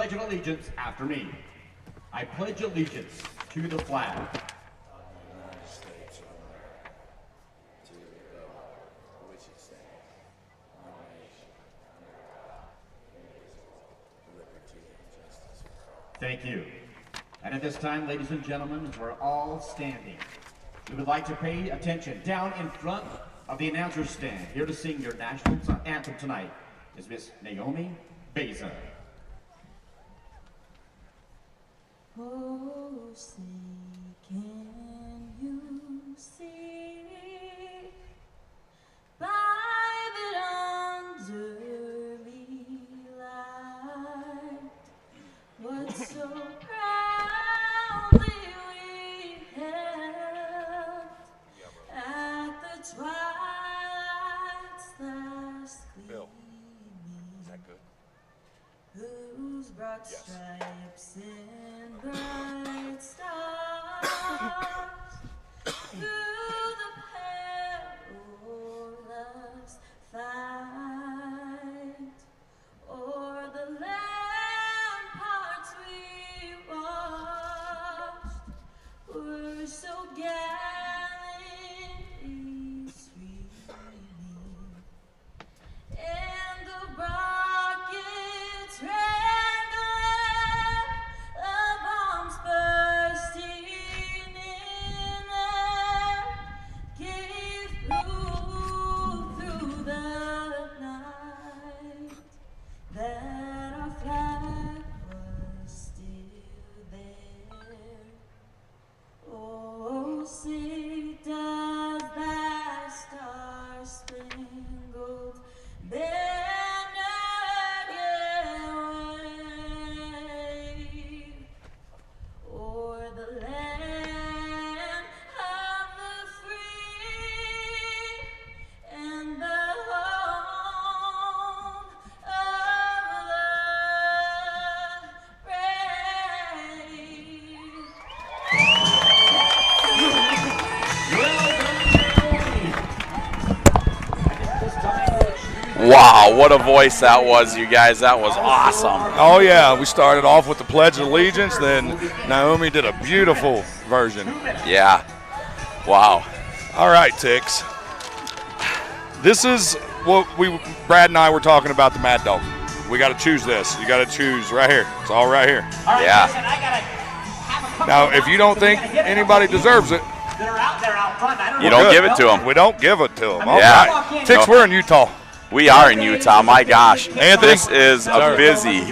Pledge of Allegiance after me. I pledge allegiance to the flag Thank you. And at this time, ladies and gentlemen, as we're all standing, we would like to pay attention. Down in front of the announcer's stand, here to sing your national anthem tonight, is Miss Naomi Beza. Oh, say, can you see by that underly light what so proudly we held at the twilight's last gleaming, Is that good? whose broad stripes and bright stars through the perilous fight o'er the ramparts we watched were so gallantly streaming, and the rockets ran glare, the bombs bursting in air, gave proof through the night that our flag was still there. Oh, say does that star-spangled banner yet wave o'er the land of the free and the home of the brave. Wow, what a voice that was, you guys. That was awesome. Oh, yeah. We started off with the Pledge of Allegiance. Then Naomi did a beautiful version. Yeah. Wow. All right, Tix. This is what Brad and I were talking about, the Mad Dog. We got to choose this. You got to choose right here. It's all right here. All right, Yeah. listen, I gotta have a couple Now, of if you don't think anybody deserves it, that are out there out front, I don't You know. don't give it to them. we don't give it to them. All Yeah. right. Tix, we're in Utah. We are in Utah. My gosh. Anthony? This is a busy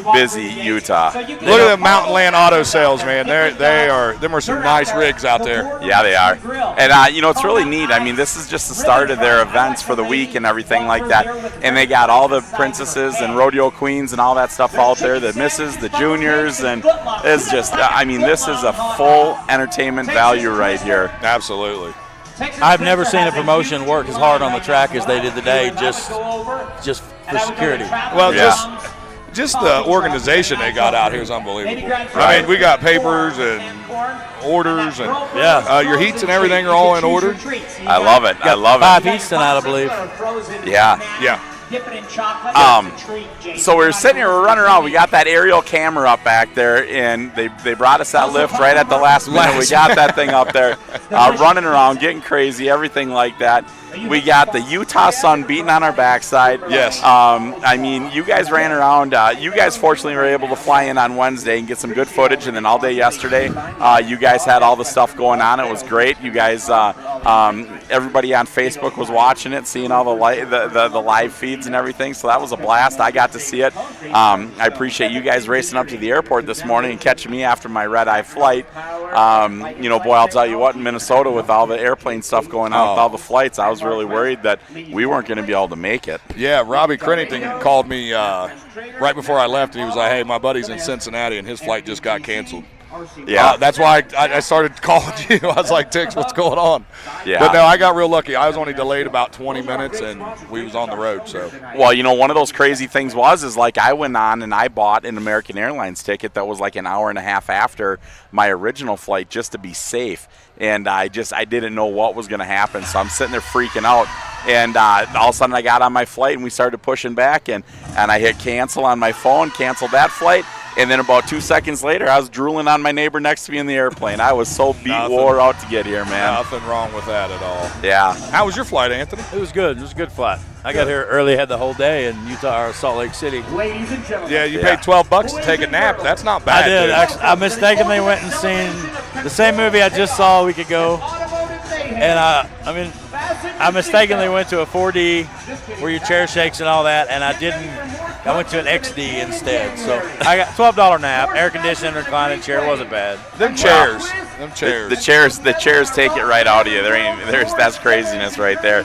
Utah. Look at the Mountain Land Auto Sales, man. Them are some nice rigs out there. Yeah, they are. And, it's really neat. I mean, this is just the start of their events for the week and everything like that. And they got all the princesses and rodeo queens and all that stuff out there, the misses, the juniors, and it's just, this is a full entertainment value right here. Absolutely. I've never seen a promotion work as hard on the track as they did today, just for security. Well, just the organization they got out here is unbelievable. I mean, we got papers and orders, and your heats and everything are all in order. I love it. I love it. 5 heats tonight, I believe. Yeah. Dip it in chocolate. It's a treat, So we're sitting here, we're running around. We got that aerial camera up back there, and they brought us that lift right at the last minute. We got that thing up there, running around, getting crazy, everything like that. We got the Utah sun beating on our backside. Yes. You guys ran around. You guys fortunately were able to fly in on Wednesday and get some good footage, and then all day yesterday, you guys had all the stuff going on. It was great. You guys, everybody on Facebook was watching it, seeing all the live feeds and everything. So that was a blast. I got to see it. I appreciate you guys racing up to the airport this morning and catching me after my red-eye flight. Boy, I'll tell you what, in Minnesota with all the airplane stuff going on with all the flights, I was really worried that we weren't going to be able to make it. Yeah, Robbie Crennington called me right before I left, and he was like, hey, my buddy's in Cincinnati, and his flight just got canceled. Yeah. That's why I started calling you. I was like, Tix, what's going on? Yeah. But no, I got real lucky. I was only delayed about 20 minutes, and we was on the road. So. Well, one of those crazy things is like I went on and I bought an American Airlines ticket that was like an hour and a half after my original flight just to be safe. And I didn't know what was going to happen. So I'm sitting there freaking out. And all of a sudden I got on my flight and we started pushing back, and I hit cancel on my phone, canceled that flight. And then about 2 seconds later, I was drooling on my neighbor next to me in the airplane. I was so wore out to get here, man. Nothing wrong with that at all. Yeah. How was your flight, Anthony? It was good. It was a good flight. I got here early, had the whole day in Utah or Salt Lake City. Ladies and gentlemen. Yeah, you paid $12 to take a nap. That's not bad. I did. Dude. Actually, I mistakenly went and seen the same movie I just saw a week ago. And I mistakenly went to a 4D where your chair shakes and all that, and I didn't. I went to an XD instead. So I got $12 nap, air conditioned reclining chair. Wasn't bad. Them chairs. Them chairs. The chairs take it right out of you. That's craziness right there.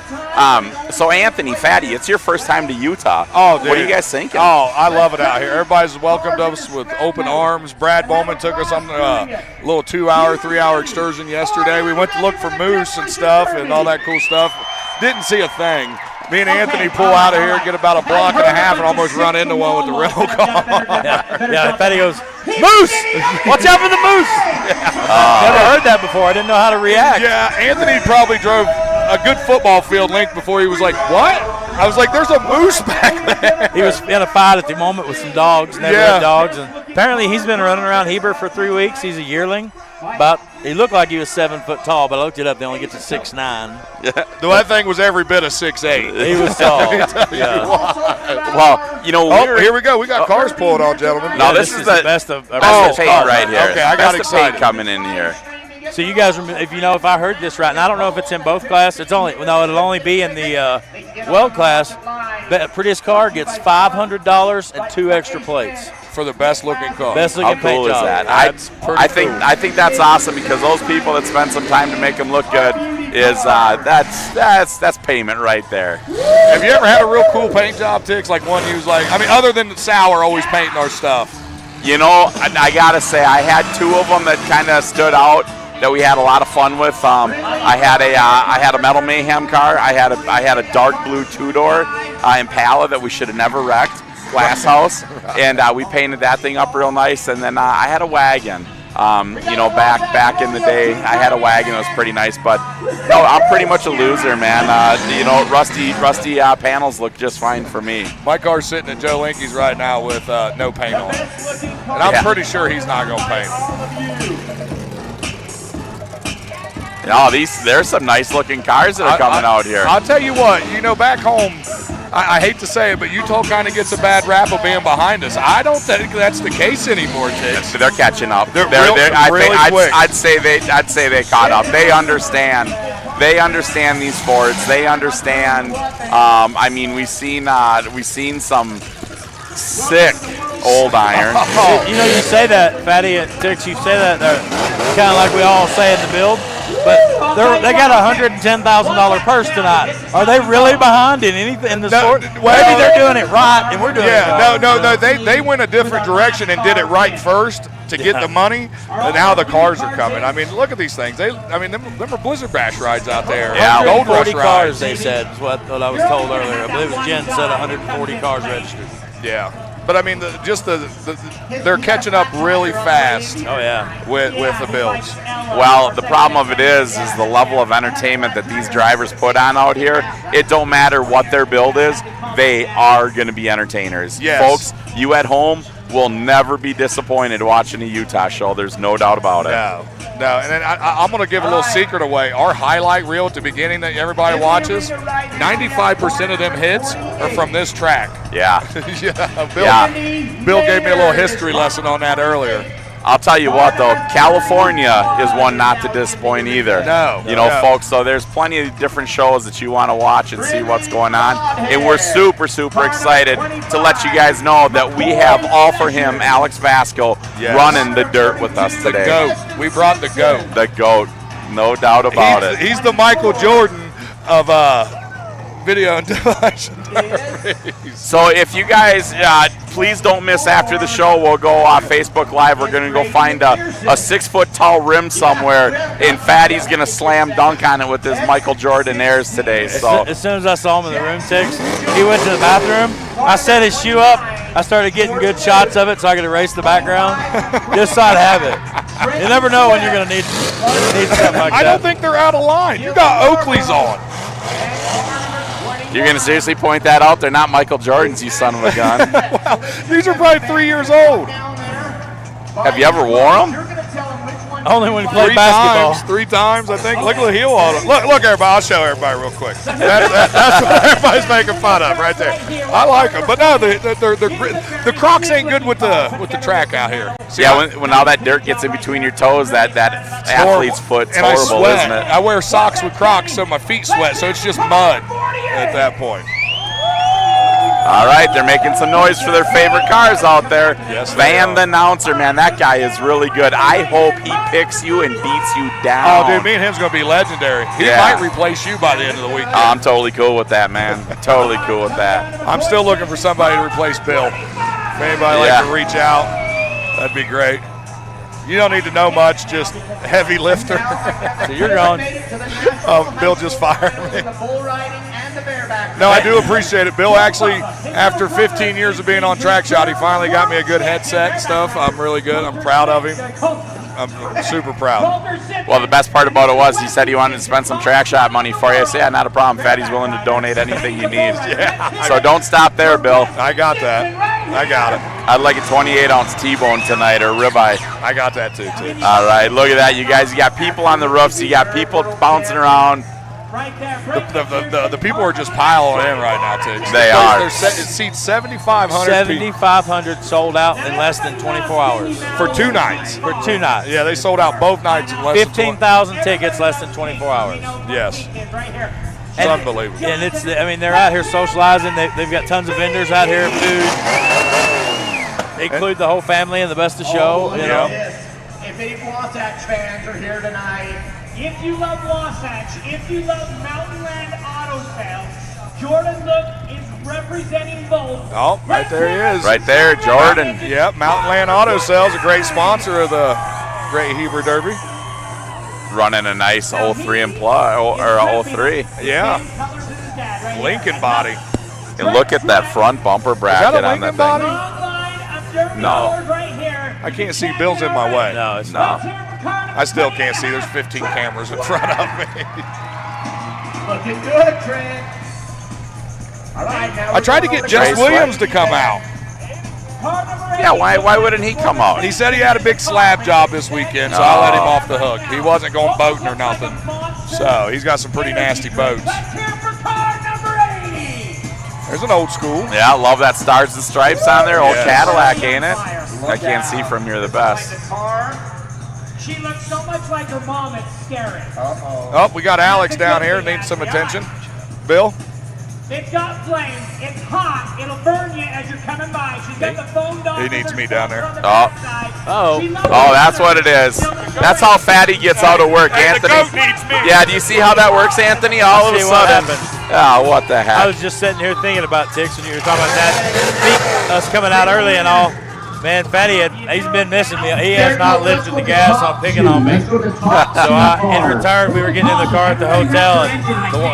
So Anthony, Fatty, it's your first time to Utah. Oh, dude. What are you guys thinking? Oh, I love it out here. Everybody's welcomed us with open arms. Brad Bowman took us on a little 3-hour excursion yesterday. We went to look for moose and stuff and all that cool stuff. Didn't see a thing. Me and Anthony pull out of here, get about a block and a half, and almost run into one with the rental car. Yeah, Fatty goes, "Moose! Watch out for the moose!" Never heard that before. I didn't know how to react. Yeah, Anthony probably drove a good football field length before he was like, "What?" I was like, "There's a moose back there." He was in a fight at the moment with some dogs, neighborhood dogs, and apparently he's been running around Heber for 3 weeks. He's a yearling. He looked like he was 7 foot tall, but I looked it up. They only get to 6'9". Though that thing was every bit of 6'8". He was tall. Yeah. Well, here we go. We got cars pulling on, gentlemen. No, this is the best of paint right here. Okay, I got excited. Paint coming in here. So you guys, if I heard this right, and I don't know if it's in both classes. It'll only be in the weld class. But prettiest car gets $500 and 2 extra plates for the best looking car. Best looking How cool paint is job. that? I think that's awesome because those people that spend some time to make them look good is that's payment right there. Have you ever had a real cool paint job, Tix? Like one you was like, other than Sauer always painting our stuff. I gotta say I had 2 of them that kind of stood out that we had a lot of fun with. I had a Metal Mayhem car. I had a dark blue 2-door Impala that we should have never wrecked, glass house, and we painted that thing up real nice. And then I had a wagon. Back in the day, I had a wagon that was pretty nice. But no, I'm pretty much a loser, man. Rusty panels look just fine for me. My car's sitting at Joe Linky's right now with no paint on it, and I'm pretty sure he's not gonna paint. No, there's some nice looking cars that are coming out here. I'll tell you what, back home, I hate to say it, but Utah kind of gets a bad rap of being behind us. I don't think that's the case anymore, Tix. They're catching up. They're really quick. I'd say they caught up. They understand. They understand these Fords. They understand. We've seen some sick old iron. You say that, Fatty, Tix. You say that kind of like we all say in the build. But they got a $110,000 purse tonight. Are they really behind in anything in the sport? Maybe they're doing it right, and we're doing it wrong. No. They went a different direction and did it right first to get the money, and now the cars are coming. Look at these things. Them are Blizzard Bash rides out there. Yeah, Gold Rush 140 rides. cars, they said, is what I was told earlier. I believe it was Jen said 140 cars registered. Yeah. But they're catching up really fast. Oh yeah, with the builds. Well, the problem of it is the level of entertainment that these drivers put on out here. It don't matter what their build is; they are going to be entertainers. Yes. Folks, you at home will never be disappointed watching a Utah show. There's no doubt about it. No. And then I'm going to give a little secret away. Our highlight reel at the beginning that everybody watches, 95% of them hits are from this track. Yeah. Bill gave me a little history lesson on that earlier. I'll tell you what, though, California is one not to disappoint either. No. Folks, so there's plenty of different shows that you want to watch and see what's going on. And we're super, super excited to let you guys know that we have All For Him, Alex Vasco, running the dirt with us today. The GOAT. We brought the GOAT. The GOAT. No doubt about it. He's the Michael Jordan of video and demolition derbies. So if you guys, please don't miss after the show. We'll go Facebook Live. We're going to go find a 6-foot tall rim somewhere, and Fatty's going to slam dunk on it with his Michael Jordan airs today. So as soon as I saw him in the room, Tix, he went to the bathroom. I set his shoe up. I started getting good shots of it so I could erase the background, just so I'd have it. You never know when you're going to need something like that. I don't think they're out of line. You got Oakley's on. You're going to seriously point that out? They're not Michael Jordans, you son of a gun. Well, these are probably 3 years old. Have you ever wore them? Only when we played basketball. Three times, I think. Look at the heel on it. Look, everybody. I'll show everybody real quick. That's what everybody's making fun of right there. I like them, but no, the Crocs ain't good with the track out here. See, Yeah, when all that dirt gets in between your toes, that athlete's foot's and horrible, I sweat. isn't it? I wear socks with Crocs, so my feet sweat, so it's just mud at that point. All right, they're making some noise for their favorite cars out there. Yes, they Van are. the announcer, man, that guy is really good. I hope he picks you and beats you down. Oh, dude, me and him's going to be legendary. He Yeah. might replace you by the end of the weekend. I'm totally cool with that, man. Totally cool with that. I'm still looking for somebody to replace Bill. If anybody like to reach out, that'd be great. You don't need to know much, just heavy lifter. So you're going. Bill just fired me. No, I do appreciate it. Bill actually, after 15 years of being on Track Shot, he finally got me a good headset and stuff. I'm really good. I'm proud of him. I'm super proud. Well, the best part about it was he said he wanted to spend some track shot money for you. I said, yeah, not a problem. Fatty's willing to donate anything you need. So don't stop there, Bill. I got that. I got it. I'd like a 28-ounce T-bone tonight or ribeye. I got that too. All right, look at that, you guys. You got people on the roofs. You got people bouncing around. The people are just piling in right now, too. They are. It seats 7,500 people 7,500 sold out in less than 24 hours. for 2 nights. For 2 nights. Yeah, they sold out both nights in less than 15,000 tickets, less than 24 hours. Yes. It's unbelievable. And they're out here socializing. They've got tons of vendors out here, food. They include the whole family and the best of show. You know. If any Wasatch fans are here tonight, if you love Wasatch, if you love Mountain Land Auto Sales, Jordan Look is representing both. Oh, right there he is. Right there, Jordan. Yep, Mountain Land Auto Sales, a great sponsor of the Great Heber Derby. Running a nice 03 and plus, or 03. Yeah. Lincoln body. And look at that front bumper bracket on that Lincoln thing. body? No. I can't see. Bill's in my way. No, it's No. I still can't see. There's 15 cameras in front of me. looking good, Trent. All right, now I tried to get Jess Trace Williams to come out. Yeah, why wouldn't he come out? He said he had a big slab job this weekend, so I let him off the hook. He wasn't going boating or nothing. So he's got some pretty nasty boats. There's an old school. Yeah, love that Stars and Stripes on there. Old Yes. Cadillac, ain't it? I can't see from here the best. She looks so much like her mom, it's scary. Oh, we got Alex down here. Needs some attention. Bill? It's got flames. It's hot. It'll burn you as you're coming by. She's got the phone dog. He needs me down there. Oh, that's what it is. That's how Fatty gets out of work, Anthony. The goat needs me. Yeah, do you see how that works, Anthony? All of a See what sudden. happened. Oh, what the I heck? was just sitting here thinking about Tix when you were talking about that. Us coming out early and all. Man, Fatty, he's been missing me. He has not lifted the gas on picking on me. So in return, we were getting in the car at the hotel, and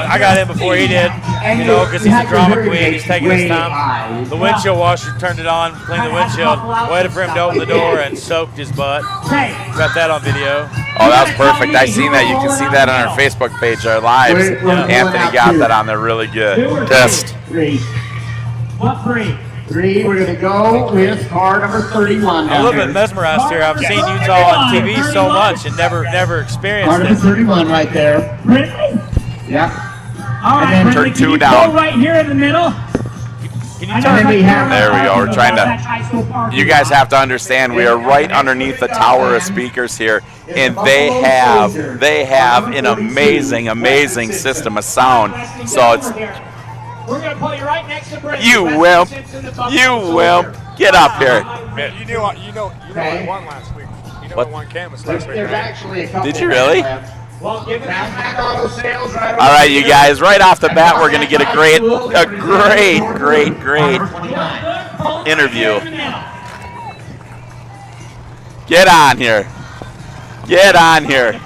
I got in before he did, you know, because he's a drama queen. He's taking his time. The windshield washer turned it on, cleaned the windshield, waited for him to open the door, and soaked his butt. Got that on video. Oh, that was perfect. I seen that. You can see that on our Facebook page, our lives. Anthony got that on there really good. Test. What free? 3, we're going to go with car number 31. I'm a little bit mesmerized here. I've seen Utah on TV so much and never Car experienced number it. 31 right there. Really? Yeah. All right, then Brittany, turn two can you down. go right here in the middle? Can you And turn? then we have There we go. We're trying to. You guys have to understand, we are right underneath the tower of speakers here, and they have an amazing system of sound. So it's. We're going to put you right next to Brittany. You wimp. You wimp. Get up here. Man, you know what won last week. You know What? what won Camus last week, There's right? actually a couple Did you really? left. Well, give it Now, Mac Auto Sales right All right, you over guys. Right off the bat, we're gonna get a great here. Number 29. interview. Get on here. Get on here.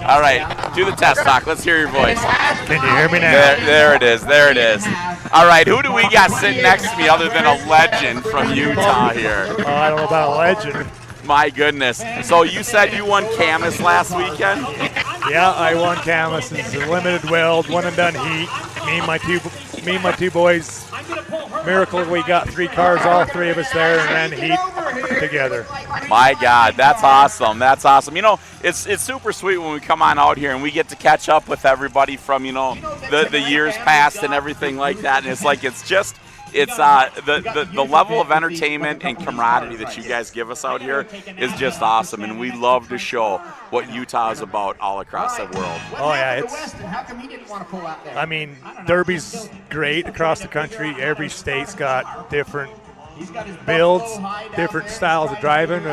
All right, do the test talk. Let's hear your voice. Can you hear me now? There it is. There it is. All right, who do we got sitting next to me other than a legend from Utah here? Oh, I don't know about a legend. My goodness. So you said you won Camus last weekend? Yeah, I won Camus. It's a limited weld, one and done heat. Me and my two boys miracle we got 3 cars, all 3 of us there, and ran the heat together. My God, that's awesome. That's awesome. You know, it's super sweet when we come on out here and we get to catch up with everybody from, you know, the years past and everything like that. And it's like the level of entertainment and camaraderie that you guys give us out here is just awesome, and we love to show what Utah is about all across the world. Oh yeah, I mean, Derby's great across the country. Every state's got different builds, different styles of driving.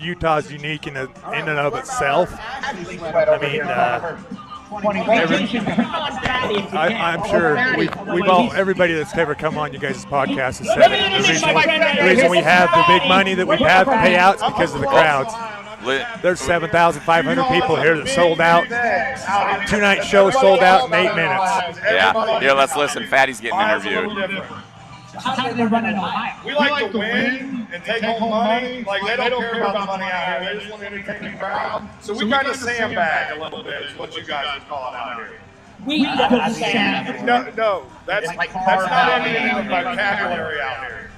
Utah's unique in and of itself. I mean, I'm sure we've all, everybody that's ever come on you guys' podcast has said it. The reason we have the big money that we have to pay out is because of the crowds. There's 7,500 people here that sold out. 2-night show sold out in 8 minutes. Yeah, here, let's listen. Fatty's getting interviewed. How do they run in Ohio? We like to win and take home money. Like, they don't care about the money out here. They just want to entertain the crowd. So we kind of sandbag a little bit, is what you guys would call it out here. We don't sand. No, that's not any in the vocabulary out here.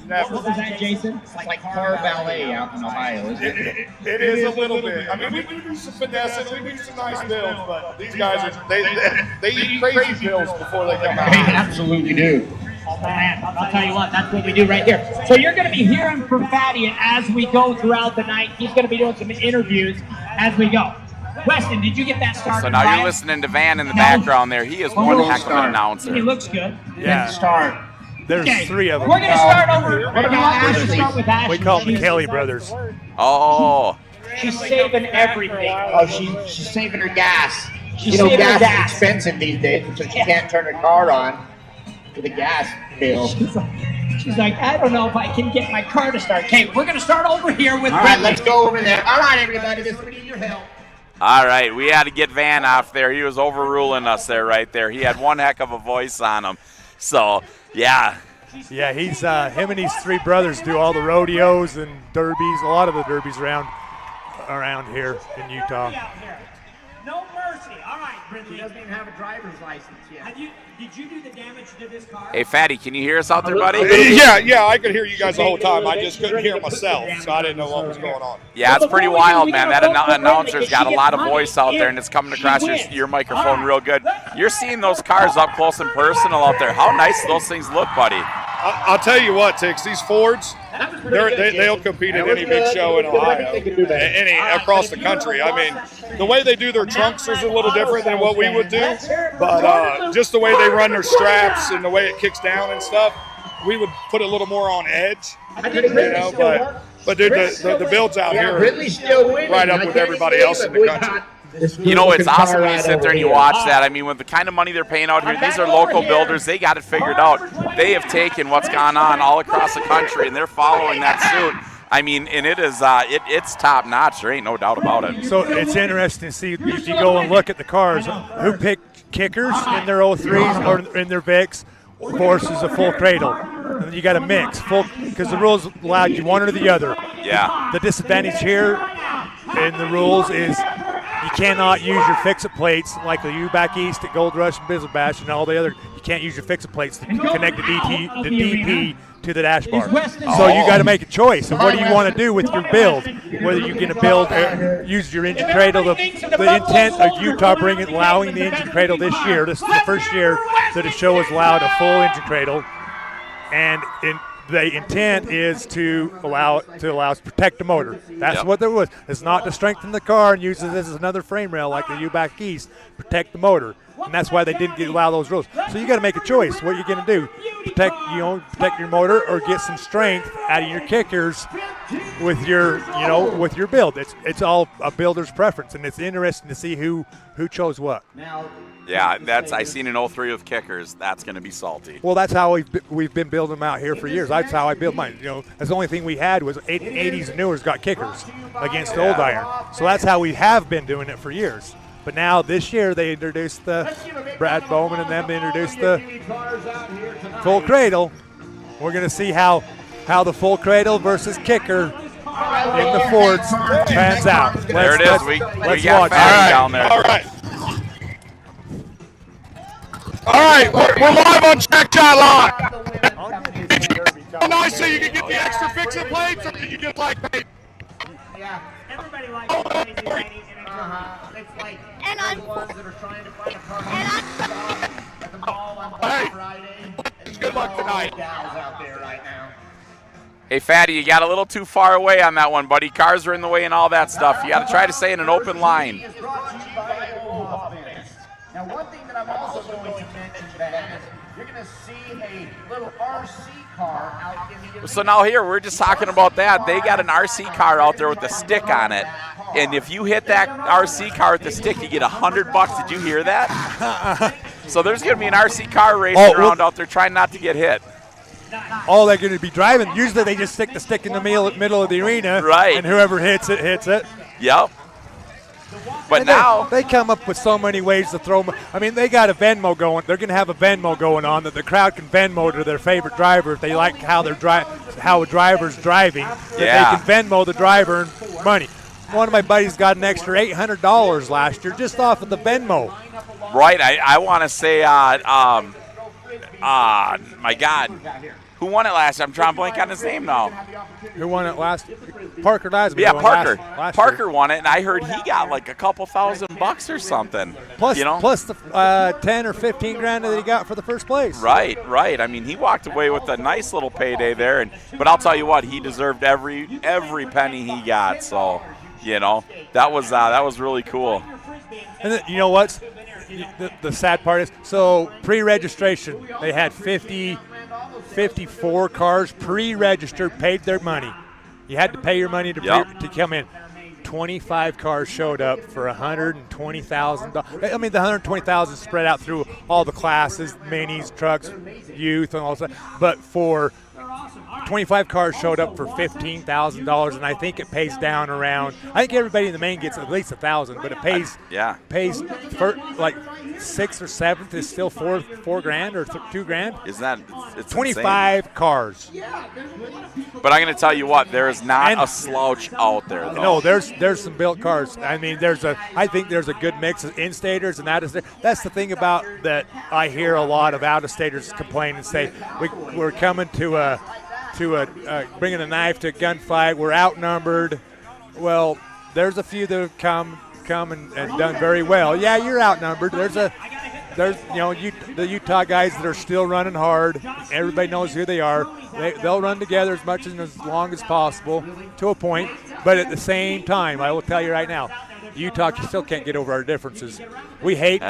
Never. What was that, Jason? It's like car ballet out in Ohio, isn't it? It is a little bit. I mean, we do some finessing, we do some nice builds, but these guys they eat crazy pills before they come out. They absolutely do. Oh, man, I'll tell you what, that's what we do right here. So you're going to be hearing from Fatty as we go throughout the night. He's going to be doing some interviews as we go. Weston, did you get that started? So now you're listening to Van in the background there. He is one heck of an announcer. He looks good. Yeah. Start. There's 3 of them. We're going to start over. What about We're going to Ashley? start with Ashley. We call them the Kelly brothers. Oh, She's saving everything. Oh, she's saving her gas. She's You know, saving her gas gas. is expensive these days, so she can't turn her car on for the gas bill. She's like, I don't know if I can get my car to start. Okay, we're going to start over here with All right, let's go over there. All right, everybody, this we need your help. all right. We had to get Van off there. He was overruling us there, right there. He had one heck of a voice on him. So, yeah. Yeah, he's him and his 3 brothers do all the rodeos and derbies, a lot of the derbies around here in Utah. No mercy. All right, Brindley. He doesn't even have a driver's license yet. Did you do the damage to this car? Hey, Fatty, can you hear us out there, buddy? Yeah, I could hear you guys the whole time. I just couldn't hear myself, so I didn't know what was going on. Yeah, it's pretty wild, man. That announcer's got a lot of voice out there, and it's coming across your microphone real good. You're seeing those cars up close and personal out there. How nice those things look, buddy. I'll tell you what, Tix, these Fords, they'll compete at any big show in Ohio, any across the country. I mean, the way they do their trunks is a little different than what we would do, but just the way they run their straps and the way it kicks down and stuff, we would put a little more on edge, you know, but dude, the builds out here are right up with everybody else in the country. You know, it's awesome when you sit there and you watch that. I mean, with the kind of money they're paying out here, these are local builders. They got it figured out. They have taken what's gone on all across the country, and they're following that suit. I mean, and it is it's top notch. There ain't no doubt about it. So it's interesting to see if you go and look at the cars, who picked kickers in their 03s or in their Vics versus a full cradle. And then you got to mix because the rules allowed you one or the other. Yeah. The disadvantage here in the rules is you cannot use your fix-it plates like the U-Back East at Gold Rush and Bizzle Bash and all the other. You can't use your fix-it plates to connect the DP to the dash bar. So you got to make a choice of what do you want to do with your build. Whether you're going to build, use your engine cradle. The intent of Utah allowing the engine cradle this year. This is the first year that a show has allowed a full engine cradle, and the intent is to allow us to protect the motor. That's what there was. It's not to strengthen the car and use this as another frame rail like the U-Back East. Protect the motor, and that's why they didn't allow those rules. So you got to make a choice. What are you going to do? Protect your motor or get some strength out of your kickers with your build. It's all a builder's preference, and it's interesting to see who chose what. Yeah, I seen an 03 with kickers. That's going to be salty. Well, that's how we've been building them out here for years. That's how I built mine. You know, that's the only thing we had was 80s and newers got kickers against the old iron. So that's how we have been doing it for years. But now this year they introduced the Brad Bowman and them introduced the full cradle. We're going to see how the full cradle versus kicker in the Fords pans out. There it is. We got Fatty down there. All right, we're live on Track Shot Live. nice so you can get the extra fix-it plates, or you just like pay? Yeah. Everybody likes crazy lady in a It's like And the ones that are trying to find a car at the mall on Black Friday. Good luck tonight. Gals out there right now. Hey, Fatty, you got a little too far away on that one, buddy. Cars are in the way and all that stuff. You got to try to stay in an open line. Is brought to you by Offense. Now, one thing that I'm also going to mention, Ben, is you're going to see a little RC car out in the So now here, we're just talking about that. They got an RC car out there with a stick on it. And if you hit that RC car with the stick, you get $100. Did you hear that? So there's going to be an RC car racing around out there trying not to get hit. All they're going to be driving, usually they just stick the stick in the middle of the arena. Right. And whoever hits it, hits it. Yep. But And now they come up with so many ways to throw. I mean, they got a Venmo going. They're going to have a Venmo going on that the crowd can Venmo to their favorite driver if they like how a driver's driving. That they can Venmo the driver money. One of my buddies got an extra $800 last year just off of the Venmo. Right. I want to say, my God, who won it last year? I'm trying to blank on his name now. Who won it last? Parker Lasman. Yeah, Parker. Last Parker year. won it, and I heard he got like a couple $1,000 or something. Plus, you know? plus the 10 or 15 grand that he got for the first place. Right. I mean, he walked away with a nice little payday there, but I'll tell you what, he deserved every penny he got. So, you know, that was really cool. And then, you know what's the sad part is, so pre-registration, they had 54 cars pre-registered, paid their money. You had to pay your money to come in. 25 cars showed up for $120,000. I mean, the $120,000 spread out through all the classes, minis, trucks, youth, and all that. But for 25 cars showed up for $15,000, and I think it pays down around. I think everybody in the main gets at least $1,000, but it pays for like 6th or 7th is still four grand or $2 grand. Isn't that it's 25 insane. Cars? But I'm going to tell you what, there is not a slouch out there, though. No, there's some built cars. I mean, I think there's a good mix of in-staters and out-of-staters. That's the thing about that. I hear a lot of out-of-staters complain and say we're coming to bringing a knife to a gunfight. We're outnumbered. Well, there's a few that have come and done very well. Yeah, you're outnumbered. There's the Utah guys that are still running hard. Everybody knows who they are. They'll run together as much and as long as possible to a point. But at the same time, I will tell you right now, Utah still can't get over our differences. We hate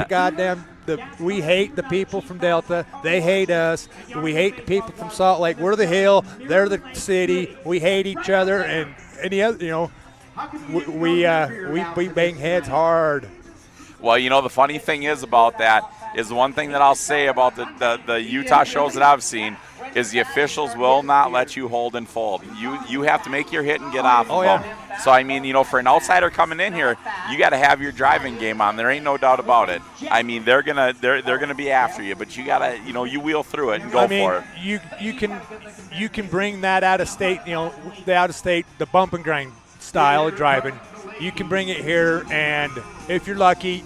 we hate the people from Delta. They hate us. We hate the people from Salt Lake. We're the hill. They're the city. We hate each other. And any other, we bang heads hard. Well, the funny thing is about that is the one thing that I'll say about the Utah shows that I've seen is the officials will not let you hold and fold. You have to make your hit and get off of them. So, I mean, for an outsider coming in here, you got to have your driving game on. There ain't no doubt about it. I mean, they're gonna be after you, but you gotta, you wheel through it and go for it. You can bring that out of state, the bump and grind style of driving. You can bring it here, and if you're lucky,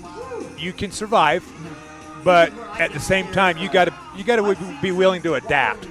you can survive. But at the same time, you got to be willing to adapt.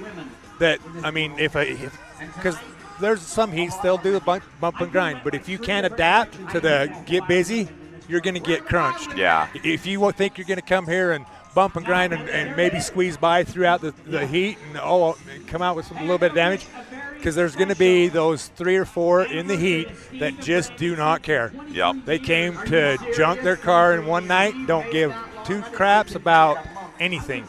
That, I mean, because there's some heats they'll do a bump and grind, but if you can't adapt to the get busy, you're going to get crunched. Yeah. If you think you're going to come here and bump and grind and maybe squeeze by throughout the heat and come out with a little bit of damage, because there's going to be those 3 or 4 in the heat that just do not care. Yep. They came to junk their car in one night, don't give 2 craps about anything,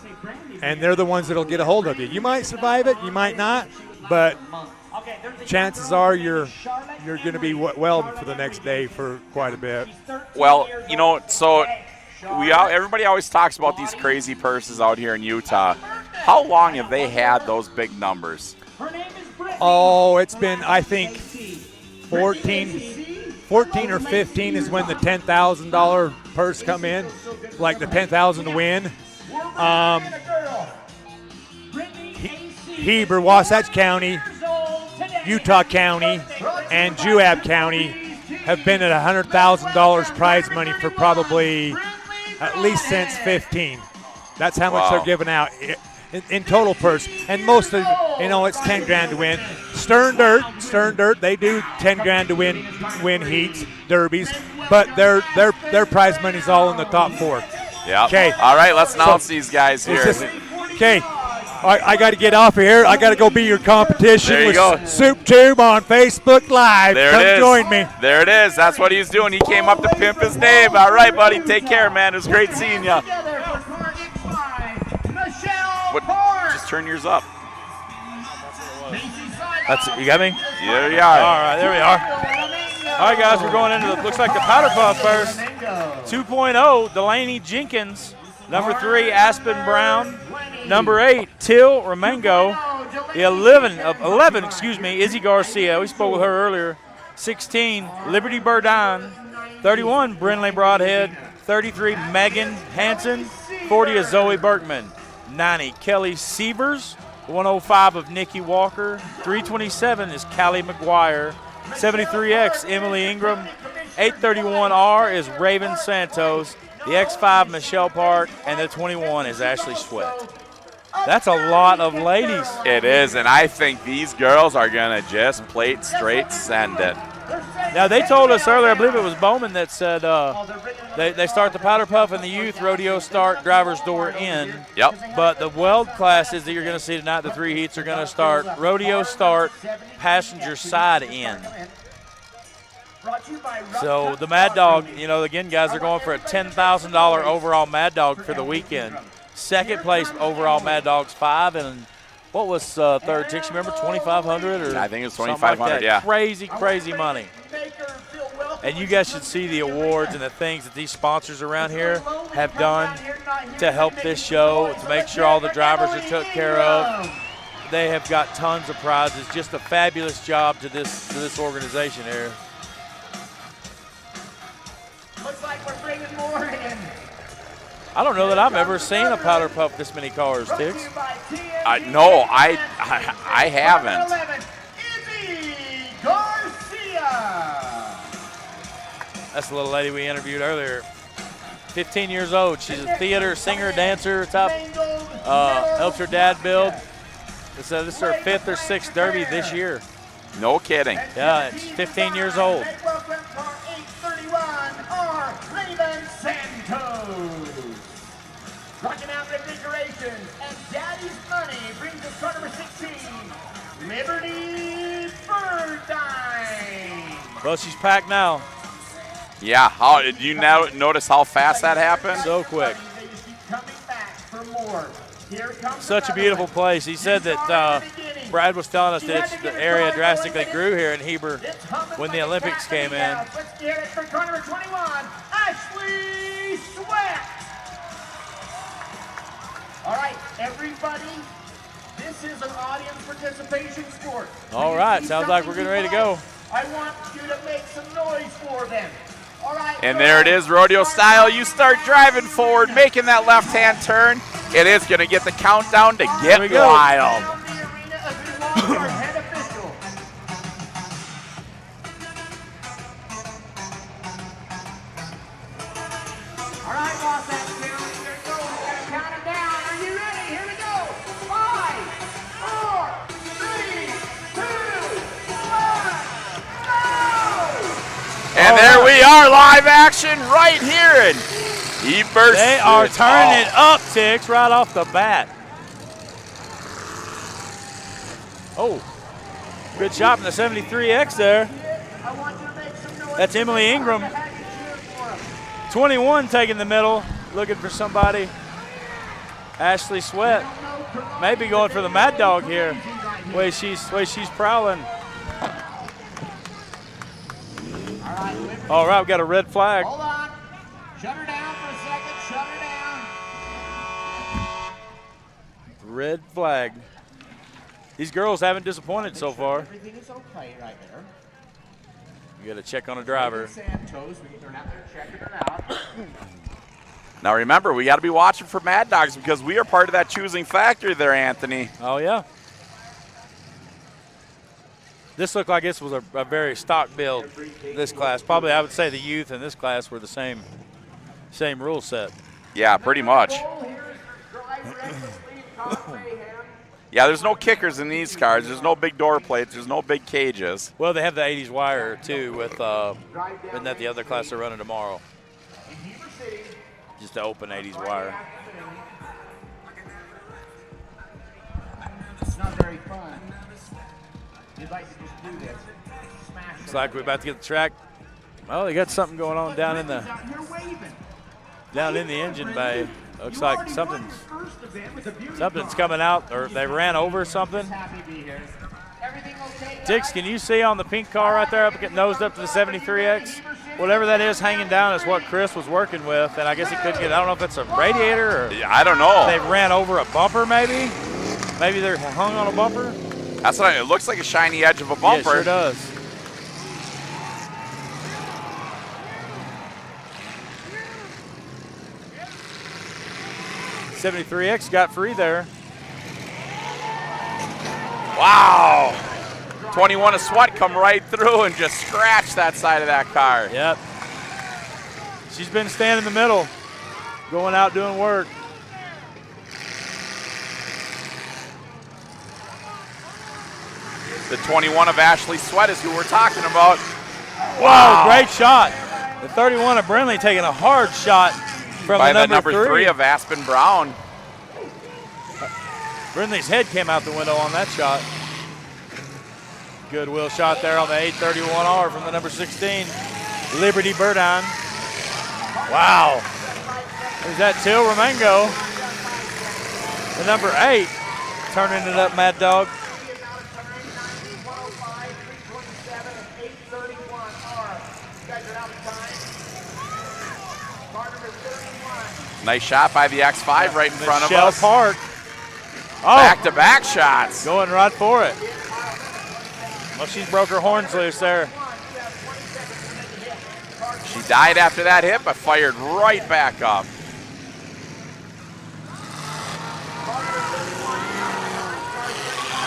and they're the ones that'll get a hold of you. You might survive it, you might not, but chances are you're going to be welding for the next day for quite a bit. Well, so everybody always talks about these crazy purses out here in Utah. How long have they had those big numbers? Oh, it's been, I think, 14 or 15 is when the $10,000 purse come in, like the $10,000 to win. Heber, Wasatch County, Utah County, and Juab County have been at $100,000 prize money for probably at least since 15. That's how much they're giving out. in total purse. And most of, it's 10 grand to win. Stern Dirt, they do 10 grand to win heats, derbies, but their prize money's all in the top 4. Yeah. Okay. All right, let's announce these guys here. Okay. I got to get off of here. I got to go be your competition There you with go. Soup Tube on Facebook Live. There Come it is. join me. There it is. That's what he's doing. He came up to pimp his name. All right, buddy. Take care, man. It was great seeing you. Just turn yours up. You got me? There you are. All right, there we are. All right, guys, we're going into looks like the Powderpuff first. 2.0, Delaney Jenkins. Number 3, Aspen Brown. Number 8, Till Remengo. The 11, Izzy Garcia. We spoke with her earlier. 16, Liberty Burdine. 31, Brinley Broadhead. 33, Megan Hansen. 40 is Zoe Berkman. 90, Kelly Sievers. 105 of Nikki Walker. 327 is Callie McGuire. 73X, Emily Ingram. 831R is Raven Santos. The X5, Michelle Park. And the 21 is Ashley Sweat. That's a lot of ladies. It is, and I think these girls are going to just plate straight send it. Now, they told us earlier, I believe it was Bowman that said they start the Powderpuff and the youth rodeo start driver's door in. Yep. But the weld classes that you're going to see tonight, the 3 heats, are going to start rodeo start, passenger side in. So the Mad Dog, again, guys, are going for a $10,000 overall Mad Dog for the weekend. Second place overall Mad Dog's 5, and what was third, Tix? You remember, 2,500 or? I think it was 2,500. $2,500. Yeah. Crazy money. And you guys should see the awards and the things that these sponsors around here have done to help this show, to make sure all the drivers are took care of. They have got tons of prizes. Just a fabulous job to this organization here. Looks like we're bringing more in. I don't know that I've ever seen a Powderpuff this many cars, Tix. No, I haven't. 11, Izzy Garcia. That's the little lady we interviewed earlier. 15 years old. She's a theater singer, dancer, helps her dad build. This is her 5th or 6th derby this year. No kidding. Yeah, it's 15 years old. Welcome car 831 are Raven Santos. Rocking out Refrigeration and Daddy's Money brings us car number 16, Liberty Burdine. Well, she's packed now. Yeah. How did you now notice how fast that happened? So quick. They just keep coming back for more. Here comes Such a beautiful place. He said that Brad was telling us that the area drastically grew here in Heber when the Olympics came in. Let's get it for car number 21, Ashley Sweat. All right, everybody, this is an audience participation sport. All right, sounds like we're getting ready to go. I want you to make some noise for them. All right. And there it is, rodeo style. You start driving forward, making that left-hand turn. It is going to get the countdown to get wild. All right, Los Angeles, here we go. We're going to count it down. Are you ready? Here we go. 5, 4, 3, 2, 1, go! And there we are, live action right here in Heber. They are turning it up, Tix, right off the bat. Oh, good shot from the 73X there. That's Emily Ingram. 21 taking the middle, looking for somebody. Ashley Sweat, maybe going for the Mad Dog here. Way she's prowling. All right, we've got a red flag. Hold on. Shut her down for a second. Shut her down. Red flag. These girls haven't disappointed so far. Everything is okay right there. You got to check on a driver. Santos, they're not there checking her out. Now remember, we got to be watching for Mad Dogs because we are part of that choosing factor there, Anthony. Oh, yeah. This looked like this was a very stock build, this class. Probably I would say the youth and this class were the same rule set. Yeah, pretty much. Yeah, there's no kickers in these cars. There's no big door plates. There's no big cages. Well, they have the 80s wire, too, with isn't that the other class they're running tomorrow? Just the open 80s wire. It's not very fun. You'd like to just do this. Smash. Looks like we're about to get the track. Oh, they got something going on down in the engine bay. Looks like something's coming out, or they ran over something. Dix, can you see on the pink car right there, nosed up to the 73X? Whatever that is hanging down is what Chris was working with, and I guess he couldn't get. I don't know if it's a radiator or I don't know. They ran over a bumper, maybe. Maybe they're hung on a bumper. That's what it looks like, a shiny edge of a bumper. Yeah, it sure does. '73X got free there. Wow. 21 of SWAT come right through and just scratch that side of that car. Yep. She's been standing in the middle, going out doing work. The 21 of Ashley Sweat is who we're talking about. Wow, great shot. The 31 of Brindley taking a hard shot from by the number three of Aspen Brown. Brindley's head came out the window on that shot. Good wheel shot there on the 831R from the number 16, Liberty Burdine. Wow. There's that Till Romango. The number 8, turning it up, Mad Dog. Nice shot by the X5 right in front of Michelle us. Park. Oh. Back-to-back shots. Going right for it. Well, she's broke her horns loose there. She died after that hit, but fired right back up.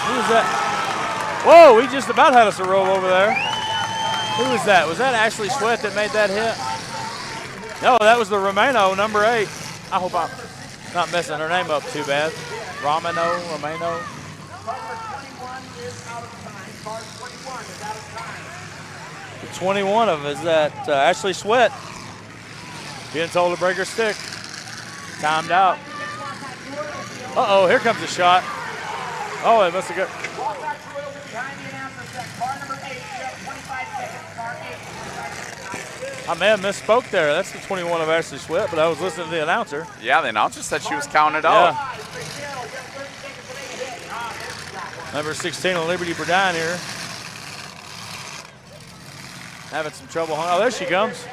Who was that? Whoa, he just about had us a roll over there. Who was that? Was that Ashley Sweat that made that hit? No, that was the Romano, number 8. I hope I'm not messing her name up too bad. Romano. 21 of is that Ashley Sweat. Being told to break her stick. Timed out. Uh-oh, here comes a shot. Oh, it must have got. I may have misspoke there. That's the 21 of Ashley Sweat, but I was listening to the announcer. Yeah, the announcer said she was counted out. Number 16 of Liberty Burdine here. Having some trouble. Oh, there she comes.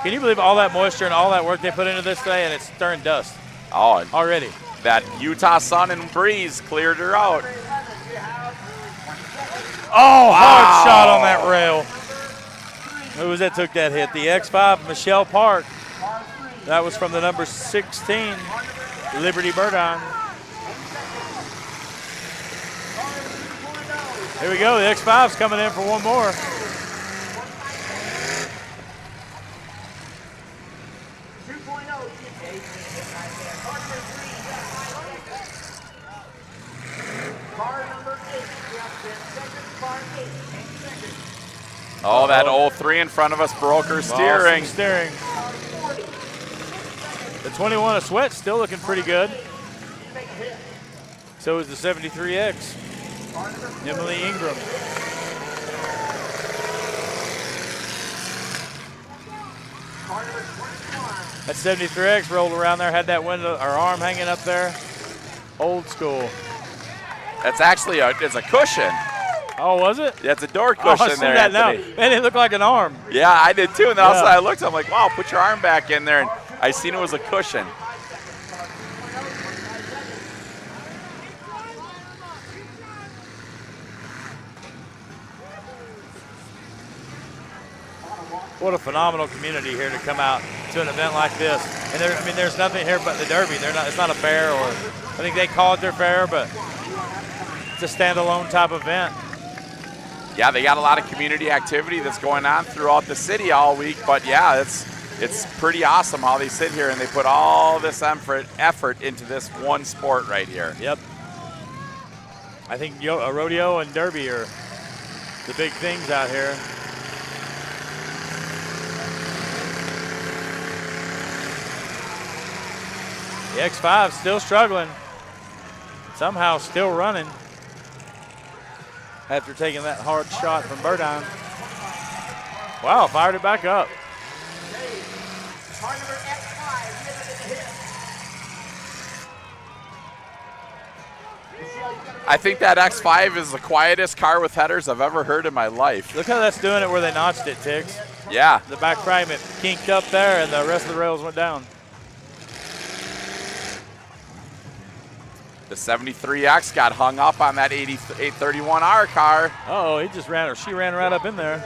Can you believe all that moisture and all that work they put into this today, and it's stirring dust? Oh, already. That Utah sun and breeze cleared her out. Oh, hard shot on that rail. Who was that took that hit? The X5, Michelle Park. That was from the number 16, Liberty Burdine. Here we go, the X5's coming in for one more. Oh, that 03 in front of us broke her steering. Awesome steering. The 21 of Sweat still looking pretty good. So is the 73X. Emily Ingram. That 73X rolled around there, had that window, her arm hanging up there. Old school. That's actually it's a cushion. Oh, was it? Yeah, it's a door cushion I see there, that Anthony. now. Man, it looked like an arm. Yeah, I did too. And then also I looked, I'm like, wow, put your arm back in there. And I seen it was a cushion. What a phenomenal community here to come out to an event like this. And there's nothing here but the Derby. It's not a fair, or I think they call it their fair, but it's a standalone type event. Yeah, they got a lot of community activity that's going on throughout the city all week. But yeah, it's pretty awesome how they sit here and they put all this effort into this one sport right here. Yep. I think a rodeo and derby are the big things out here. The X5 still struggling. Somehow still running after taking that hard shot from Burdine. Wow, fired it back up. I think that X5 is the quietest car with headers I've ever heard in my life. Look how that's doing it where they notched it, Tiggs. Yeah. The back frame, it kinked up there and the rest of the rails went down. The 73X got hung up on that 831R car. Uh-oh, he just ran, or she ran right up in there.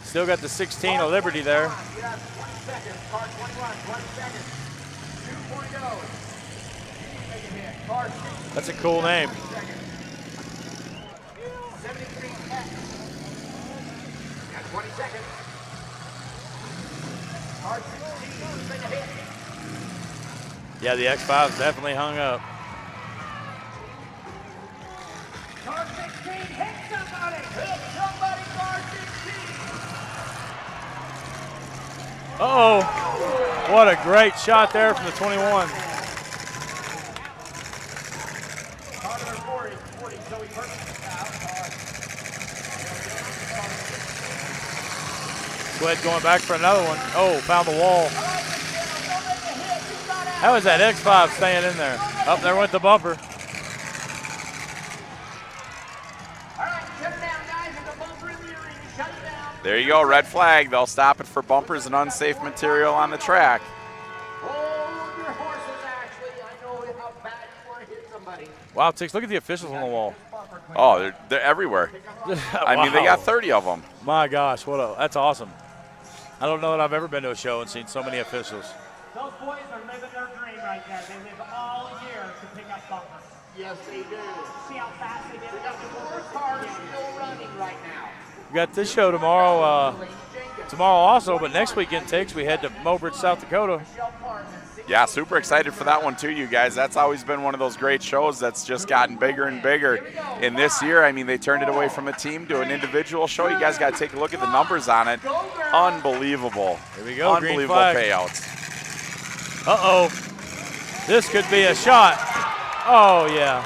Still got the 16 of Liberty there. That's a cool name. Yeah, the X5's definitely hung up. Car 16, hit somebody! Hit somebody, car 16! Uh-oh. What a great shot there from the 21. Sweat going back for another one. Oh, found the wall. How is that X5 staying in there? Up there with the bumper. There you go, red flag. They'll stop it for bumpers and unsafe material on the track. Wow, Tix, look at the officials on the wall. Oh, they're everywhere. I mean, they got 30 of them. My gosh, that's awesome. I don't know that I've ever been to a show and seen so many officials. Those boys are living their dream right there. They live all year to pick up bumpers. Yes, they do. See how fast they did it? Four cars still running right now. We got this show tomorrow. Tomorrow also, but next weekend, Tix, we head to Mobridge, South Dakota. Yeah, super excited for that one too, you guys. That's always been one of those great shows that's just gotten bigger and bigger. In this year, I mean, they turned it away from a team to an individual show. You guys got to take a look at the numbers on it. Unbelievable. Here we go, Unbelievable payouts. Uh-oh. This could be a shot. Oh, yeah.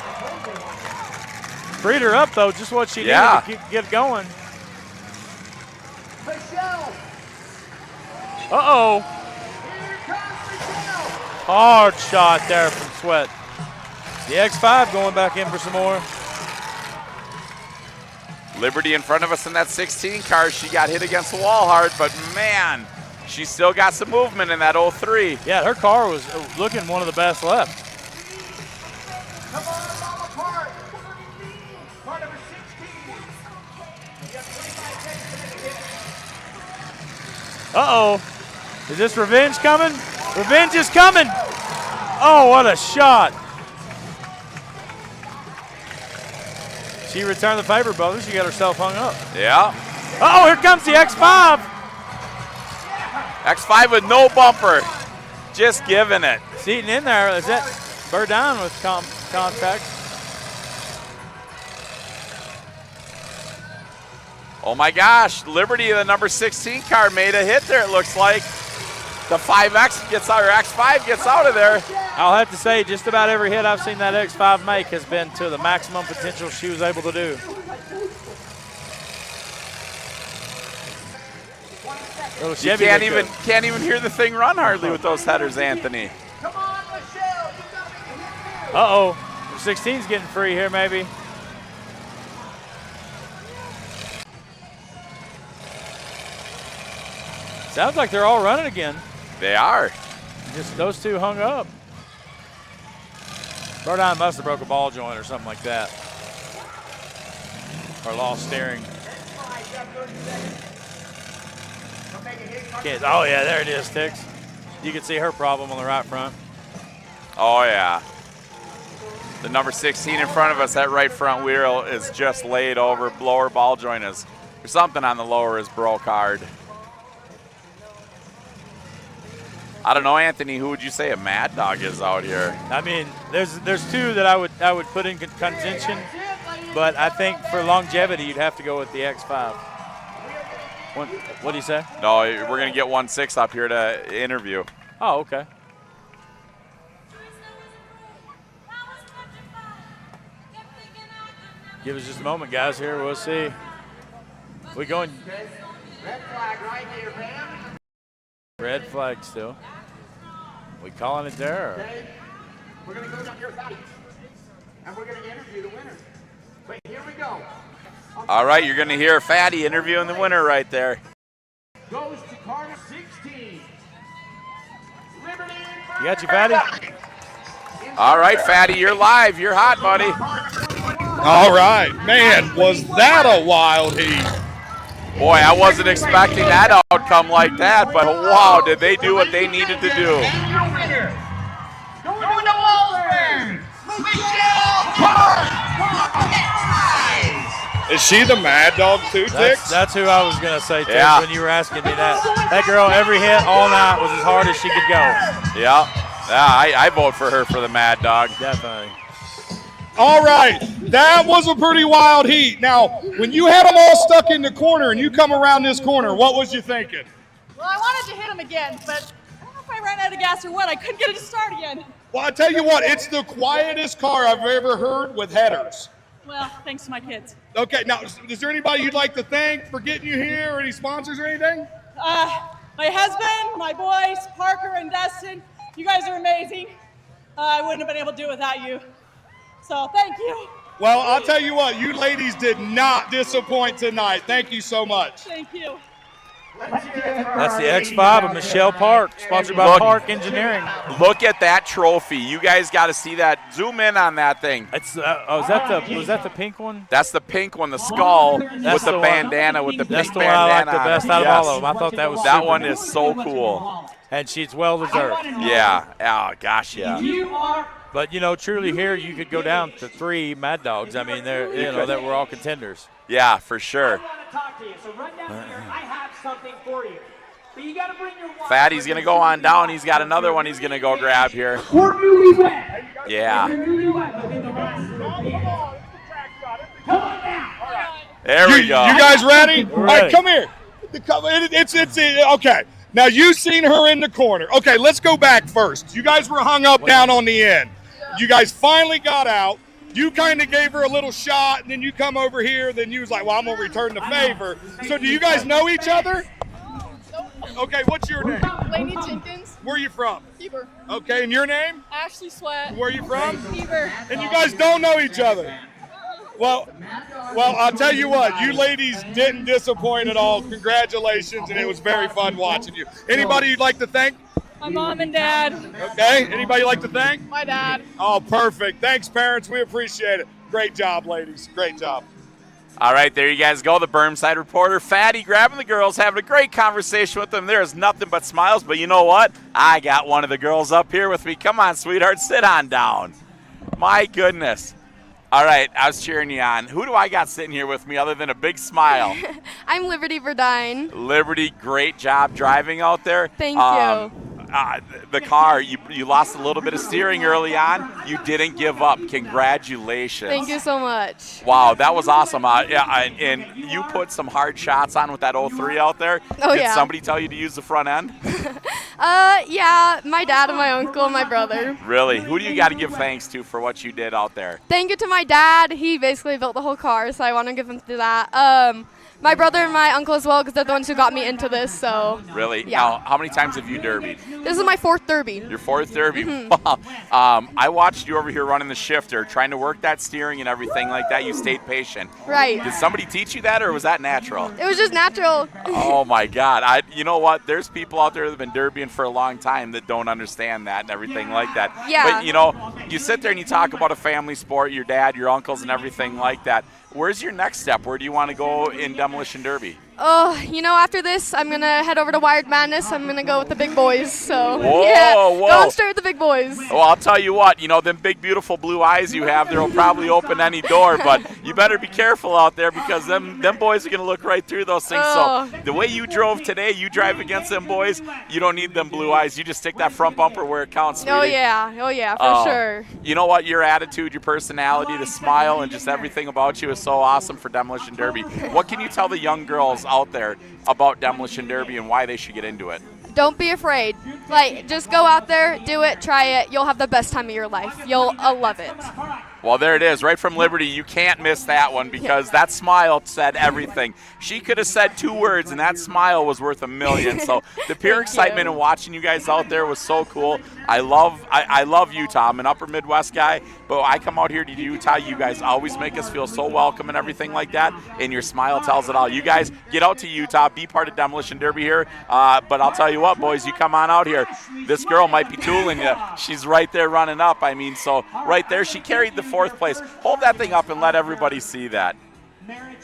Freed her up, though, just what she needed to get going. Uh-oh. Hard shot there from Sweat. The X5 going back in for some more. Liberty in front of us in that 16 car. She got hit against the wall hard, but man, she still got some movement in that 03. Yeah, her car was looking one of the best left. Come on, Mama Park. Car number 16. Uh-oh. Is this revenge coming? Revenge is coming. Oh, what a shot. She returned the favor, brother. She got herself hung up. Yeah. Uh-oh, here comes the X5. X5 with no bumper. Just giving it. Seating in there. Is that Burdine with contact? Oh my gosh, Liberty, the number 16 car, made a hit there, it looks like. The 5X gets out, or X5 gets out of there. I'll have to say, just about every hit I've seen that X5 make has been to the maximum potential she was able to do. You can't even hear the thing run hardly with those headers, Anthony. Come on, Michelle. Uh-oh. 16's getting free here, maybe. Sounds like they're all running again. They are. Just those two hung up. Burdine must have broke a ball joint or something like that. Or lost steering. Oh, yeah, there it is, Tix. You can see her problem on the right front. Oh, yeah. The number 16 in front of us, that right front wheel is just laid over. Lower ball joint is, or something on the lower is broke hard. I don't know, Anthony. Who would you say a Mad Dog is out here? I mean, there's two that I would put in contention, but I think for longevity, you'd have to go with the X5. What do you say? No, we're going to get 1-6 up here to interview. Oh, okay. Give us just a moment, guys. Here, we'll see. We going? Red flag right here, fam. Red flag still. We calling it there? Or? Okay. We're going to go down here, Fatty. And we're going to interview the winner. But here we go. All right, you're going to hear Fatty interviewing the winner right there. Goes to corner 16. Liberty. You got you, Fatty? All right, Fatty, you're live. You're hot, buddy. All right, man, was that a wild heat? Boy, I wasn't expecting that outcome like that, but wow, did they do what they needed to do. Going to Walden. Michelle Park. Is she the Mad Dog too, Tix? That's who I was going to say, Tix, Yeah. when you were asking me that. That girl, every hit all night was as hard as she could go. Yeah, I vote for her for the Mad Dog. Definitely. All right, that was a pretty wild heat. Now, when you had them all stuck in the corner and you come around this corner, what was you thinking? Well, I wanted to hit him again, but I don't know if I ran out of gas or what. I couldn't get it to start again. Well, I tell you what, it's the quietest car I've ever heard with headers. Well, thanks to my kids. Okay, now, is there anybody you'd like to thank for getting you here, or any sponsors or anything? My husband, my boys, Parker and Dustin, you guys are amazing. I wouldn't have been able to do it without you. So thank you. Well, I'll tell you what, you ladies did not disappoint tonight. Thank you so much. Thank you. That's the X5 of Michelle Park, sponsored by Look. Park Engineering. Look at that trophy. You guys got to see that. Zoom in on that thing. It's was that the pink one? That's the pink one, the skull with That's the the one- bandana with the That's pink the one I like bandana. the best on out it. of all Yes. of them. I thought that was That super one neat. is so cool. And she's well deserved. Yeah. Oh, gosh, yeah. But you know, truly here you could go down to 3 Mad Dogs. I mean, they're that were all contenders. Yeah, for sure. I want to talk to you, so run down here. I have something for you. But you got to bring your water. Fatty's going to go on down. He's got another one he's going to go grab here. We're newlywed. Yeah. We're newlywed within the last Come on now. There we go. You guys ready? All right, ready. come here. It's okay. Now, you seen her in the corner. Okay, let's go back first. You guys were hung up down on the end. You guys finally got out. You kind of gave her a little shot, and then you come over here. Then you was like, well, I'm going to return the favor. So do you guys know each other? Okay, what's your name? Lainey Jenkins, Where are you from? Heber. Okay, and your name? Ashley Sweat, Where are you from? Heber. And you guys don't know each other. Well, I'll tell you what, you ladies didn't disappoint at all. Congratulations, and it was very fun watching you. Anybody you'd like to thank? My mom and dad, Okay, anybody you'd like to thank? my dad. Oh, perfect. Thanks, parents. We appreciate it. Great job, ladies. Great job. All right, there you guys go. The Bermside reporter, Fatty, grabbing the girls, having a great conversation with them. There is nothing but smiles, but you know what? I got one of the girls up here with me. Come on, sweetheart, sit on down. My goodness. All right, I was cheering you on. Who do I got sitting here with me other than a big smile? I'm Liberty Verdine. Liberty, great job driving out there. Thank you. The car, you lost a little bit of steering early on. You didn't give up. Congratulations. Thank you so much. Wow, that was awesome. And you put some hard shots on with that 03 out there. Oh, Did yeah. somebody tell you to use the front end? Yeah, my dad and my uncle and my brother. Really? Who do you got to give thanks to for what you did out there? Thank you to my dad. He basically built the whole car, so I want to give him to that. My brother and my uncle as well, because they're the ones who got me into this, so. Really? Yeah. Now, how many times have you derbied? This is my 4th derby. Your 4th derby? Mm-hmm. Wow. I watched you over here running the shifter, trying to work that steering and everything like that. You stayed patient. Right. Did somebody teach you that, or was that natural? It was just natural. Oh my God! You know what? There's people out there that have been derbying for a long time that don't understand that and everything like that. Yeah. But you know, you sit there and you talk about a family sport, your dad, your uncles, and everything like that. Where's your next step? Where do you want to go in Demolition Derby? After this, I'm going to head over to Wired Madness. I'm going to go with the big boys. So, Whoa. going straight with the big boys. Well, I'll tell you what, them big, beautiful blue eyes you have there will probably open any door, but you better be careful out there because them boys are going to look right through those things. So the way you drove today, you drive against them boys, you don't need them blue eyes. You just stick that front bumper where it counts, sweetie. Oh, yeah, for sure. You know what? Your attitude, your personality, the smile, and just everything about you is so awesome for Demolition Derby. What can you tell the young girls out there about Demolition Derby and why they should get into it? Don't be afraid. Just go out there, do it, try it. You'll have the best time of your life. You'll love it. Well, there it is, right from Liberty. You can't miss that one because that smile said everything. She could have said 2 words, and that smile was worth a million. So the pure excitement and watching you guys out there was so cool. I love Utah. I'm an Upper Midwest guy, but I come out here to Utah. You guys always make us feel so welcome and everything like that, and your smile tells it all. You guys get out to Utah, be part of Demolition Derby here. But I'll tell you what, boys, you come on out here. This girl might be tooling you. She's right there running up. So right there, she carried the 4th place. Hold that thing up and let everybody see that.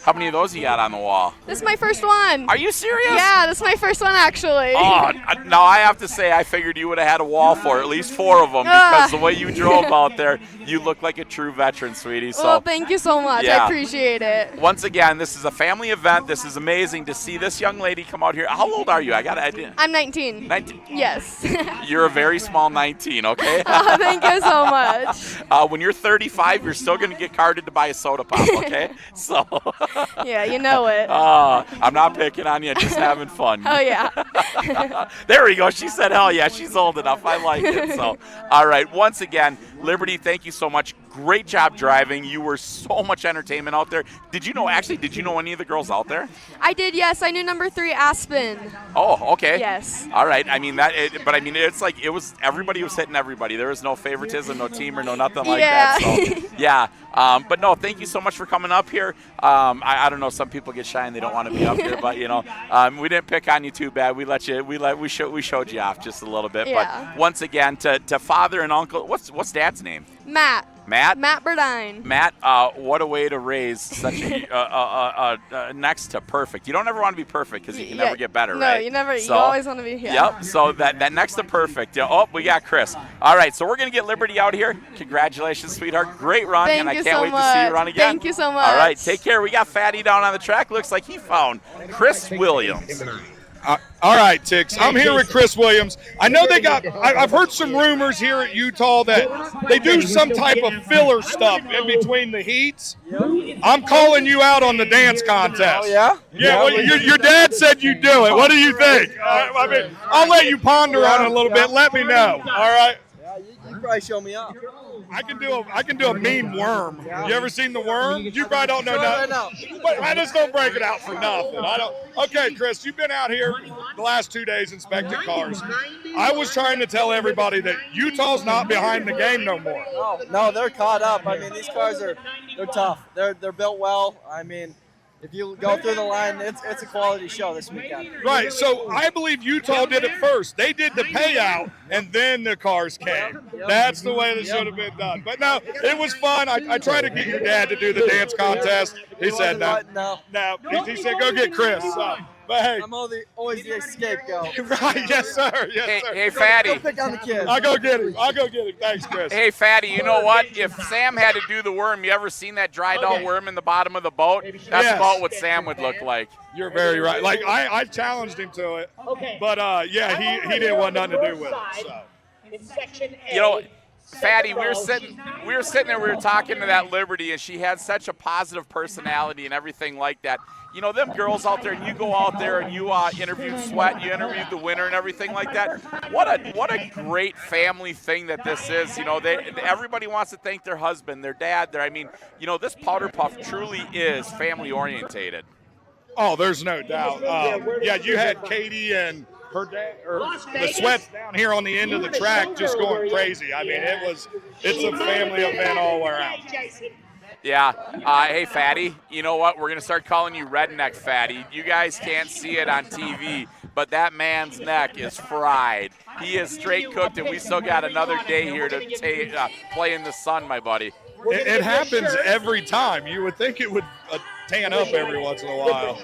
How many of those you got on the wall? This is my first one. Are you serious? Yeah, this is my first one, actually. Oh, now I have to say I figured you would have had a wall for at least 4 of them because the way you drove out there, you look like a true veteran, sweetie. So, well, thank you so much. Yeah. I appreciate it. Once again, this is a family event. This is amazing to see this young lady come out here. How old are you? I'm 19. 19? Yes. You're a very small 19, okay? Oh, thank you so much. When you're 35, you're still going to get carded to buy a soda pop, okay? So. Yeah, you know it. I'm not picking on you, just having fun. Oh, yeah. There we go. She said, hell yeah, she's old enough. I like it. So, all right. Once again, Liberty, thank you so much. Great job driving. You were so much entertainment out there. Did you know any of the girls out there? I did, yes. I knew number 3, Aspen. Oh, okay. Yes. All right. It's like everybody was hitting everybody. There was no favoritism, no team, or no nothing like that. So, yeah. But no, thank you so much for coming up here. I don't know. Some people get shy and they don't want to be up here, but we didn't pick on you too bad. We showed you off just a little bit. Yeah. But once again, to father and uncle, what's Dad's name? Matt. Matt Burdine. Matt, what a way to raise such a next to perfect. You don't ever want to be perfect because you can never get better, right? No, you never. You always want to be. Yeah. Yep. So that next to perfect. Oh, we got Chris. All right. So we're gonna get Liberty out here. Congratulations, sweetheart. Great run, and I can't wait to see you run again. Thank you so much. All right. Take care. We got Fatty down on the track. Looks like he found Chris Williams. All right, Tix. I'm here with Chris Williams. I know I've heard some rumors here at Utah that they do some type of filler stuff in between the heats. I'm calling you out on the dance contest. Oh, yeah? Yeah, well, your dad said you do it. What do you think? I'll let you ponder on it a little bit. Let me know. All right? Yeah, you probably show me up. I can do a mean worm. You ever seen the worm? You probably don't know nothing. But I just don't break it out for nothing. Okay, Chris, you've been out here the last 2 days inspecting cars. I was trying to tell everybody that Utah's not behind the game no more. No, they're caught up. These cars they're tough. They're built well. If you go through the line, it's a quality show this weekend. Right, so I believe Utah did it first. They did the payout, and then the cars came. That's the way it should have been done. But no, it was fun. I tried to get your dad to do the dance contest. He said no. No. He said, go get Chris. But hey, I'm always the scapegoat. Right, yes, sir. Yes, sir. Hey, Fatty. Go pick on the kids. I'll go get him. Thanks, Chris. Hey, Fatty, you know what? If Sam had to do the worm, you ever seen that dried out worm in the bottom of the boat? That's about what Sam would look like. You're very right. Like, I challenged him to it. But, yeah, he didn't want nothing to do with it. So. Fatty, we were sitting there, we were talking to that Liberty, and she had such a positive personality and everything like that. Them girls out there, and you go out there and you interviewed Sweat, you interviewed the winner and everything like that. What a great family thing that this is. Everybody wants to thank their husband, their dad. This Powderpuff truly is family orientated. Oh, there's no doubt. Yeah, you had Katie and her dad, the Sweats down here on the end of the track just going crazy. It's a family event all around. Yeah. Hey, Fatty, you know what? We're going to start calling you Redneck Fatty. You guys can't see it on TV, but that man's neck is fried. He is straight cooked, and we still got another day here to play in the sun, my buddy. It happens every time. You would think it would tan up every once in a while.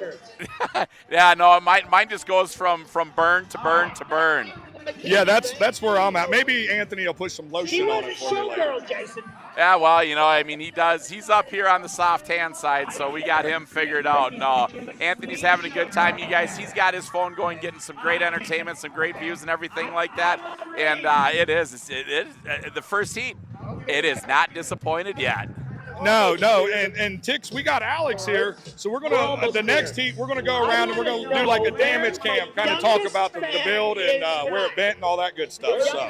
Yeah, no, mine just goes from burn to burn to burn. Yeah, that's where I'm at. Maybe Anthony will put some lotion on it for me later. Yeah, well, I mean, he's up here on the soft tan side, so we got him figured out. No, Anthony's having a good time, you guys. He's got his phone going, getting some great entertainment, some great views and everything like that. And it is the first heat. It is not disappointed yet. No, and Tix, we got Alex here, so we're gonna the next heat we're gonna go around and we're gonna do like a damage cam, kind of talk about the build and where it bent and all that good stuff. So,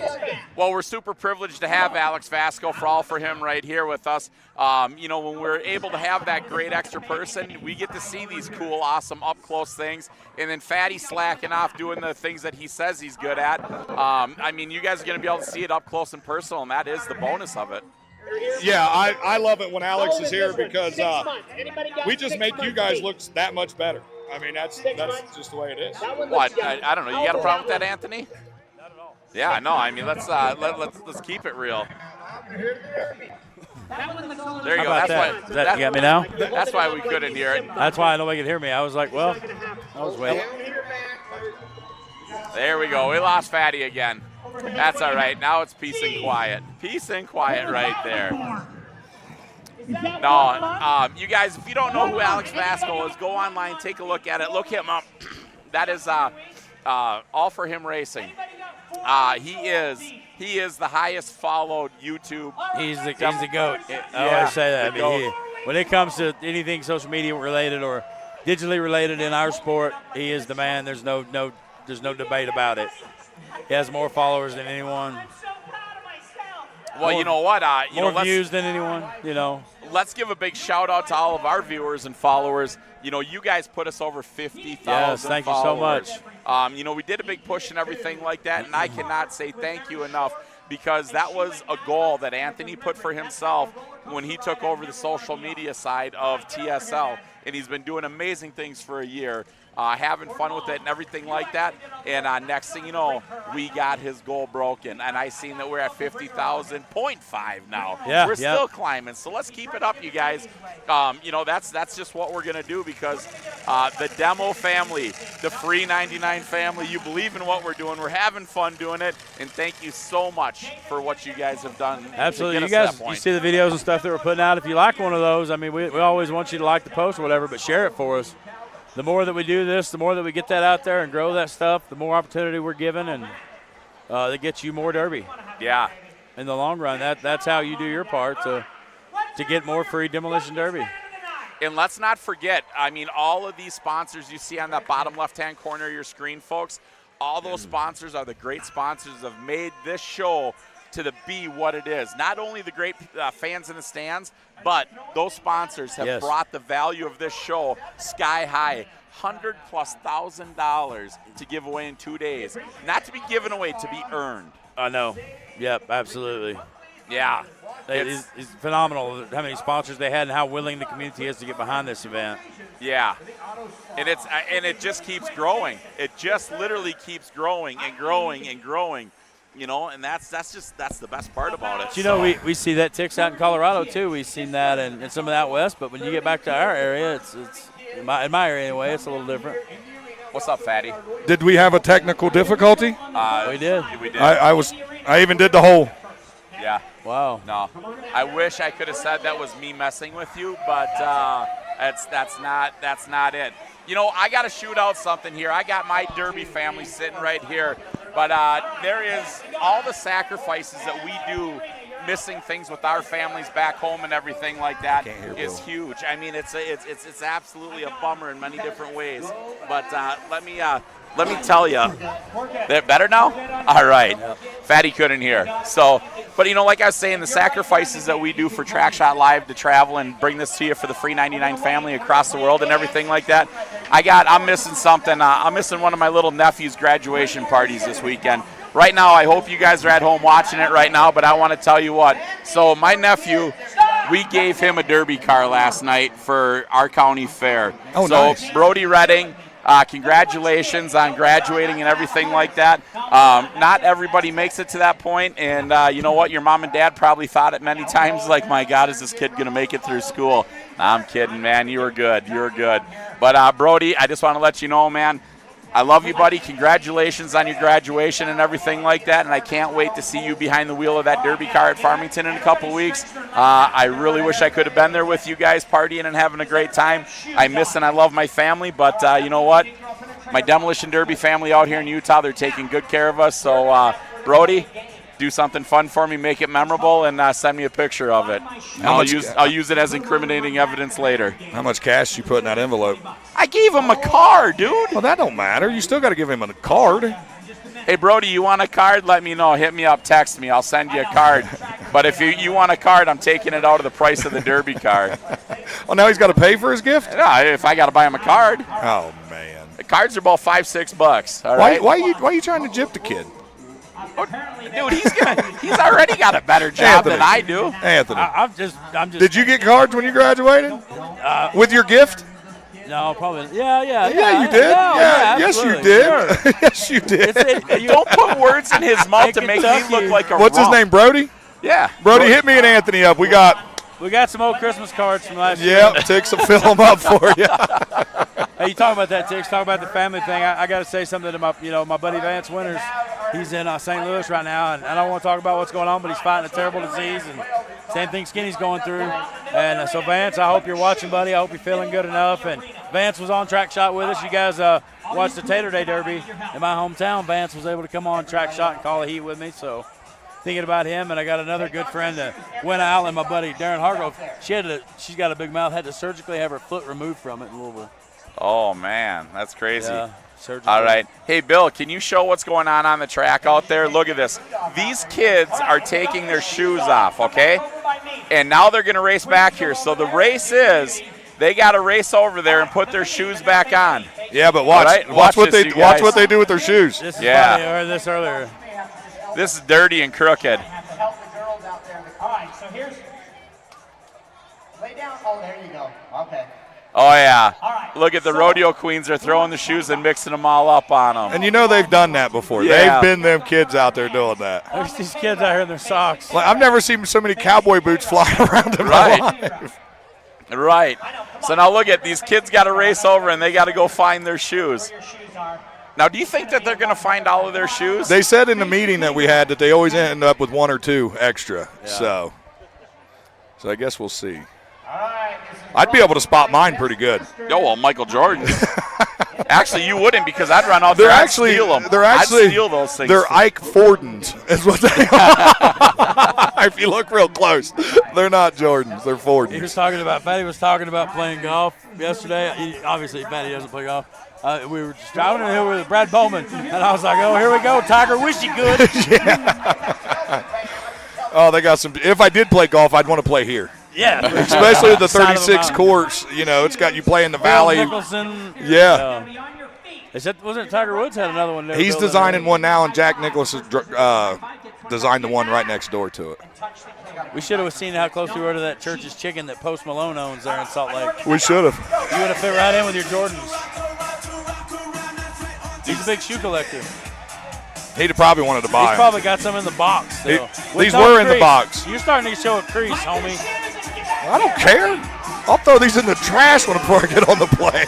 well, we're super privileged to have Alex Vasco for him right here with us. When we're able to have that great extra person, we get to see these cool, awesome, up close things, and then Fatty slacking off doing the things that he says he's good at. I mean, you guys are gonna be able to see it up close and personal, and that is the bonus of it. Yeah, I love it when Alex is here because we just make you guys look that much better. I mean, that's just the way it is. What? I don't know. You got a problem with that, Anthony? Not at all. Yeah, no. I mean, let's keep it real. There you go. That's why. You got me now? That's why we couldn't hear it. That's why nobody could hear me. I was like, well, I was waiting. There we go. We lost Fatty again. That's all right. Now it's peace and quiet. Peace and quiet right there. No, you guys, if you don't know who Alex Vasco is, go online, take a look at it. Look him up. That is All For Him Racing. He is the highest followed YouTube. He's the GOAT. I always say that. I mean, when it comes to anything social media related or digitally related in our sport, he is the man. There's no debate about it. He has more followers than anyone. Well, you know what? More views than anyone, Let's give a big shout out to all of our viewers and followers. You guys put us over 50,000 Yes, thank you so much. We did a big push and everything like that, and I cannot say thank you enough because that was a goal that Anthony put for himself when he took over the social media side of TSL, and he's been doing amazing things for a year. Having fun with it and everything like that. And next thing you know, we got his goal broken. And I seen that we're at 50,000.5 now. Yeah, we're still climbing. So let's keep it up, you guys. That's just what we're going to do because the Demo family, the Free 99 family, you believe in what we're doing. We're having fun doing it. And thank you so much for what you guys have done. Absolutely. You guys, you see the videos and stuff that we're putting out. If you like one of those, I mean, we always want you to like the post or whatever, but share it for us. The more that we do this, the more that we get that out there and grow that stuff, the more opportunity we're given, and that gets you more Derby. Yeah. In the long run, that's how you do your part to get more free Demolition Derby. And let's not forget, I mean, all of these sponsors you see on that bottom left-hand corner of your screen, folks, all those sponsors are the great sponsors that have made this show to be what it is. Not only the great fans in the stands, but those sponsors have brought the value of this show sky high. $100,000+ to give away in 2 days. Not to be given away, to be earned. I know. Yep, absolutely. Yeah. It's phenomenal how many sponsors they had and how willing the community is to get behind this event. Yeah. And it just keeps growing. It just literally keeps growing and growing and growing. And that's the best part about it. We see that ticks out in Colorado too. We've seen that in some of that west, but when you get back to our area, it's in my area anyway, it's a little different. What's up, Fatty? Did we have a technical difficulty? We did. We did. I even did the whole. Yeah. Wow. No. I wish I could have said that was me messing with you, but that's not it. I got to shoot out something here. I got my Derby family sitting right here. But there is all the sacrifices that we do, missing things with our families back home and everything like that is huge. I mean, it's absolutely a bummer in many different ways. But let me tell you, they're better now. All right, Fatty couldn't hear. So, but like I was saying, the sacrifices that we do for Track Shot Live to travel and bring this to you for the Free 99 family across the world and everything like that. I'm missing something. I'm missing one of my little nephew's graduation parties this weekend. Right now, I hope you guys are at home watching it right now, but I want to tell you what. So my nephew, we gave him a Derby car last night for our county fair. Oh, so nice. Brody Redding, congratulations on graduating and everything like that. Not everybody makes it to that point, and you know what? Your mom and dad probably thought it many times, like, my God, is this kid going to make it through school? I'm kidding, man. You were good. You were good. But, Brody, I just want to let you know, man, I love you, buddy. Congratulations on your graduation and everything like that, and I can't wait to see you behind the wheel of that Derby car at Farmington in a couple weeks. I really wish I could have been there with you guys partying and having a great time. I miss and I love my family, but you know what? My Demolition Derby family out here in Utah, they're taking good care of us. So, Brody, do something fun for me, make it memorable, and send me a picture of it. I'll use it as incriminating evidence later. How much cash you put in that envelope? I gave him a card, dude. Well, that don't matter. You still got to give him a card. Hey, Brody, you want a card? Let me know. Hit me up, text me. I'll send you a card. But if you want a card, I'm taking it out of the price of the Derby car. Well, now he's got to pay for his gift? Yeah, if I got to buy him a card. Oh, man. The cards are about $5-6. All right. Why are you trying to gyp the kid? Dude, he's already got a better job than I do. Anthony, I'm just. Did you get cards when you graduated? With your gift? No, probably. Yeah, you did. Yes, you did. Sure. Yes, you did. Don't put words in his mouth to make me look like a What's his name, Brody? Yeah. Brody, hit me and Anthony up. We got some old Christmas cards from last year. Yep, Tix will fill them up for you. Hey, you talk about that, Tix. Talk about the family thing. I got to say something to my buddy Vance Winters. He's in St. Louis right now, and I don't want to talk about what's going on, but he's fighting a terrible disease, and same thing Skinny's going through. And so, Vance, I hope you're watching, buddy. I hope you're feeling good enough. And Vance was on Track Shot with us. You guys watched the Tater Day Derby in my hometown. Vance was able to come on Track Shot and call a heat with me, so thinking about him. And I got another good friend, Gwen Allen, my buddy Darren Hargrove. She's got a big mouth, had to surgically have her foot removed from it in Louisville. Oh, man, that's crazy. Yeah, all right. Hey, Bill, can you show what's going on the track out there? Look at this. These kids are taking their shoes off, okay? And now they're going to race back here. So the race is they got to race over there and put their shoes back on. Yeah, but watch what they do with their shoes. This is funny. I heard this earlier. This is dirty and crooked. All right, so here's. Lay down. Oh, there you go. Okay. Oh, yeah. Look at the rodeo queens. They're throwing the shoes and mixing them all up on them. And you know they've done that before. Yeah. They've been them kids out there doing that. There's these kids out here in their socks. Like, I've never seen so many cowboy boots flying around in my life. Right. So now look at these kids got to race over and they got to go find their shoes. Now, do you think that they're going to find all of their shoes? They said in the meeting that we had that they always end up with one or two extra. Yeah. So I guess we'll see. I'd be able to spot mine pretty good. Oh, well, Michael Jordan. Actually, you wouldn't because I'd run out there and steal them. I'd steal those things. They're Ike Fordens is what they are. If you look real close, they're not Jordans. They're Fordens. Fatty was talking about playing golf yesterday. Obviously, Fatty doesn't play golf. We were just driving in the hill with Brad Bowman, and I was like, oh, here we go, Tiger. Wish you could. Oh, they got some. If I did play golf, I'd want to play here. Yeah. Especially the 36 course. You know, it's got you play in the valley. Nicholson. Yeah. They said, wasn't Tiger Woods had another one there? He's designing one now, and Jack Nicklaus has designed the one right next door to it. We should have seen how close we were to that Church's Chicken that Post Malone owns there in Salt Lake. We should have. You would have fit right in with your Jordans. He's a big shoe collector. He'd have probably wanted to buy them. He's probably got some in the box still. These were in the box. You're starting to show a crease, homie. I don't care. I'll throw these in the trash before I get on the plane.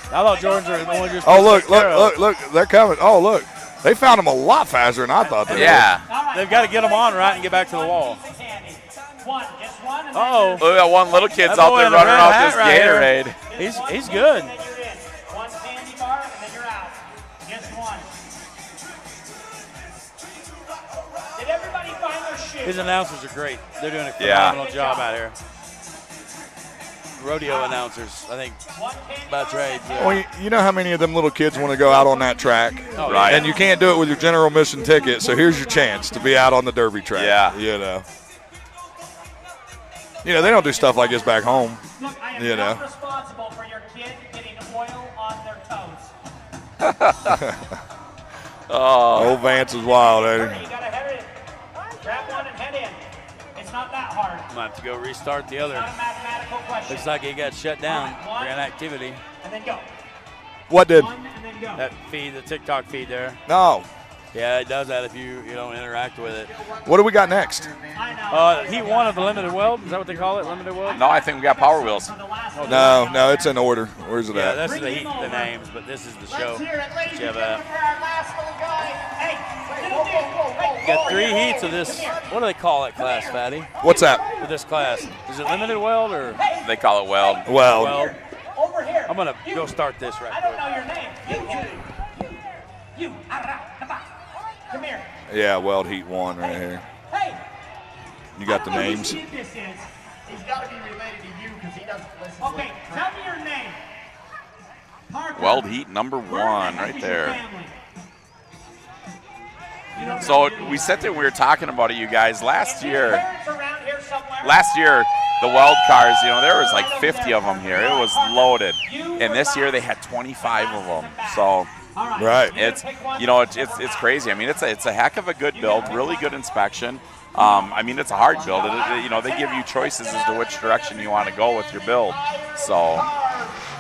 I thought Jordans were the one just. Oh, look. They're coming. Oh, look. They found them a lot faster than I thought they would. Yeah. They've got to get them on right and get back to the wall. Uh-oh. Look at one little kid's out there running out this Gatorade. He's good. One candy bar, and then you're out. Just one. Did everybody find their shoes? His announcers are great. They're doing a phenomenal job out here. Rodeo announcers, I think, by trade. Yeah. Well, you know how many of them little kids want to go out on that track? Oh, right. And you can't do it with your general admission ticket, so here's your chance to be out on the Derby track. Yeah. You know, they don't do stuff like this back home. Look, I am not responsible for your kid getting oil on their toes. Old Vance is wild, ain't he? You got to head in. Grab one and head in. It's not that hard. I'm going to have to go restart the other. Not a mathematical question. Looks like it got shut down for inactivity. And then go. What did? One and then go. That feed, the TikTok feed there. No. Yeah, it does that if you don't interact with it. What do we got next? Heat 1 of the limited weld. Is that what they call it? Limited weld? No, I think we got Power Wheels. No, it's in order. Where's it Yeah, at? this is the names, but this is the show. You have you got 3 heats of this. What do they call it, class, Fatty? What's that? For this class, is it limited weld or They call it weld. Weld. Over here. I'm gonna go start this right I don't quick. know your name. You. Come here. Yeah, Weld Heat 1 right here. Hey. You got the I don't know names? whose kid this is. He's got to be related to you because he doesn't listen. Okay, tell me your name. Parker. Weld Heat number Where 1 the heck right is your there. family? You don't So know we sat there, we were talking about it, you guys. Last Is your year, parents around here somewhere? the weld cars, there was like 50 of them here. It was loaded. And this year they had 25 of them. So Right. it's it's crazy. I mean, it's a heck of a good build, really good inspection. I mean, it's a hard build. They give you choices as to which direction you want to go with your build. So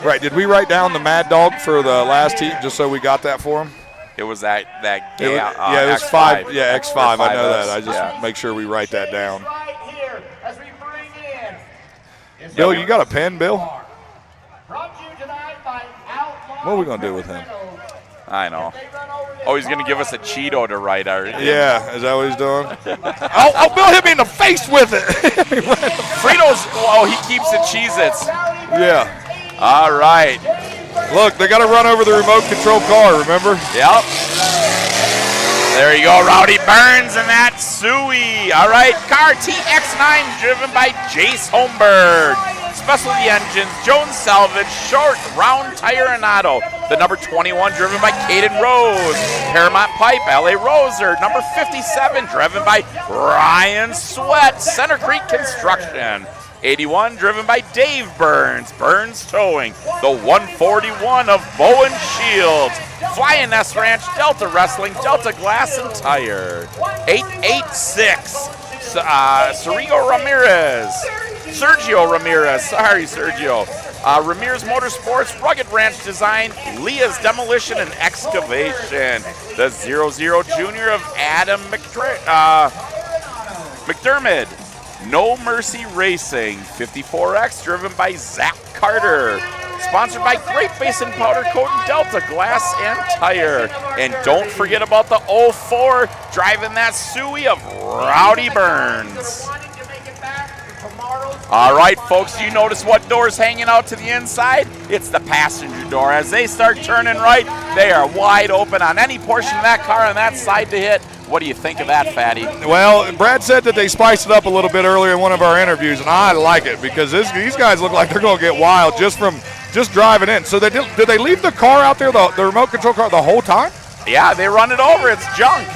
Right. Did we write down the Mad Dog for the last heat just so we got that for him? it was that It was X5. 5. Yeah, X5. I know that. I just Yeah. make sure we write that down. Right here as we bring in. Bill, you got a pen, Bill? Brought to you tonight by Outlaw. What are we gonna do with him? I know. Oh, he's going to give us a Cheeto to write our. Yeah, is that what he's doing? oh, Bill hit me in the face with it. Fritos. Oh, he keeps the Cheez-Its. Yeah. All right. Look, they got to run over the remote control car, remember? Yep. There you go, Rowdy Burns and that Suey. All right, car TX9 driven by Jace Holmberg. Specialty Engines, Jones Salvage, Short, Round Tire and Auto. The number 21 driven by Caden Rose. Paramount Pipe, LA Roser. Number 57 driven by Ryan Sweat, Center Creek Construction. 81 driven by Dave Burns, Burns Towing. The 141 of Bowen Shields. Flying S Ranch, Delta Wrestling, Delta Glass and Tire. 886, Sergio Ramirez, sorry Sergio. Ramirez Motorsports, Rugged Ranch Design, Leah's Demolition and Excavation. The 00 Junior of Adam McDermott. No Mercy Racing, 54X driven by Zach Carter. Sponsored by Great Basin Powder Coat and Delta Glass and Tire. And don't forget about the 04 driving that Suey of Rowdy Burns. All right, folks, do you notice what door's hanging out to the inside? It's the passenger door. As they start turning right, they are wide open on any portion of that car on that side to hit. What do you think of that, Fatty? Well, Brad said that they spiced it up a little bit earlier in one of our interviews, and I like it because these guys look like they're going to get wild just driving in. So did they leave the car out there, the remote control car, the whole time? Yeah, they run it over. It's junk.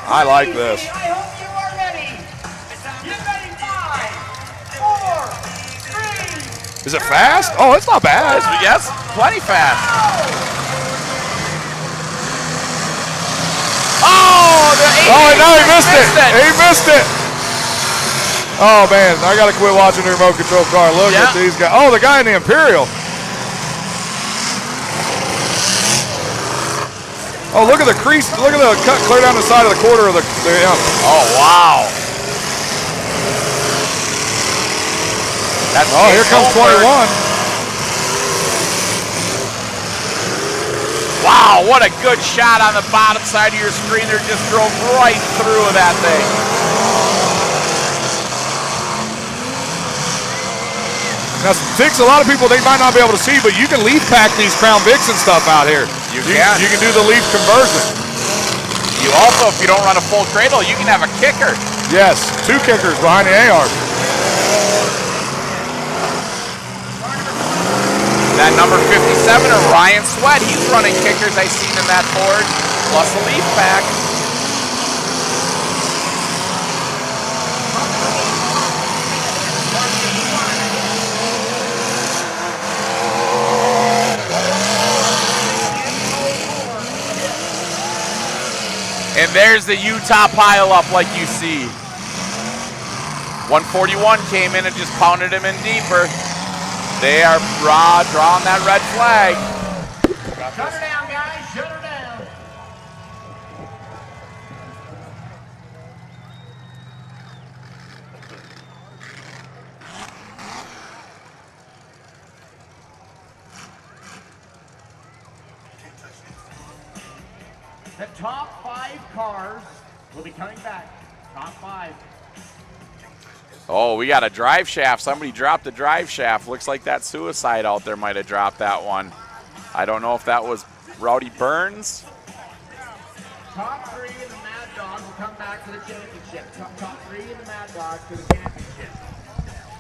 I like this. I hope you are ready. Get ready, 5, 4, 3. Is it fast? Oh, it's not bad. Yes, plenty fast. Oh, no, he missed it. He missed it. Oh, man, I got to quit watching the remote control car. Look at these guys. Oh, the guy in the Imperial. Oh, look at the crease. Look at the cut clear down the side of the quarter of the Oh, wow. Oh, here comes 21. Wow, what a good shot on the bottom side of your screen. There, just drove right through that thing. Now, Vicks, a lot of people, they might not be able to see, but you can leaf pack these Crown Vicks and stuff out here. You can. You can do the leaf conversion. You also, if you don't run a full cradle, you can have a kicker. Yes, 2 kickers behind the AR. That number 57 of Ryan Sweat, he's running kickers I seen in that Ford, plus a leaf pack. And there's the Utah pileup like you see. 141 came in and just pounded him in deeper. They are drawing that red flag. Shut her down, guys. Shut her down. The top 5 cars will be coming back. Top 5. Oh, we got a drive shaft. Somebody dropped the drive shaft. Looks like that Suicide out there might have dropped that one. I don't know if that was Rowdy Burns. Top 3 in the Mad Dog will come back to the championship. Top 3 in the Mad Dog to the championship.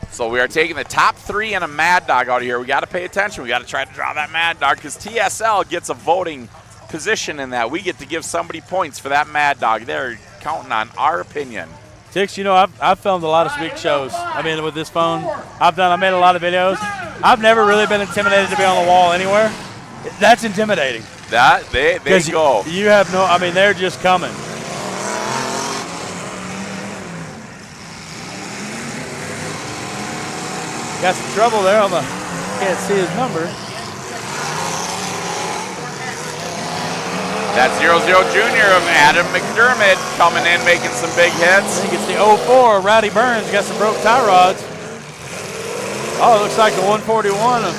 So we are taking the top 3 and a Mad Dog out of here. We got to pay attention. We got to try to draw that Mad Dog because TSL gets a voting position in that. We get to give somebody points for that Mad Dog. They're counting on our opinion. Tix, you know, I've filmed a lot of big shows. I mean, with this phone, I made a lot of videos. I've never really been intimidated to be on the wall anywhere. That's intimidating. That they go. You have no. I mean, they're just coming. Got some trouble there on the. Can't see his number. That 0-0 junior of Adam McDermott coming in, making some big hits. I think it's the 04. Rowdy Burns got some broke tie rods. Oh, it looks like the 141 of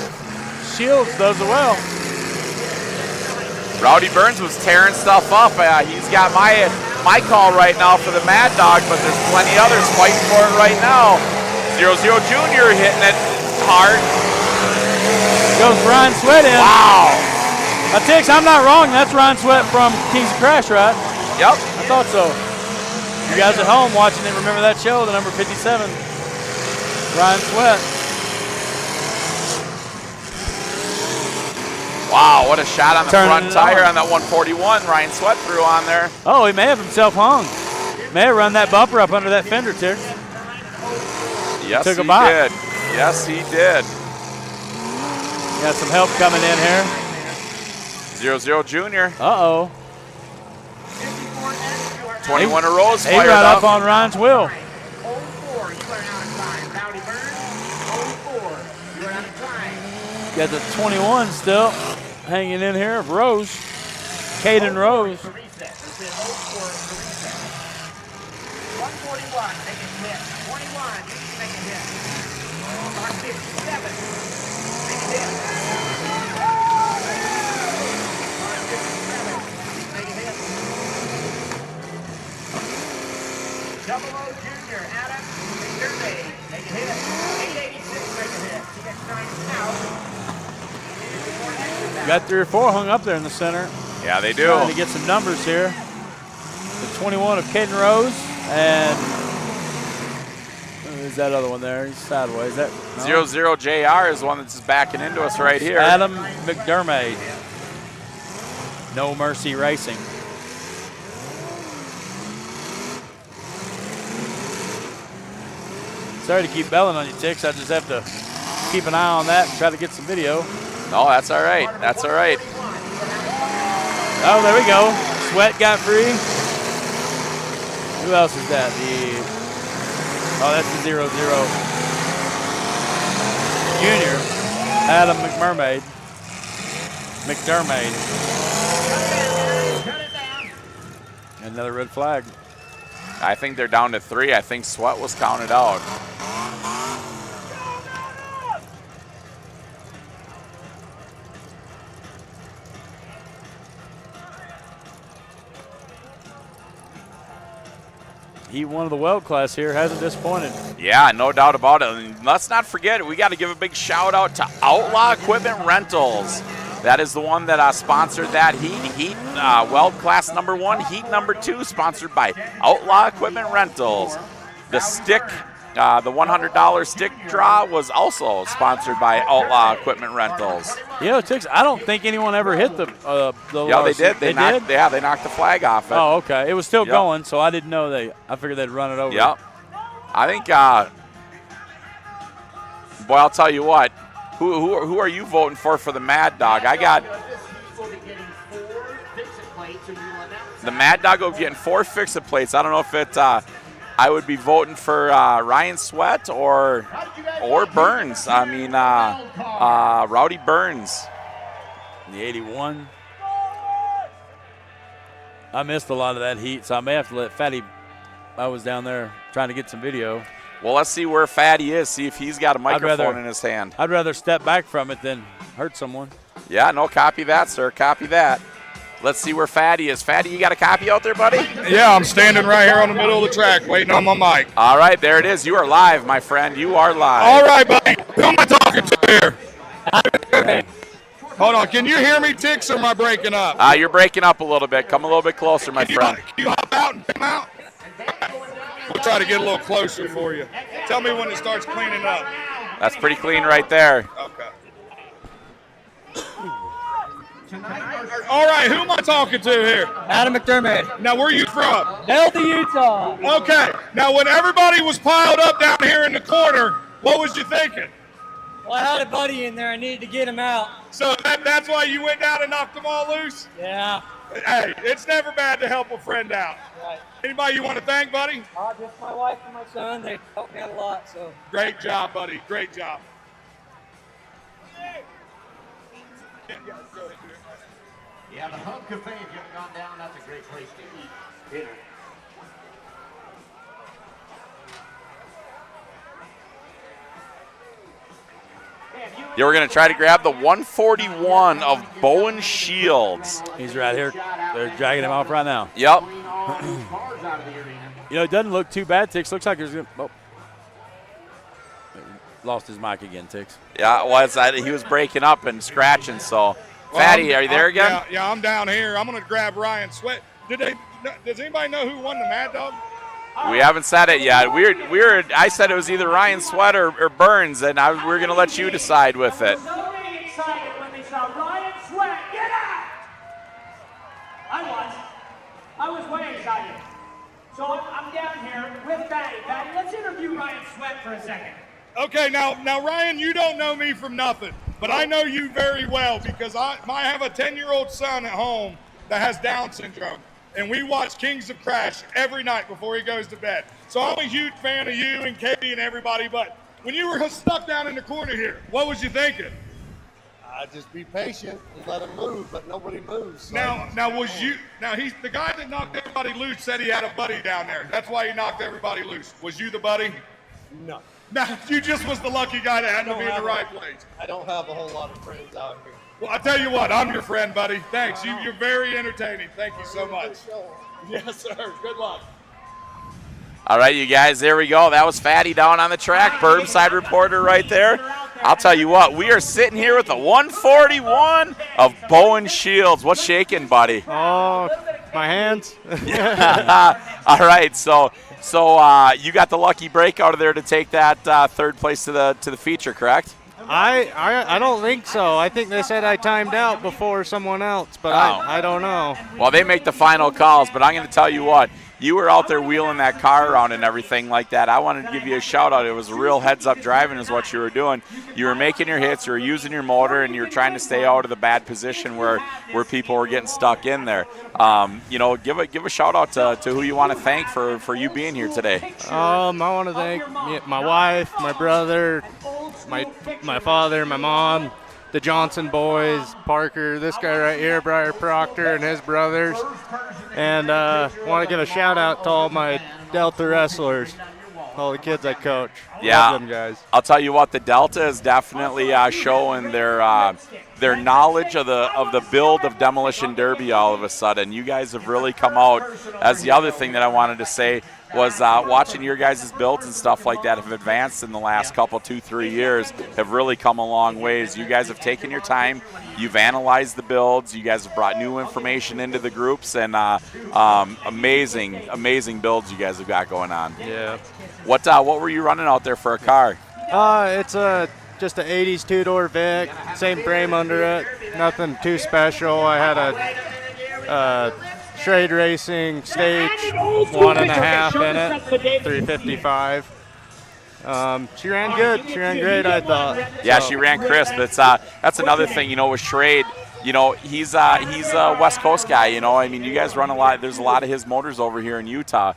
Shields does it well. Rowdy Burns was tearing stuff up. He's got my call right now for the Mad Dog, but there's plenty others fighting for it right now. 0-0 junior hitting it hard. Goes Ryan Sweat in. Wow. Tix, I'm not wrong. That's Ryan Sweat from Kings of Crash, right? Yep. I thought so. You guys at home watching it, remember that show, the number 57. Ryan Sweat. Wow, what a shot on the front tire on that 141 Ryan Sweat threw on there. Oh, he may have himself hung. May have run that bumper up under that fender, Tix. Yes, Took a he bite. did. Yes, he did. Got some help coming in here. 0-0 junior. Uh-oh. 21 a rows He fired right up. up on Ryan's wheel. 04, you are out of time. Rowdy Burns, 04, you are out of time. Got the 21 still hanging in here of Rose. Caden Rose. For reset. This is 04 for reset. 141, make it hit. 21, make it hit. Mark 57, make it hit. Double O Junior, Adam McDermott, make it hit. 886, make it hit. TX9 out. Got 3 or 4 hung up there in the center. Yeah, they do. Trying to get some numbers here. The 21 of Caden Rose and who's that other one there? He's sideways. That 0-0 JR is the one that's backing into us right here. Adam McDermott. No Mercy Racing. Sorry to keep belling on you, Tix. I just have to keep an eye on that and try to get some video. No, that's all right. That's all right. Oh, there we go. Sweat got free. Who else is that? Oh, that's the 0-0 junior. Adam McDermott. Another red flag. I think they're down to 3. I think Sweat was counted out. He won the Weld class here, hasn't disappointed. Yeah, no doubt about it. And let's not forget, we got to give a big shout out to Outlaw Equipment Rentals. That is the one that sponsored that heat Weld class number 1, heat number 2, sponsored by Outlaw Equipment Rentals. The stick, the $100 stick draw was also sponsored by Outlaw Equipment Rentals. You know, Tix, I don't think anyone ever hit the Yeah, they did. They knocked, did? Yeah, they knocked the flag off it. Oh, okay. It was still going, so I didn't know I figured they'd run it over. Yep. I think, boy, I'll tell you what. Who are you voting for the Mad Dog? I got the Mad Dog will be getting 4 fix-it plates. I don't know if it. I would be voting for Ryan Sweat or Burns. I mean, Rowdy Burns. The 81. I missed a lot of that heat, so I may have to let Fatty. I was down there trying to get some video. Well, let's see where Fatty is, see if he's got a microphone in his hand. I'd rather step back from it than hurt someone. Yeah, no, copy that, sir. Copy that. Let's see where Fatty is. Fatty, you got a copy out there, buddy? Yeah, I'm standing right here on the middle of the track waiting on my mic. All right, there it is. You are live, my friend. You are live. All right, buddy. Who am I talking to here? Hold on. Can you hear me, Tix, or am I breaking up? You're breaking up a little bit. Come a little bit closer, my friend. Can you hop out and come out? We'll try to get a little closer for you. Tell me when it starts cleaning up. That's pretty clean right there. Okay. All right, who am I talking to here? Adam McDermott. Now, where are you from? Delta, Utah. Okay. Now, when everybody was piled up down here in the corner, what was you thinking? Well, I had a buddy in there. I needed to get him out. So that's why you went down and knocked them all loose? Yeah. Hey, it's never bad to help a friend out. Right. Anybody you want to thank, buddy? Just my wife and my son. They helped me out a lot. So. Great job, buddy. Great job. Yeah, the Hub Cafe, if you haven't gone down, that's a great place to eat dinner. Yeah, we're going to try to grab the 141 of Bowen Shields. He's right here. They're dragging him off right now. Yep. You know, it doesn't look too bad, Tix. Looks like there's going to. Oh. Lost his mic again, Tix. Yeah, well, he was breaking up and scratching, so. Fatty, are you there again? Yeah, I'm down here. I'm going to grab Ryan Sweat. Does anybody know who won the Mad Dog? We haven't said it yet. I said it was either Ryan Sweat or Burns, and we're going to let you decide with it. So excited when they saw Ryan Sweat get out. I was way excited. So I'm down here with Fatty. Fatty, let's interview Ryan Sweat for a second. Okay, now Ryan, you don't know me from nothing, but I know you very well because I have a 10-year-old son at home that has Down syndrome, and we watch Kings of Crash every night before he goes to bed. So I'm a huge fan of you and Katie and everybody, but when you were stuck down in the corner here, what was you thinking? Just be patient and let him move, but nobody moves. So. Now he's the guy that knocked everybody loose said he had a buddy down there. That's why he knocked everybody loose. Was you the buddy? No. Now, you just was the lucky guy that happened to be in the right place. I don't have a whole lot of friends out here. Well, I tell you what, I'm your friend, buddy. Thanks. You're very entertaining. Thank you so much. Yes, sir. Good luck. All right, you guys, there we go. That was Fatty down on the track. Burbside reporter right there. I'll tell you what, we are sitting here with the 141 of Bowen Shields. What's shaking, buddy? Oh, my hands. All right, so you got the lucky break out of there to take that third place to the feature, correct? I don't think so. I think they said I timed out before someone else, but I don't know. Well, they make the final calls, but I'm going to tell you what. You were out there wheeling that car around and everything like that. I wanted to give you a shout out. It was a real heads-up driving is what you were doing. You were making your hits, you were using your motor, and you were trying to stay out of the bad position where people were getting stuck in there. Give a shout out to who you want to thank for you being here today. I want to thank my wife, my brother, my father, my mom, the Johnson boys, Parker, this guy right here, Briar Proctor, and his brothers. And want to give a shout out to all my Delta wrestlers, all the kids I coach. Yeah, love them guys. I'll tell you what, the Delta is definitely showing their knowledge of the build of Demolition Derby all of a sudden. You guys have really come out. As the other thing that I wanted to say was watching your guys' builds and stuff like that have advanced in the last couple, 2-3 years, have really come a long ways. You guys have taken your time. You've analyzed the builds. You guys have brought new information into the groups, and amazing builds you guys have got going on. Yeah. What were you running out there for a car? It's just an 80s two-door Vic, same frame under it, nothing too special. I had a Trade Racing Stage 1.5 in it, 355. She ran good. She ran great, I thought. Yeah, she ran crisp. That's another thing, with Trade. He's a West Coast guy. I mean, you guys run a lot. There's a lot of his motors over here in Utah.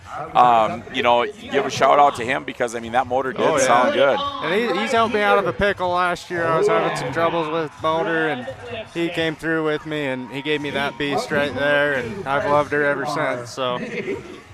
Give a shout out to him because that motor did sound good. And he's helped me out of a pickle last year. I was having some troubles with motor, and he came through with me, and he gave me that beast right there, and I've loved her ever since. So.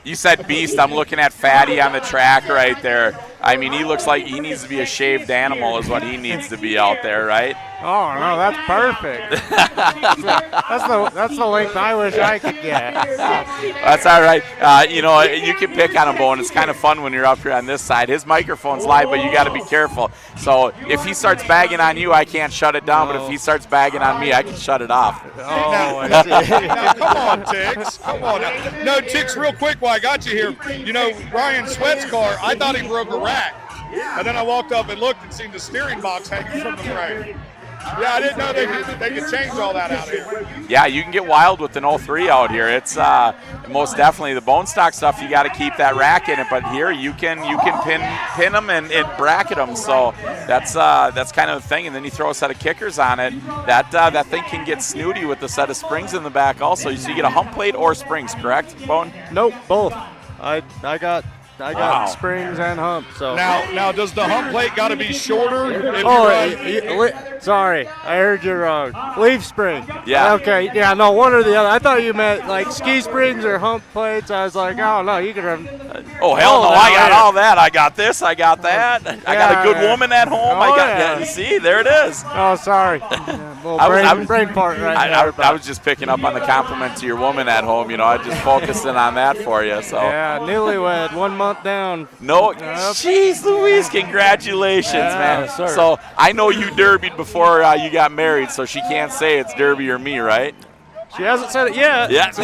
You said beast. I'm looking at Fatty on the track right there. I mean, he looks like he needs to be a shaved animal is what he needs to be out there, right? Oh, no, that's perfect. that's the length I wish I could get. That's all right. You know, you can pick on him, Bo, and it's kind of fun when you're up here on this side. His microphone's live, but you got to be careful. So if he starts bagging on you, I can't shut it down, but if he starts bagging on me, I can shut it off. Oh, I see. Now, come on, Tix. Come on. No, Tix, real quick while I got you here. You know, Ryan Sweat's car, I thought he broke a rack. And then I walked up and looked and seen the steering box hanging from the frame. Yeah, I didn't know they could change all that out here. Yeah, you can get wild with an 03 out here. It's most definitely the bone stock stuff. You got to keep that rack in it, but here you can pin them and bracket them. So that's kind of the thing. And then you throw a set of kickers on it. That thing can get snooty with the set of springs in the back also. So you get a hump plate or springs, correct, Bone? Nope, both. I got springs and humps. So now does the hump plate got to be shorter? Sorry, I heard you wrong. Leaf spring. Yeah. Okay. Yeah. No, one or the other. I thought you meant like ski springs or hump plates. I was like, oh no, you could have. Oh hell no! I got all that. I got this. I got that. I got a good woman at home. Yeah. See, there it is. Oh, sorry. Brain part right I was just picking up on the compliment to your woman at home. You know, I just focused in on that for you. So. Yeah, newlywed, 1 month down. No, jeez, Louise, congratulations, man. Sir. So I know you derbied before you got married, so she can't say it's Derby or me, right? She hasn't said it yet. Yeah. So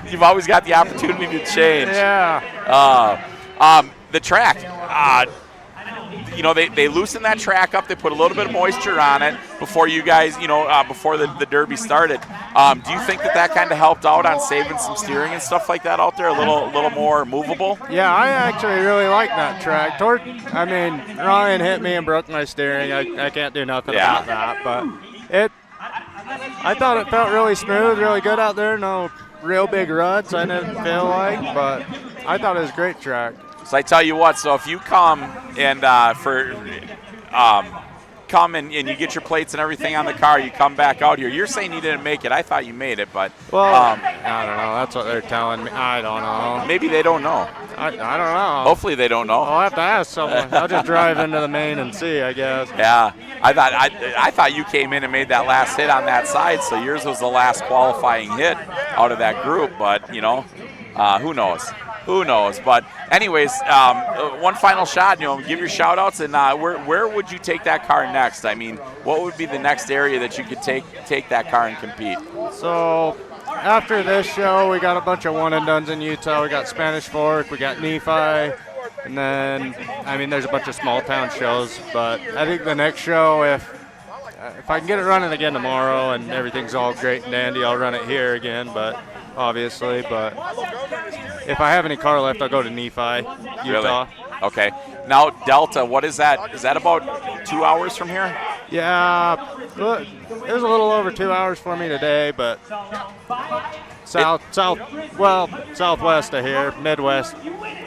you've always got the opportunity to change. Yeah. The track. You know, they loosen that track up. They put a little bit of moisture on it before you guys, before the Derby started. Do you think that kind of helped out on saving some steering and stuff like that out there? A little more movable? Yeah, I actually really like that track. Ryan hit me and broke my steering. I can't do nothing about that. But I thought it felt really smooth, really good out there. No real big ruts, I didn't feel like. But I thought it was a great track. So I tell you what, so if you come and come and you get your plates and everything on the car, you come back out here. You're saying you didn't make it. I thought you made it, but I don't know. That's what they're telling me. I don't know. Maybe they don't know. I don't know. Hopefully they don't know. I'll have to ask someone. I'll just drive into the main and see, I guess. Yeah, I thought you came in and made that last hit on that side, so yours was the last qualifying hit out of that group. But who knows? Who knows? But anyways, one final shot. Give your shout outs, and where would you take that car next? I mean, what would be the next area that you could take that car and compete? So after this show, we got a bunch of one and dones in Utah. We got Spanish Fork, we got Nephi, and then there's a bunch of small town shows. But I think the next show, if I can get it running again tomorrow and everything's all great and dandy, I'll run it here again. But obviously, but if I have any car left, I'll go to Nephi, Utah. Really? Okay. Now, Delta, what is that? Is that about 2 hours from here? Yeah, it was a little over 2 hours for me today, but southwest of here, Midwest.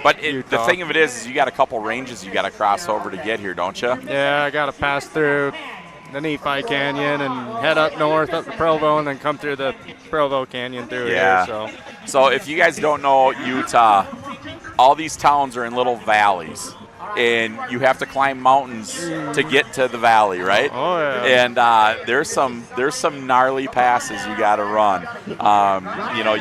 But the thing of it is you got a couple ranges you got to cross over to get here, don't you? Yeah, I got to pass through the Nephi Canyon and head up north up to Provo and then come through the Provo Canyon through here. So if you guys don't know Utah, all these towns are in little valleys, and you have to climb mountains to get to the valley, right? Oh yeah. And there's some gnarly passes you got to run.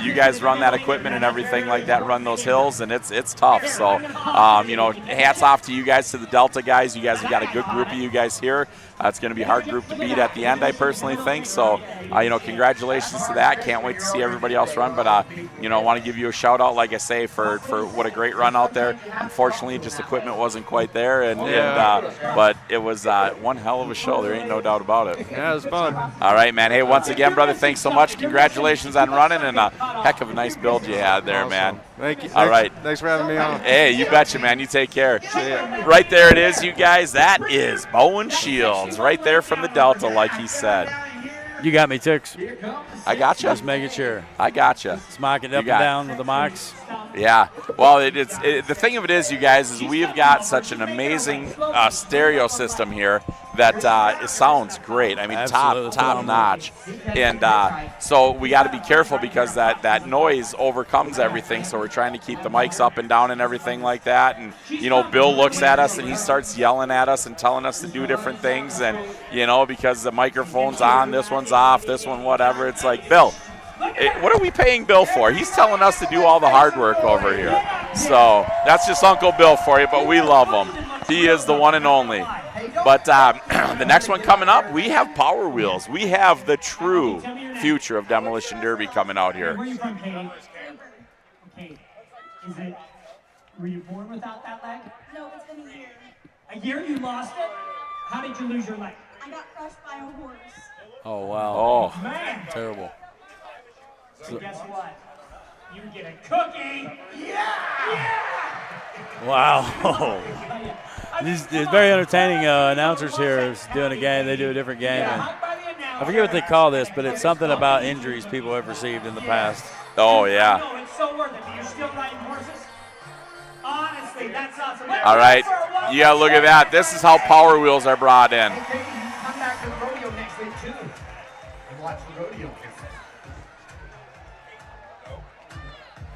You guys run that equipment and everything like that, run those hills, and it's tough. So hats off to you guys, to the Delta guys. You guys have got a good group of you guys here. It's going to be a hard group to beat at the end, I personally think. So, congratulations to that. Can't wait to see everybody else run. But, want to give you a shout out, like I say, for what a great run out there. Unfortunately, just equipment wasn't quite there, but it was one hell of a show. There ain't no doubt about it. Yeah, it was fun. All right, man. Hey, once again, brother, thanks so much. Congratulations on running, and a heck of a nice build you had there, man. Thank you. All right. Thanks for having me on. Hey, you betcha, man. You take care. See ya. Right there it is, you guys. That is Bowen Shields right there from the Delta, like he said. You got me, Tix. I got you. Just making sure. I got you. Smack it up and down with the mics. Yeah. Well, the thing of it is, you guys, is we've got such an amazing stereo system here that it sounds great. I mean, top notch. And so we got to be careful because that noise overcomes everything. So we're trying to keep the mics up and down and everything like that. And, you know, Bill looks at us and he starts yelling at us and telling us to do different things. And, you know, because the microphone's on, this one's off, this one, whatever. It's like, Bill, what are we paying Bill for? He's telling us to do all the hard work over here. So that's just Uncle Bill for you, but we love him. He is the one and only. But the next one coming up, we have Power Wheels. We have the true future of Demolition Derby coming out here. Where are you from, Katie? Okay. Were you born without that leg? No, it's been a year. A year you lost it? How did you lose your leg? I got crushed by a horse. Oh, wow. Oh, man. Terrible. So guess what? You get a cookie. Yeah! Wow. These very entertaining announcers here doing a game. They do a different game. And I forget what they call this, but it's something about injuries people have received in the past. Oh, yeah. No, it's so worth it. You're still riding horses? Honestly, that's awesome. All right. You got to look at that. This is how Power Wheels are brought in. Come back to the rodeo next week, too. And watch the rodeo.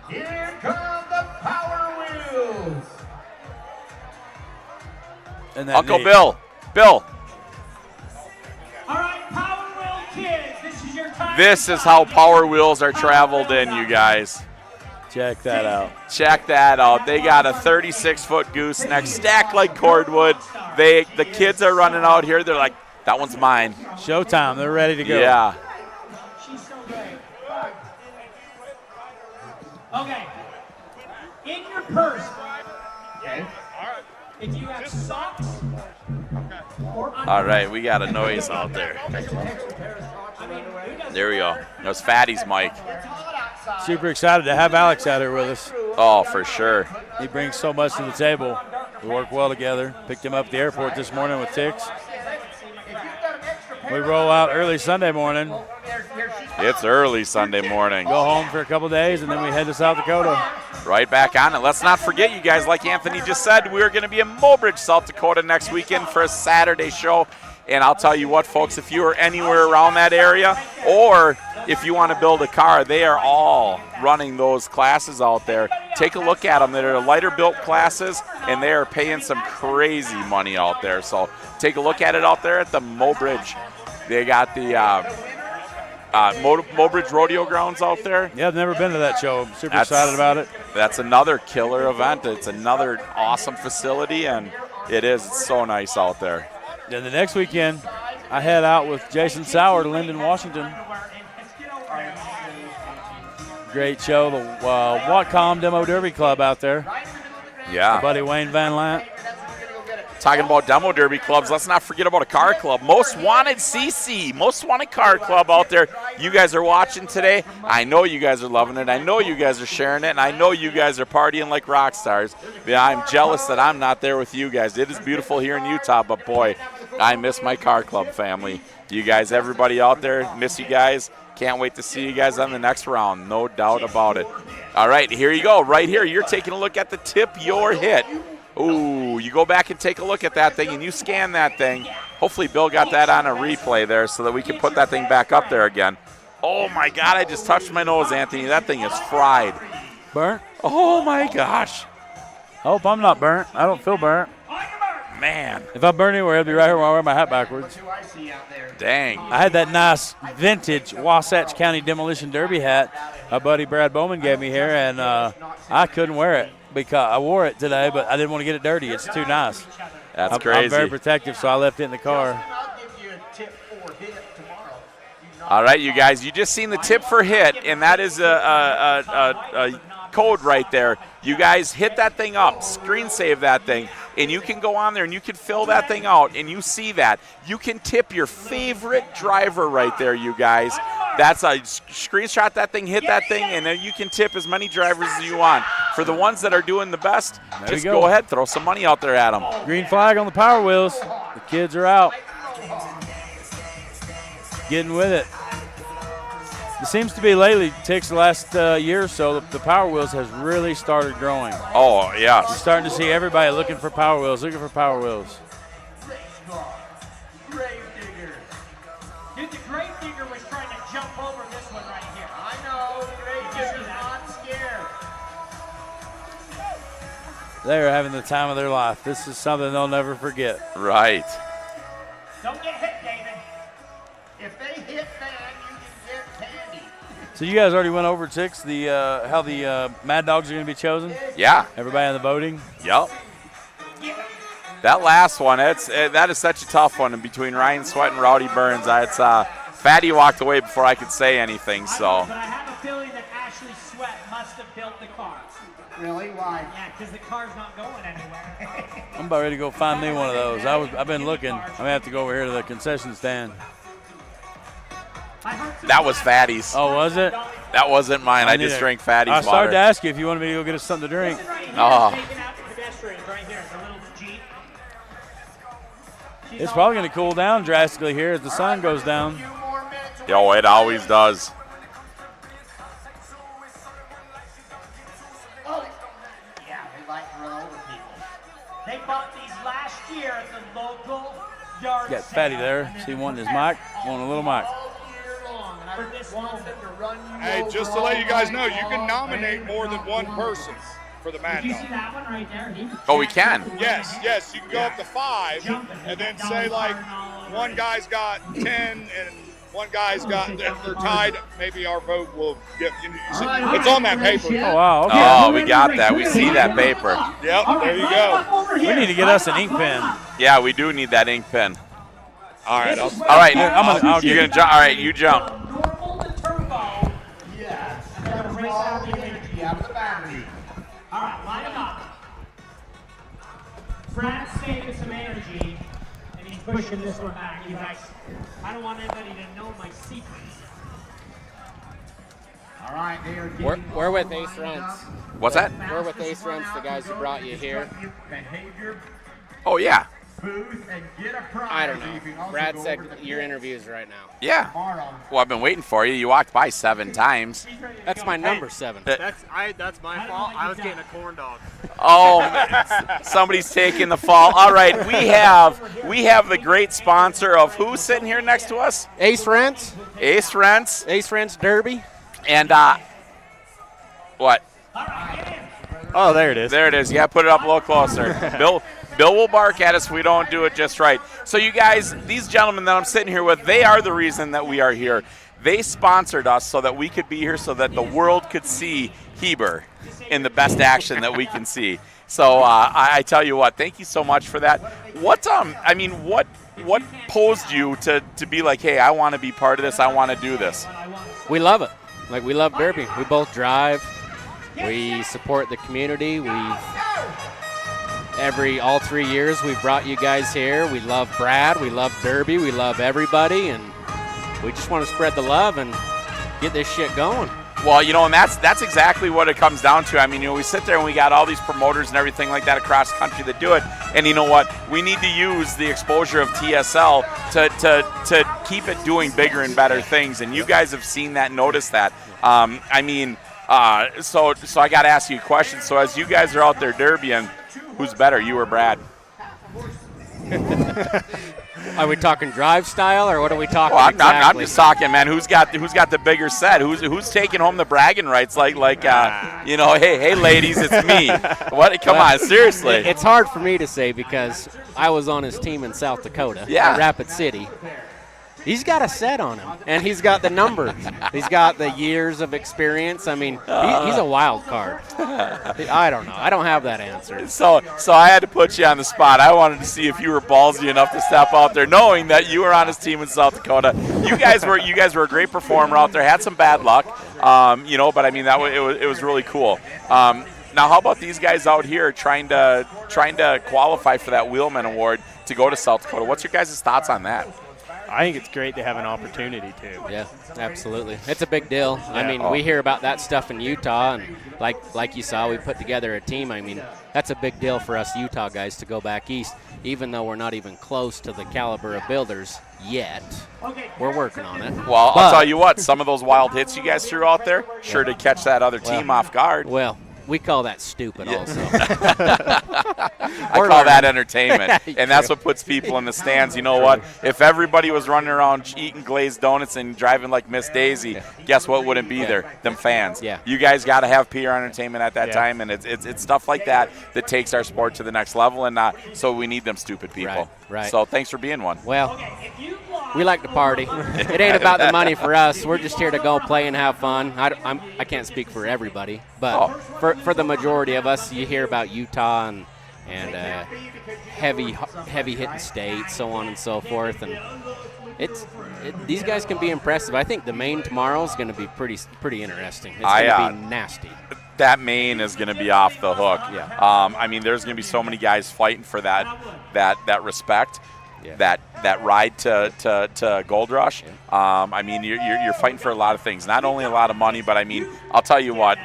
Here come the Power Wheels. Uncle Bill. Bill. All right, Power Wheel kids, this is your time. This is how Power Wheels are traveled in, you guys. Check that out. Check that out. They got a 36-foot gooseneck stacked like cordwood. The kids are running out here. They're like, that one's mine. Showtime. They're ready to go. Yeah. She's so great. Okay. In your purse, if you have socks or All right, we got a noise out there. There we go. That was Fatty's mic. Super excited to have Alex out here with us. Oh, for sure. He brings so much to the table. We work well together. Picked him up at the airport this morning with Tix. We roll out early Sunday morning. It's early Sunday morning. Go home for a couple days, and then we head to South Dakota. Right back on it. Let's not forget, you guys, like Anthony just said, we're going to be in Mobridge, South Dakota next weekend for a Saturday show. And I'll tell you what, folks, if you are anywhere around that area, or if you want to build a car, they are all running those classes out there. Take a look at them. They're lighter built classes, and they are paying some crazy money out there. So take a look at it out there at the Mobridge. They got the Mobridge Rodeo Grounds out there. Yeah, I've never been to that show. I'm super excited about it. That's another killer event. It's another awesome facility, and it's so nice out there. Then the next weekend, I head out with Jason Sauer to Linden, Washington. Great show, the Whatcom Demo Derby Club out there. Yeah. My buddy Wayne Van Lant. Talking about demo derby clubs, let's not forget about a car club. Most Wanted CC, Most Wanted Car Club out there. You guys are watching today. I know you guys are loving it. I know you guys are sharing it. And I know you guys are partying like rock stars. Yeah, I'm jealous that I'm not there with you guys. It is beautiful here in Utah, but boy, I miss my car club family. You guys, everybody out there, miss you guys. Can't wait to see you guys on the next round. No doubt about it. All right, here you go. Right here, you're taking a look at the Tip Your Hit. Ooh, you go back and take a look at that thing, and you scan that thing. Hopefully Bill got that on a replay there so that we can put that thing back up there again. Oh, my God, I just touched my nose, Anthony. That thing is fried. Burnt? Oh, my gosh. I hope I'm not burnt. I don't feel burnt. Man. If I burn anywhere, it'll be right here while I wear my hat backwards. Dang. I had that nice vintage Wasatch County Demolition Derby hat my buddy Brad Bowman gave me here, and I couldn't wear it because I wore it today, but I didn't want to get it dirty. It's too nice. That's crazy. I'm very protective, so I left it in the car. All right, you guys, you just seen the tip for hit, and that is a code right there. You guys hit that thing up, screen save that thing, and you can go on there and you can fill that thing out, and you see that. You can tip your favorite driver right there, you guys. That's a screenshot that thing, hit that thing, and then you can tip as many drivers as you want. For the ones that are doing the best, just go ahead, throw some money out there at them. Green flag on the Power Wheels. The kids are out. Getting with it. It seems to be lately, takes the last year or so, the Power Wheels has really started growing. Oh, yes. We're starting to see everybody looking for Power Wheels, Dude, the grave digger was trying to jump over this one right here. I know, the grave digger's not scared. They're having the time of their life. This is something they'll never forget. Right. Don't get hit, David. If they hit man, you can get candy. So you guys already went over, Tix, how the Mad Dogs are going to be chosen? Yeah. Everybody in the voting? Yep. That last one, that is such a tough one. And between Ryan Sweat and Rowdy Burns, Fatty walked away before I could say anything. So. But I have a feeling that Ashley Sweat must have built the car. Really? Why? Yeah, because the car's not going anywhere. I'm about ready to go find me one of those. I've been looking. I'm going to have to go over here to the concession stand. That was Fatty's. Oh, was it? That wasn't mine. I just drank Fatty's water. I started to ask you if you wanted me to go get us something to drink. Oh. It's probably going to cool down drastically here as the sun goes down. Yo, it always does. Yeah, they like to run over people. They bought these last year at the local yard Got Fatty there. See him wanting his mic, wanting a little mic. Hey, just to let you guys know, you can nominate more than one person for the Mad Did you Dog. see that one right there? Oh, we can. Yes, you can go up to 5, and then say like one guy's got 10 and one guy's got, if they're tied, maybe our vote will get, it's on that paper. Oh, wow. Okay. Oh, we got that. We see that paper. Yep, there you go. We need to get us an ink pen. Yeah, we do need that ink pen. All right. All right. I'll you're going to jump. All right, you jump. All right, line them up. Brad's saving some energy, and he's pushing this one back. He's like, I don't want anybody to know my secrets. All right, they are We're with Ace Rents. What's that? We're with Ace Rents, the guys who brought you here. Oh, yeah. I don't know. Brad said your interviews right now. Yeah. Well, I've been waiting for you. You walked by 7 times. That's my number 7. That's my fault. I was getting a corn dog. Oh, somebody's taking the fall. All right, we have the great sponsor of who's sitting here next to us? Ace Rents. Ace Rents. Ace Rents Derby. And what? Oh, there it is. There it is. Yeah, put it up a little closer. Bill will bark at us if we don't do it just right. So you guys, these gentlemen that I'm sitting here with, they are the reason that we are here. They sponsored us so that we could be here so that the world could see Heber in the best action that we can see. So I tell you what, thank you so much for that. What posed you to be like, hey, I want to be part of this, I want to do this? We love it. Like, we love Derby. We both drive. We support the community. All 3 years we've brought you guys here. We love Brad. We love Derby. We love everybody, and we just want to spread the love and get this shit going. Well, and that's exactly what it comes down to. I mean, we sit there and we got all these promoters and everything like that across the country that do it. And you know what? We need to use the exposure of TSL to keep it doing bigger and better things. And you guys have seen that, noticed that. So I got to ask you a question. So as you guys are out there derbying, who's better, you or Brad? Are we talking drive style, or what are we talking? Well, exactly? I'm just talking, man. Who's got the bigger set? Who's taking home the bragging rights? Hey, ladies, it's me. What? Come on, seriously. It's hard for me to say because I was on his team in South Dakota, at Rapid City. He's got a set on him, and he's got the numbers. He's got the years of experience. I mean, he's a wild card. I don't know. I don't have that answer. So I had to put you on the spot. I wanted to see if you were ballsy enough to step out there, knowing that you were on his team in South Dakota. You guys were a great performer out there. Had some bad luck, but I mean it was really cool. Now, how about these guys out here trying to qualify for that Wheelman Award to go to South Dakota? What's your guys' thoughts on that? I think it's great to have an opportunity to. Yeah, absolutely. It's a big deal. Yeah. I mean, we hear about that stuff in Utah, and like you saw, we put together a team. I mean, that's a big deal for us Utah guys to go back east, even though we're not even close to the caliber of builders. yet. We're working on it. Well, I'll tell you what, some of those wild hits you guys threw out there, sure to catch that other team off guard. Well, we call that stupid also. I call that entertainment, and that's what puts people in the stands. You know what? If everybody was running around eating glazed donuts and driving like Miss Daisy, guess what wouldn't be there? Them fans. Yeah. You guys got to have PR entertainment at that time, and it's stuff like that that takes our sport to the next level, and so we need them stupid people. Right. So thanks for being one. Well, we like to party. It ain't about the money for us. We're just here to go play and have fun. I can't speak for everybody, but for the majority of us, you hear about Utah and heavy hitting states, so on and so forth, and these guys can be impressive. I think the Maine tomorrow is going to be pretty interesting. It's going to be nasty. That Maine is going to be off the hook. Yeah. I mean, there's going to be so many guys fighting for that respect. Yeah. That ride to Gold Rush. I mean, you're fighting for a lot of things. Not only a lot of money, but I mean, I'll tell you what.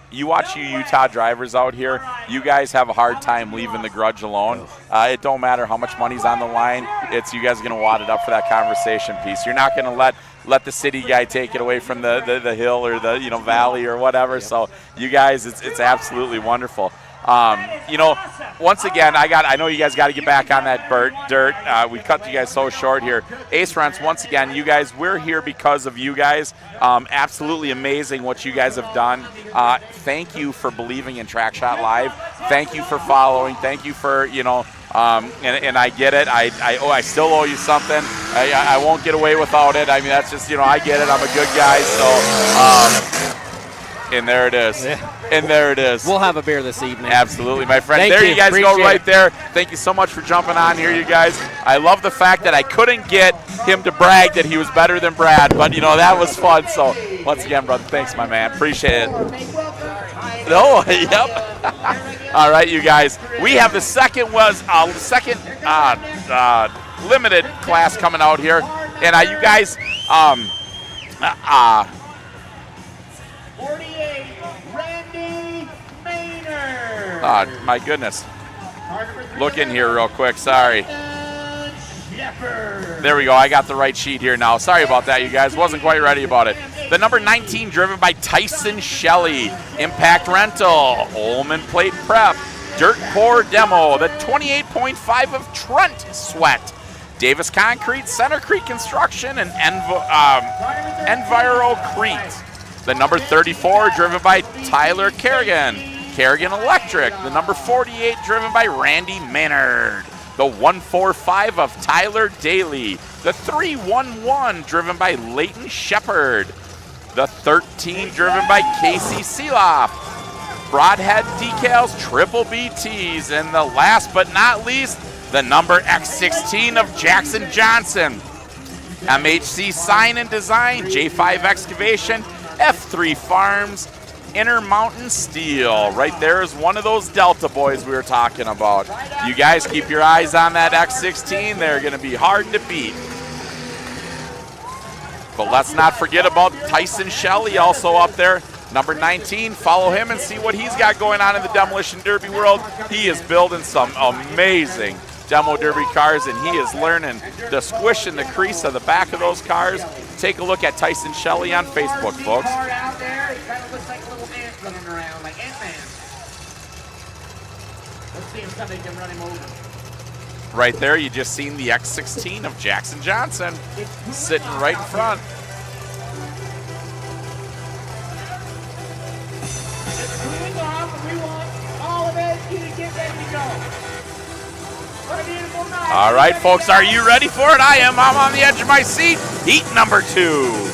You watch you Utah drivers out here, you guys have a hard time leaving the grudge alone. It don't matter how much money's on the line. It's you guys are going to wad it up for that conversation piece. You're not going to let the city guy take it away from the hill or the valley or whatever. Yep. So you guys, it's absolutely wonderful. Once again, I know you guys got to get back on that dirt. We cut you guys so short here. Ace Rents, once again, you guys, we're here because of you guys. Absolutely amazing what you guys have done. Thank you for believing in Track Shot Live. Thank you for following. Thank you for, and I get it. I still owe you something. I won't get away without it. I mean, that's just, I get it. I'm a good guy. So, and there it is. Yeah. And there it is. We'll have a beer this evening. Absolutely, my friend. Thank there you. you guys Appreciate go right it. there. Thank you so much for jumping on here, you guys. I love the fact that I couldn't get him to brag that he was better than Brad, but, that was fun. So, once again, brother, thanks, my man. Appreciate it. No, yep. All right, you guys. We have the second limited class coming out here. And you guys, 48, Randy Maynard. My goodness. Look in here real quick. Sorry. There we go. I got the right sheet here now. Sorry about that, you guys. Wasn't quite ready about it. The number 19, driven by Tyson Shelley. Impact Rental. Ullman Plate Prep. Dirt Core Demo. The 28.5 of Trent Sweat. Davis Concrete, Center Creek Construction, and Enviro Crete. The number 34, driven by Tyler Kerrigan. Kerrigan Electric. The number 48, driven by Randy Maynard. The 145 of Tyler Daly. The 311, driven by Leighton Shepard. The 13, driven by Casey Seeloff. Broadhead Decals, Triple BTs. And the last but not least, the number X16 of Jackson Johnson. MHC Sign and Design, J5 Excavation, F3 Farms, Intermountain Steel. Right there is one of those Delta boys we were talking about. You guys keep your eyes on that X16. They're going to be hard to beat. But let's not forget about Tyson Shelley also up there. Number 19, follow him and see what he's got going on in the Demolition Derby world. He is building some amazing Demo Derby cars, and he is learning to squish in the crease of the back of those cars. Take a look at Tyson Shelley on Facebook, folks. Out there, he kind of looks like a little ant running around, like Ant-Man. Let's see if somebody can run him over. Right there, you just seen the X16 of Jackson Johnson sitting right in front. It's cooling off, and we want all of it. You to get ready to go. What a beautiful night. All right, folks, are you ready for it? I am. I'm on the edge of my seat. Heat number 2.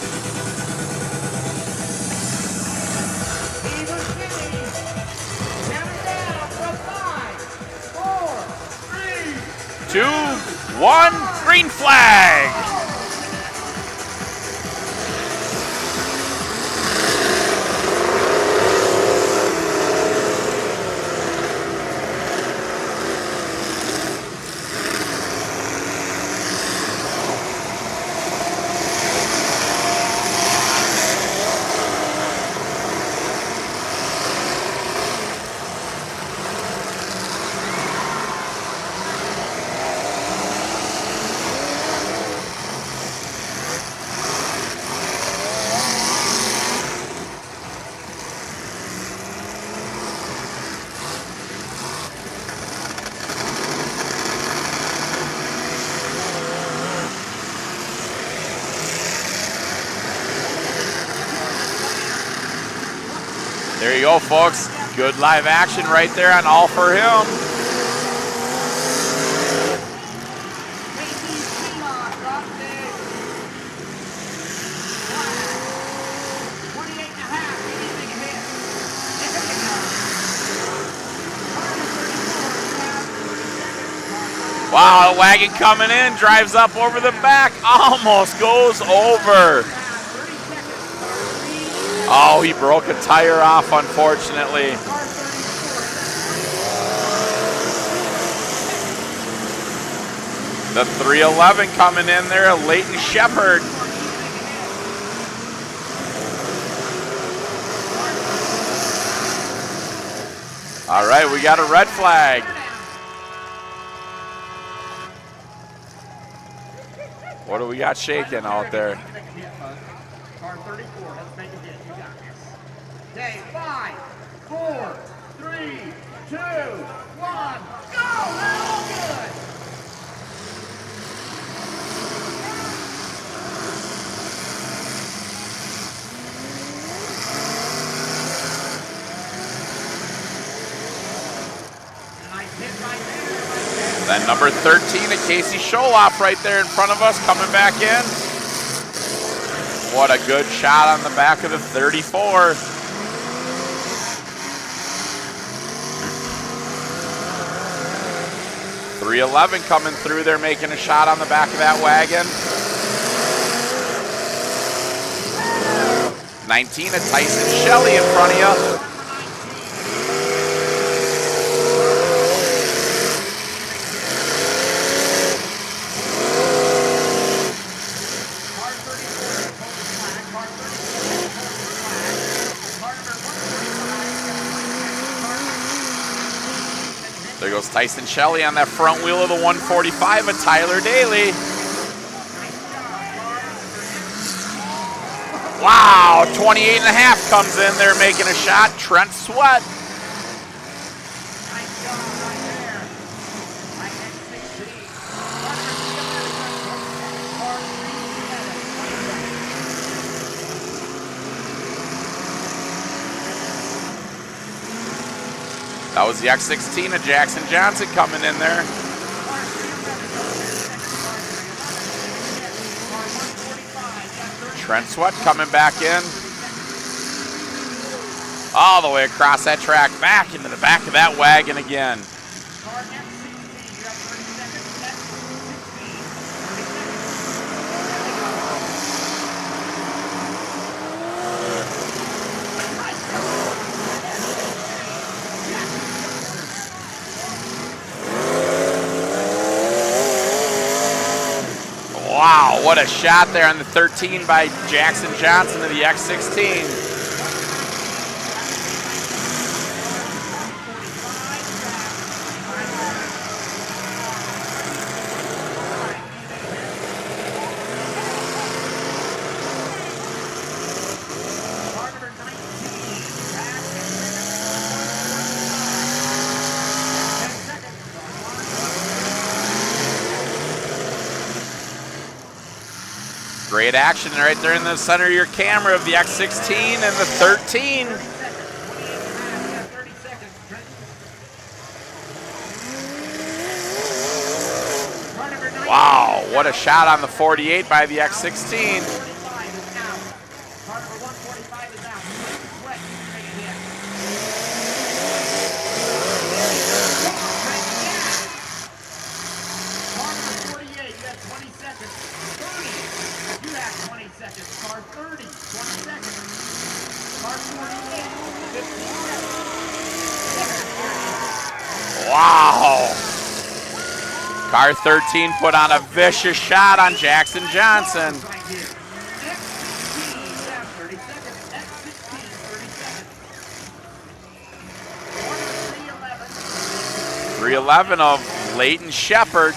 Two, one, green flag. There you go, folks. Good live action right there on All For Him. Wow, wagon coming in, drives up over the back, almost goes over. Oh, he broke a tire off, unfortunately. The 311 coming in there, Leighton Shepard. All right, we got a red flag. What do we got shaking out there? Car 34, let's make a hit. You got this. Okay, 5, 4, 3, 2, 1, go! They're all good! Nice hit right there. Then number 13, a Casey Scholoff right there in front of us, coming back in. What a good shot on the back of the 34. .311 coming through there, making a shot on the back of that wagon. 19, a Tyson Shelley in front of you. There goes Tyson Shelley on that front wheel of the 145 of Tyler Daly. Wow, 28.5 comes in there making a shot. Trent Sweat. That was the X16 of Jackson Johnson coming in there. Trent Sweat coming back in. All the way across that track, back into the back of that wagon again. Wow, what a shot there on the 13 by Jackson Johnson of the X16. Great action right there in the center of your camera of the X16 and the 13. Wow, what a shot on the 48 by the X16. Wow. Car 13 put on a vicious shot on Jackson Johnson. 311 of Leighton Shepard.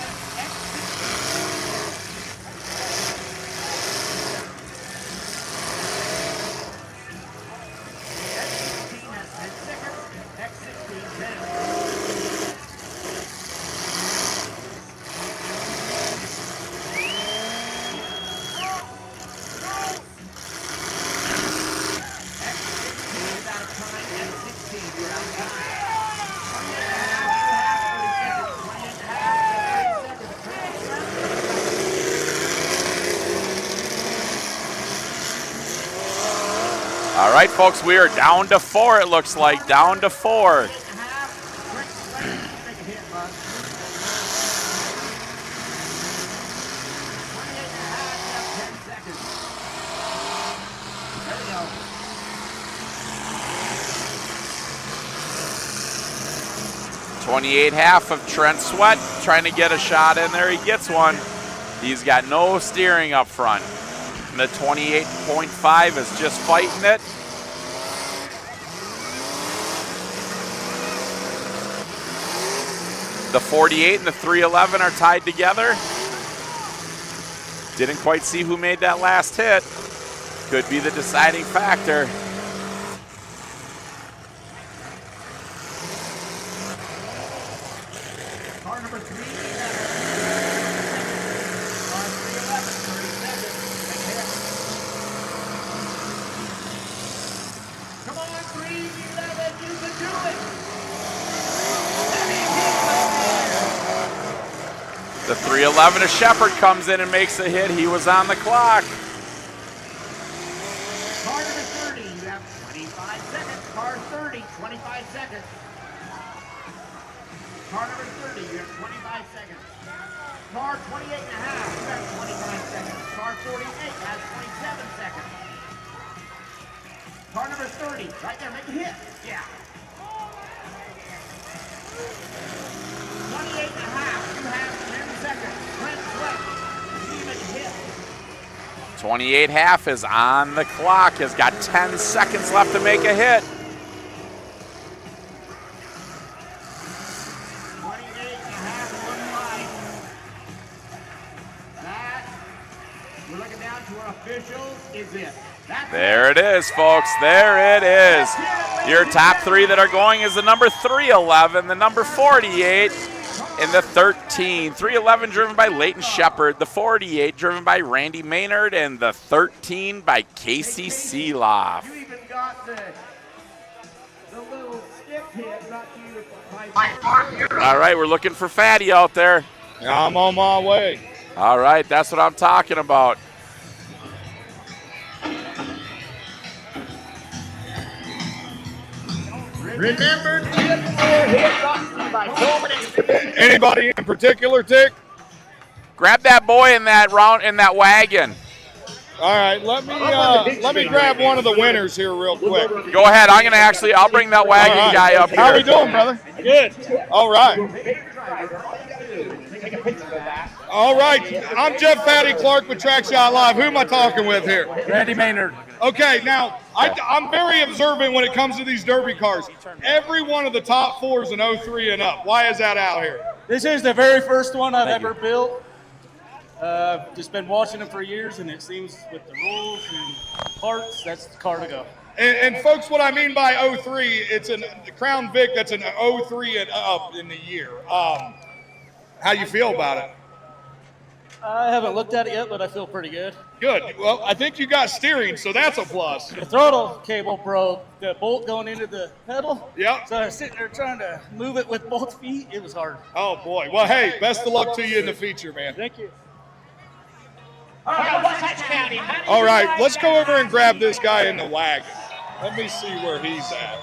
right, folks, we are down to 4, it looks like. Down to 4. .28.5 of Trent Sweat trying to get a shot in there. He gets one. He's got no steering up front. And the 28.5 is just fighting it. The 48 and the 311 are tied together. Didn't quite see who made that last hit. Could be the deciding factor. Car number 3. Come on, 311, you can do it. The 311 of Shepherd comes in and makes a hit. He was on the clock. Car number 30, you have 25 seconds. Car 30, 25 seconds. Car number 30, you have 25 seconds. Car 28.5, you have 25 seconds. Car 48 has 27 seconds. Car number 30, right there, make a hit. Yeah. 28.5, you have 10 seconds. Trent Sweat, you make a hit. 28.5 is on the clock. Has got 10 seconds left to make a hit. 28.5 one line. That, we're looking down to our officials, is it. There it is, folks. There it is. Your top 3 that are going is the number 311, the number 48, and the 13. 311 driven by Leighton Shepherd, the 48 driven by Randy Maynard, and the 13 by Casey Seeloff. You even got the little stick hit brought to you by All right, we're looking for Fatty out there. I'm on my way. All right, that's what I'm talking about. Remember to get more hits on by Coleman and Anybody in particular, Tick? Grab that boy in that wagon. All right, let me grab one of the winners here real quick. Go ahead. I'll bring that wagon guy up here. How we doing, brother? Good. All right. All right. I'm Jeff Fatty Clark with Track Shot Live. Who am I talking with here? Randy Maynard. Okay, now, I'm very observant when it comes to these Derby cars. Every one of the top 4 is an 03 and up. Why is that out here? This is the very first one I've ever built. Just been watching them for years, and it seems with the rules and parts, that's the car to go. And folks, what I mean by 03, it's a Crown Vic that's an 03 and up in the year. How you feel about it? I haven't looked at it yet, but I feel pretty good. Good. Well, I think you got steering, so that's a plus. The throttle cable broke, the bolt going into the pedal. Yep. So I was sitting there trying to move it with both feet. It was hard. Oh, boy. Well, hey, best of luck to you in the feature, man. Thank you. All right, let's go over and grab this guy in the wagon. Let me see where he's at.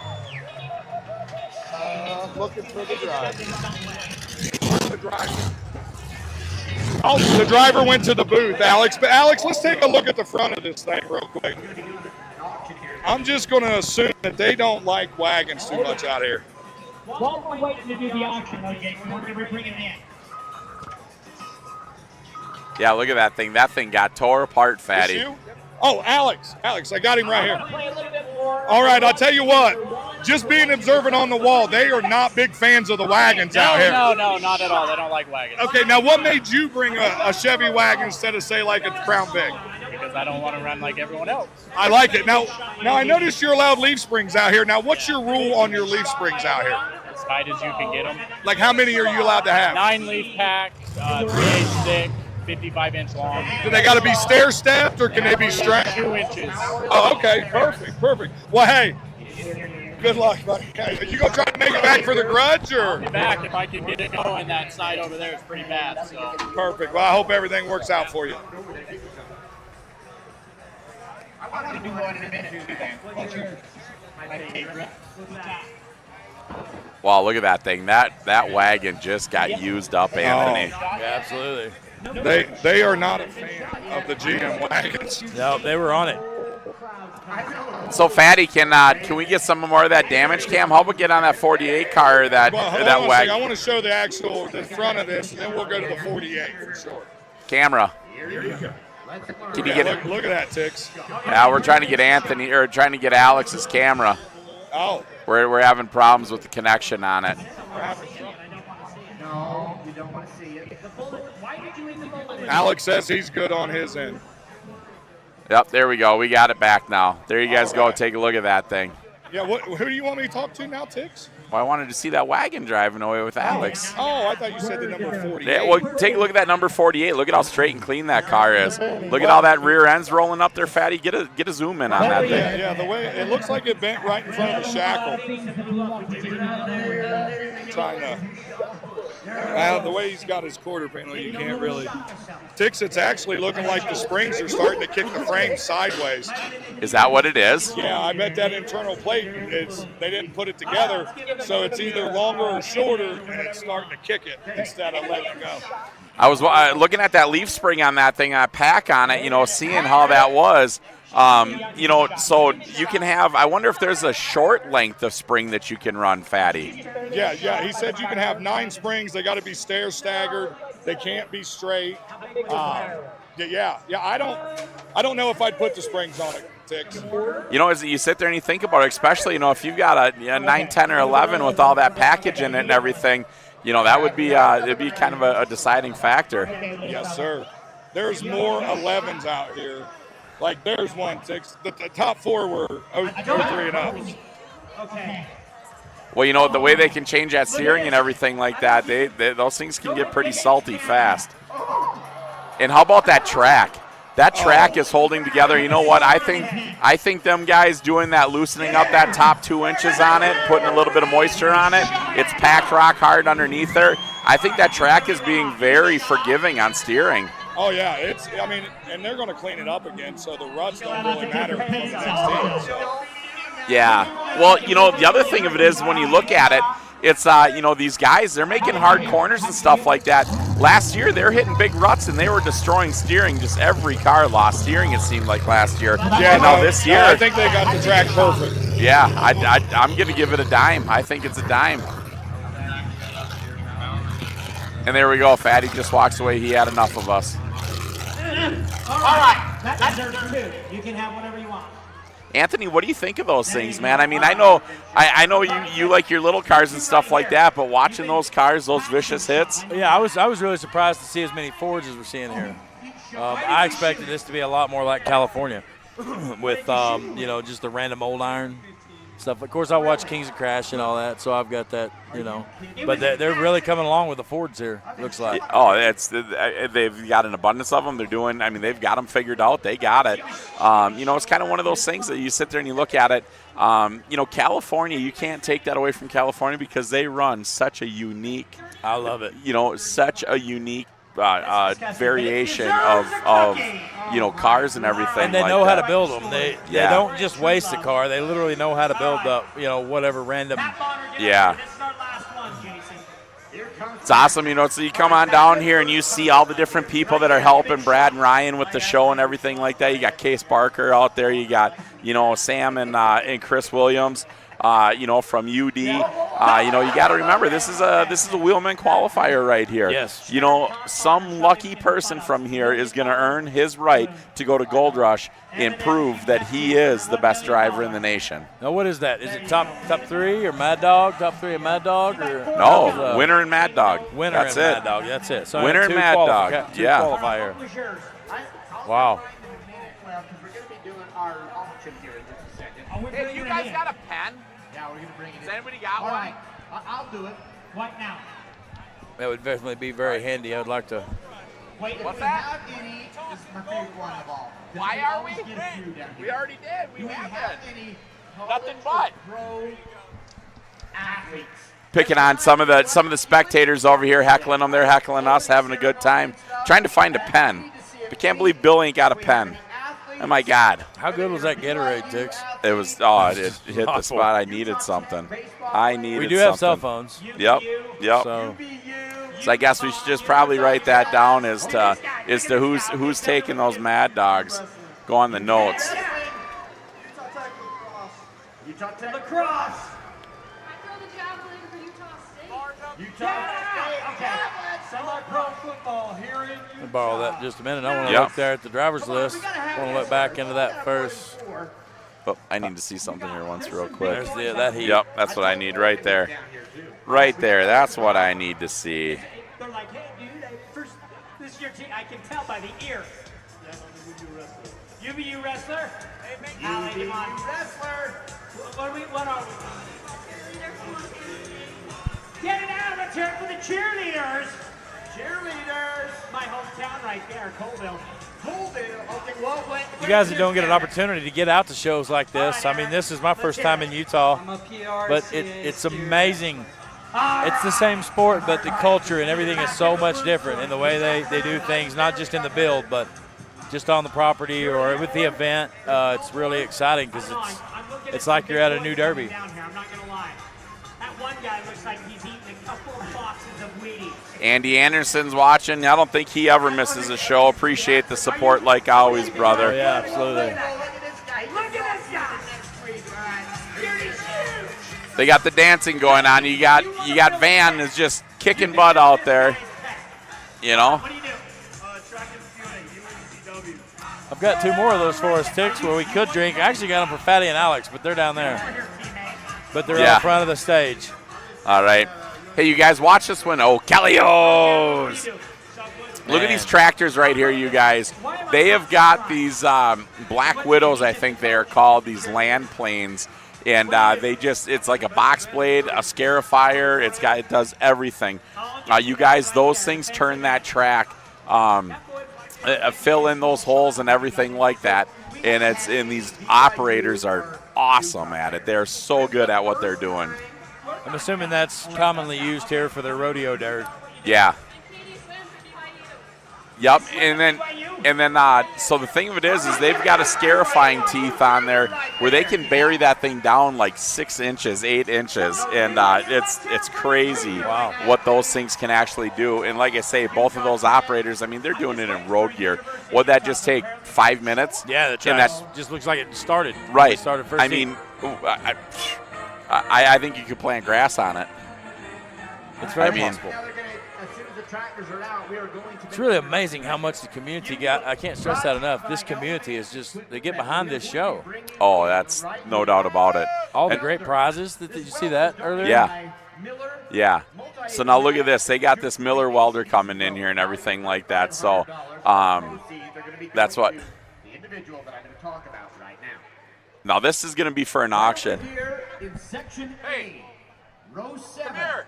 Looking for the driver. The driver. Oh, the driver went to the booth, Alex. But, Alex, let's take a look at the front of this thing real quick. I'm just going to assume that they don't like wagons too much out here. While we're waiting to do the auction, though, Jason, we're going to bring him in. Yeah, look at that thing. That thing got tore apart, Fatty. You? Oh, Alex, I got him right here. All right, I'll tell you what. Just being observant on the wall, they are not big fans of the wagons out here. No, not at all. They don't like wagons. Okay, now what made you bring a Chevy wagon instead of, say, like a Crown Vic? Because I don't want to run like everyone else. I like it. Now I noticed you're allowed leaf springs out here. Now, what's your rule on your leaf springs out here? As tight as you can get them. Like, how many are you allowed to have? 9 leaf pack, 3/8 thick, 55-inch long. Do they got to be stair-stepped or can they be strapped? 2 inches. Oh, okay. Perfect. Well, hey, good luck, buddy. Are you going to try to make it back for the grudge? Or? Back if I can get it going. That side over there is pretty bad. So. Perfect. Well, I hope everything works out for you. I'll do one in a minute. Wow, look at that thing. That wagon just got used up, Anthony. Yeah, absolutely. They are not a fan of the GM wagons. No, they were on it. So Fatty, can we get some more of that damage cam? How about get on that 48 car or that wagon? I want to show the front of this, and then we'll go to the 48 for sure. Camera. Can you get it? Look at that, Tix. Yeah, we're trying to get Alex's camera. Oh. We're having problems with the connection on it. No, we don't want to see it. Alex says he's good on his end. Yep, there we go. We got it back now. There you guys go. Take a look at that thing. Yeah, who do you want me to talk to now, Tix? Well, I wanted to see that wagon driving away with Alex. Oh, I thought you said the number 48. Yeah, well, take a look at that number 48. Look at how straight and clean that car is. Look at all that rear end's rolling up there, Fatty. Get a zoom in on that thing. Yeah, the way it looks like it bent right in front of the shackle. Trying to. The way he's got his quarter panel, you can't really. Tix, it's actually looking like the springs are starting to kick the frame sideways. Is that what it is? Yeah, I bet that internal plate, they didn't put it together, so it's either longer or shorter, and it's starting to kick it instead of letting it go. I was looking at that leaf spring on that thing, pack on it, seeing how that was. So you can have, I wonder if there's a short length of spring that you can run, Fatty. Yeah, he said you can have 9 springs. They got to be stair staggered. They can't be straight. I don't know if I'd put the springs on it, Tix. As you sit there and you think about it, especially, if you've got a 9, 10, or 11 with all that package in it and everything, that would be, it'd be kind of a deciding factor. Yes, sir. There's more 11s out here. Like there's one, Tix. The top 4 were 03 and up. Okay. Well, the way they can change that steering and everything like that, those things can get pretty salty fast. And how about that track? That track is holding together. You know what? I think them guys doing that, loosening up that top 2 inches on it, putting a little bit of moisture on it. It's packed rock hard underneath there. I think that track is being very forgiving on steering. Oh yeah, and they're going to clean it up again, so the ruts don't really matter from the next team. So. Yeah. Well, the other thing of it is when you look at it, it's these guys, they're making hard corners and stuff like that. Last year they were hitting big ruts and they were destroying steering. Just every car lost steering, it seemed like last year. Yeah. Now this year, I think they got the track perfect. Yeah, I'm going to give it a dime. I think it's a dime. And there we go. Fatty just walks away. He had enough of us. All right, that's your 2. You can have whatever you want. Anthony, what do you think of those things, man? I mean, I know you like your little cars and stuff like that, but watching those cars, those vicious hits. Yeah, I was really surprised to see as many Fords as we're seeing here. I expected this to be a lot more like California, with just the random old iron stuff. Of course, I watch Kings of Crash and all that, so I've got that, But they're really coming along with the Fords here, looks like. Oh, they've got an abundance of them. They've got them figured out. They got it. It's kind of one of those things that you sit there and you look at it. California, you can't take that away from California because they run such a unique. I love it. Such a unique variation of cars and everything. And they like know that. how to build them. They don't just waste the car. They literally know how to build whatever random. Yeah. It's awesome, so you come on down here and you see all the different people that are helping Brad and Ryan with the show and everything like that. You got Case Barker out there. You got, Sam and Chris Williams. From UD. You got to remember this is a Wheelman qualifier right here. Yes. Some lucky person from here is going to earn his right to go to Gold Rush and prove that he is the best driver in the nation. Now, what is that? Is it top 3 or Mad Dog? Top 3 and Mad Dog? Or no, Winner and Mad Dog. Winner That's and it. Mad Dog. That's it. So Winner and Mad Dog. Yeah. Qualifier. Wow. Hey, you guys got a pen? Yeah, we're going to bring it in. Has anybody got All one? right, I'll do it. What now? That would definitely be very handy. I would like to. Wait, what's that? Have any, this is my favorite one of all. Why are we? We already did. We have any. Nothing but. Pro athletes. Picking on some of the spectators over here, heckling them. They're heckling us, having a good time, trying to find a pen. I can't believe Bill ain't got a pen. Oh my God. How good was that Gatorade, Tix? It was. Oh, it hit the spot. I needed something. We do have cell phones. Yep. So I guess we should just probably write that down as to who's taking those Mad Dogs. Go on the notes. Lacrosse. Utah State. Okay. Semi-pro football here in I'll borrow that just a minute. I want to look there at the driver's list. I want to look back into that first. Oh, I need to see something here once real quick. There's that heat. Yep, that's what I need right there. Right there. That's what I need to see. They're like, hey, dude, this is your team. I can tell by the ear. UVU wrestler. UVU wrestler. What are we? Get it out. Let's hear it for the cheerleaders. Cheerleaders. My hometown right there, Colville. Okay, well, You guys that don't get an opportunity to get out to shows like this, I mean, this is my first time in Utah, but it's amazing. It's the same sport, but the culture and everything is so much different in the way they do things, not just in the build, but just on the property or with the event. It's really exciting because it's like you're at a new derby. I'm not going to lie. That one guy looks like he's eating a couple of boxes of Wheaties. Andy Anderson's watching. I don't think he ever misses a show. Appreciate the support like always, brother. Oh, yeah, absolutely. Look at this guy. They got the dancing going on. You got Van is just kicking butt out there. You know. I've got 2 more of those for us, Tix, where we could drink. I actually got them for Fatty and Alex, but they're down there. But they're in front of the stage. All right. Hey, you guys, watch this one. Oh, Calios. Look at these tractors right here, you guys. They have got these Black Widows, I think they are called, these land planes. And it's like a box blade, a scarifier. It does everything. You guys, those things turn that track, fill in those holes and everything like that. And these operators are awesome at it. They're so good at what they're doing. I'm assuming that's commonly used here for their rodeo dirt. Yeah. Yep, and then so the thing of it is they've got a scarifying teeth on there where they can bury that thing down like 6 inches, 8 inches, and it's crazy what those things can actually do. And like I say, both of those operators, I mean, they're doing it in road gear. Would that just take 5 minutes? Yeah, the track just looks like it started. Right. It started first. I mean, I think you could plant grass on it. It's very possible. It's really amazing how much the community got. I can't stress that enough. This community is just, they get behind this show. Oh, that's no doubt about it. All the great prizes. Did you see that earlier? Yeah. Yeah. So now look at this. They got this Miller welder coming in here and everything like that. So that's what. The individual that I'm going to talk about right now. Now this is going to be for an auction. Here in section A, row 7.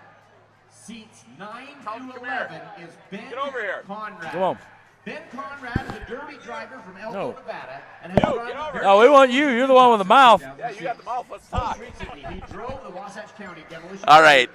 Seats 9 through 11 is Ben Conrad. Come on. Ben Conrad is a derby driver from Elko, Nevada. And No, we want you. You're the one with the mouth. Yeah, you got the mouth. Let's talk. He drove the Wasatch County Demolition. All right.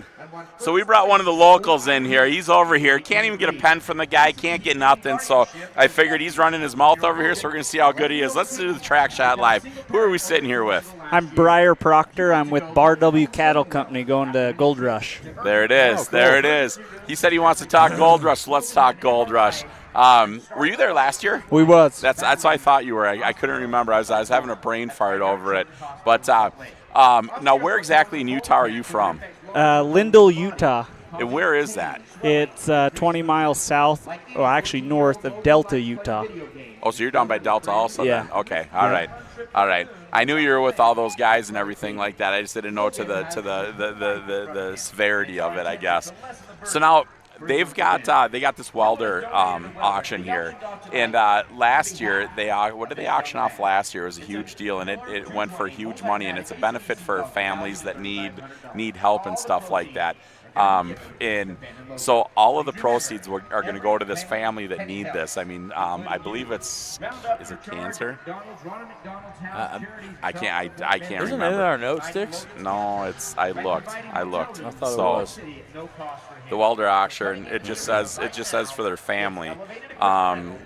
So we brought one of the locals in here. He's over here. Can't even get a pen from the guy. Can't get nothing. So I figured he's running his mouth over here, so we're going to see how good he is. Let's do the track shot live. Who are we sitting here with? I'm Briar Proctor. I'm with Bar W Cattle Company going to Gold Rush. There it is. There it is. He said he wants to talk Gold Rush. So let's talk Gold Rush. Were you there last year? We was. That's what I thought you were. I couldn't remember. I was having a brain fart over it. But now, where exactly in Utah are you from? Lindell, Utah. And where is that? It's 20 miles south, or actually north of Delta, Utah. Oh, so you're down by Delta also? Yeah. Then? Okay. All right. All right. I knew you were with all those guys and everything like that. I just didn't know to the severity of it, I guess. So now they got this welder auction here, and last year what did they auction off last year? It was a huge deal, and it went for huge money, and it's a benefit for families that need help and stuff like that. And so all of the proceeds are going to go to this family that need this. I mean, I believe is it cancer? I can't Isn't remember. it in our note sticks? No, I looked. I thought So, it was. the welder auction, it just says for their family,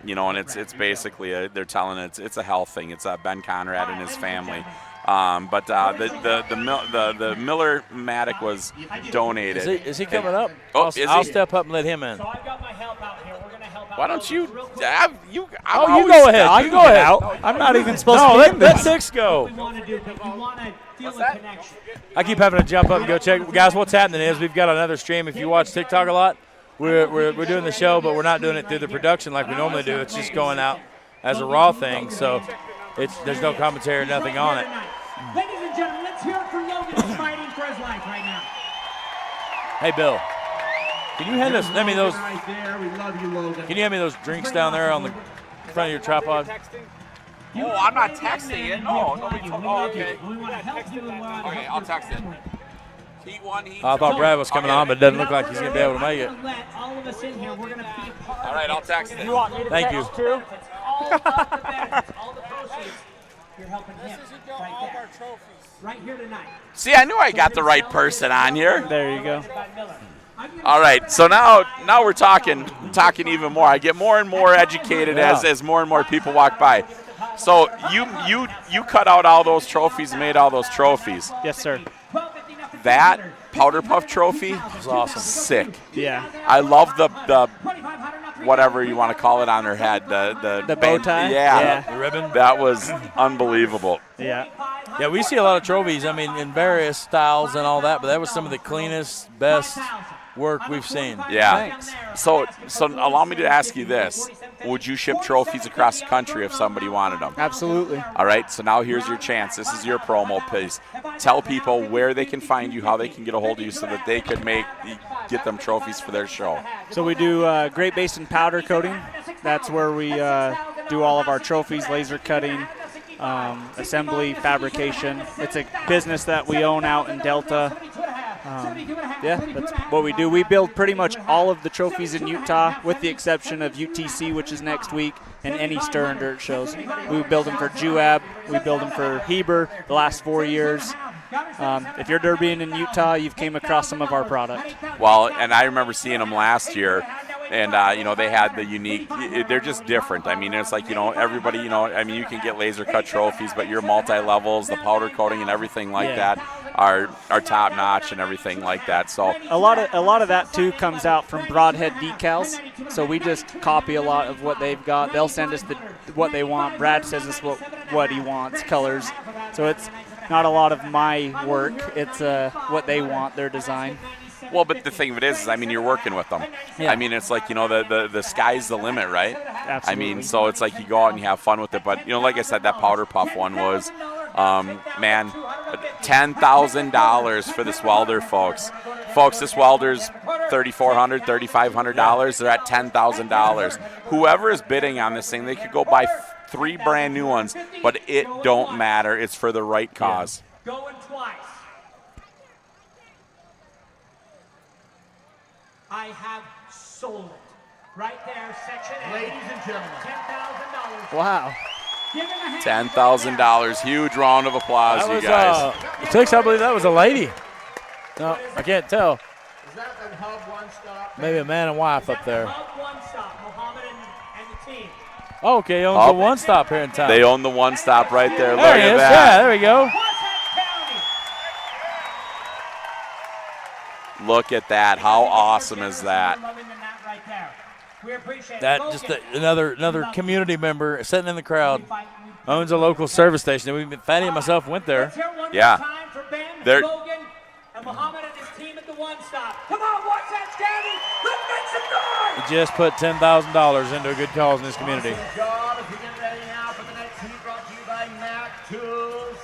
you know, and it's basically they're telling it's a health thing. It's Ben Conrad and his family. But the Miller-Matic was donated. Is he coming up? Oh, I'll step up and let him in. Why don't you? You go ahead. You go ahead. I'm not even supposed No, to be in let this. Six go. I keep having to jump up and go check. Guys, what's happening is we've got another stream. If you watch TikTok a lot, we're doing the show, but we're not doing it through the production like we normally do. It's just going out as a raw thing. So there's no commentary or nothing on it. Ladies and gentlemen, let's hear it for Logan who's fighting for his life right now. Hey, Bill, can you hand me those? Right there. We love you, Logan. Can you hand me those drinks down there on the front of your tripod? Oh, I'm not texting it. No, nobody told me. Oh, okay. We want to help you and we're on Okay, I'll text it. Heat 1, Heat 2. I thought Brad was coming on, but it doesn't look like he's going to be able to make it. Let all of us in here. We're going to be part. All right, I'll text it. Thank you. All of the benefits, all the proceeds. You're helping him right there. Right here tonight. See, I knew I got the right person on here. There you go. All right, so now we're talking even more. I get more and more educated as more and more people walk by. So you cut out all those trophies and made all those trophies. Yes, sir. That Powderpuff trophy was awesome. Sick. Yeah. I love the whatever you want to call it on her head. The bow tie? Yeah. The ribbon. That was unbelievable. Yeah. Yeah, we see a lot of trophies, I mean, in various styles and all that, but that was some of the cleanest, best work we've seen. Yeah. So allow me to ask you this. Would you ship trophies across the country if somebody wanted them? Absolutely. All right, so now here's your chance. This is your promo piece. Tell people where they can find you, how they can get a hold of you so that they could get them trophies for their show. So we do Great Basin powder coating. That's where we do all of our trophies, laser cutting, assembly, fabrication. It's a business that we own out in Delta. Yeah, that's what we do. We build pretty much all of the trophies in Utah, with the exception of UTC, which is next week, and any Stir and Dirt shows. We build them for Juab. We build them for Heber the last 4 years. If you're derbying in Utah, you've came across some of our product. Well, and I remember seeing them last year. And, they had the unique, they're just different. I mean, it's like, everybody, I mean, you can get laser cut trophies, but your multi-levels, the powder coating and everything like that are top notch and everything like that. So a lot of that too comes out from Broadhead decals. So we just copy a lot of what they've got. They'll send us what they want. Brad says us what he wants, colors. So it's not a lot of my work. It's what they want, their design. Well, but the thing of it is, I mean, you're working with them. Yeah. I mean, it's like, the sky's the limit, right? Absolutely. I mean, so it's like you go out and you have fun with it. But, like I said, that Powderpuff one was, man, $10,000 for this welder, folks. Folks, this welder's $3,400, $3,500. They're at $10,000. Whoever is bidding on this thing, they could go buy 3 brand new ones, but it don't matter. It's for the right cause. Going twice. I have sold it. Right there, section A. Ladies and gentlemen. $10,000. Wow. $10,000. Huge round of applause, you guys. Six, I believe that was a lady. No, I can't tell. Is that the Hub One Stop? Maybe a man and wife up there. Hub One Stop, Mohammed and the team. Oh, okay, owns the one stop here in town. They own the one stop right there. Look There he at is. that. Yeah, there we go. Look at that. How awesome is that? That just another community member sitting in the crowd owns a local service station. Fatty and myself went there. Yeah. They're Logan and Mohammed and his team at the one stop. Come on, watch that, Danny. Let's make some noise. He just put $10,000 into a good cause in this community. Job as we get ready now for the next heat brought to you by Mac Tools.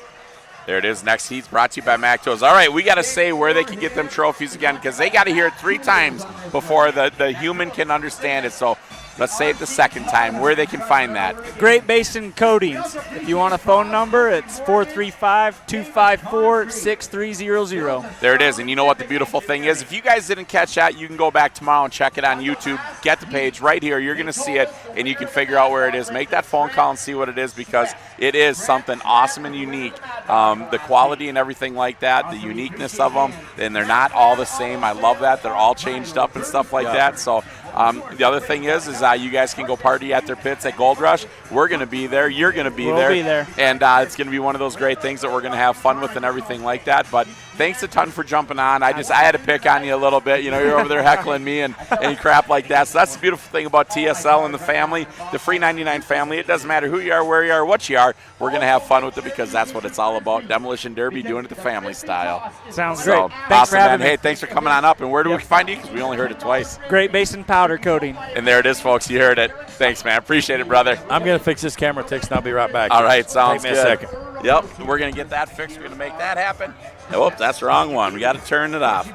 There it is. Next heat's brought to you by Mac Tools. All right, we got to say where they can get them trophies again because they got to hear it 3 times before the human can understand it. So Let's say it the second time, where they can find that. Great Basin Coatings. If you want a phone number, it's 435-254-6300. There it is. And you know what the beautiful thing is? If you guys didn't catch that, you can go back tomorrow and check it on YouTube. Get the page right here. You're going to see it, and you can figure out where it is. Make that phone call and see what it is, because it is something awesome and unique. The quality and everything like that, the uniqueness of them, and they're not all the same. I love that. They're all changed up and stuff like that. So the other thing is you guys can go party at their pits at Gold Rush. We're going to be there. You're going to be there. We'll be there. And it's going to be one of those great things that we're going to have fun with and everything like that. But thanks a ton for jumping on. I had to pick on you a little bit. You know, you're over there heckling me and crap like that. So that's the beautiful thing about TSL and the family, the Free 99 family. It doesn't matter who you are, where you are, what you are. We're going to have fun with it, because that's what it's all about. Demolition Derby, doing it the family style. Sounds great. Thanks Awesome, for having man. me. Hey, thanks for coming on up. And where do we find you? Because we only heard it twice. Great Basin Powder Coating. And there it is, folks. You heard it. Thanks, man. Appreciate it, brother. I'm going to fix this camera, Tix, and I'll be right back. All right, sounds Take me good. a second. Yep, we're going to get that fixed. We're going to make that happen. Whoop, that's the wrong one. We got to turn it off.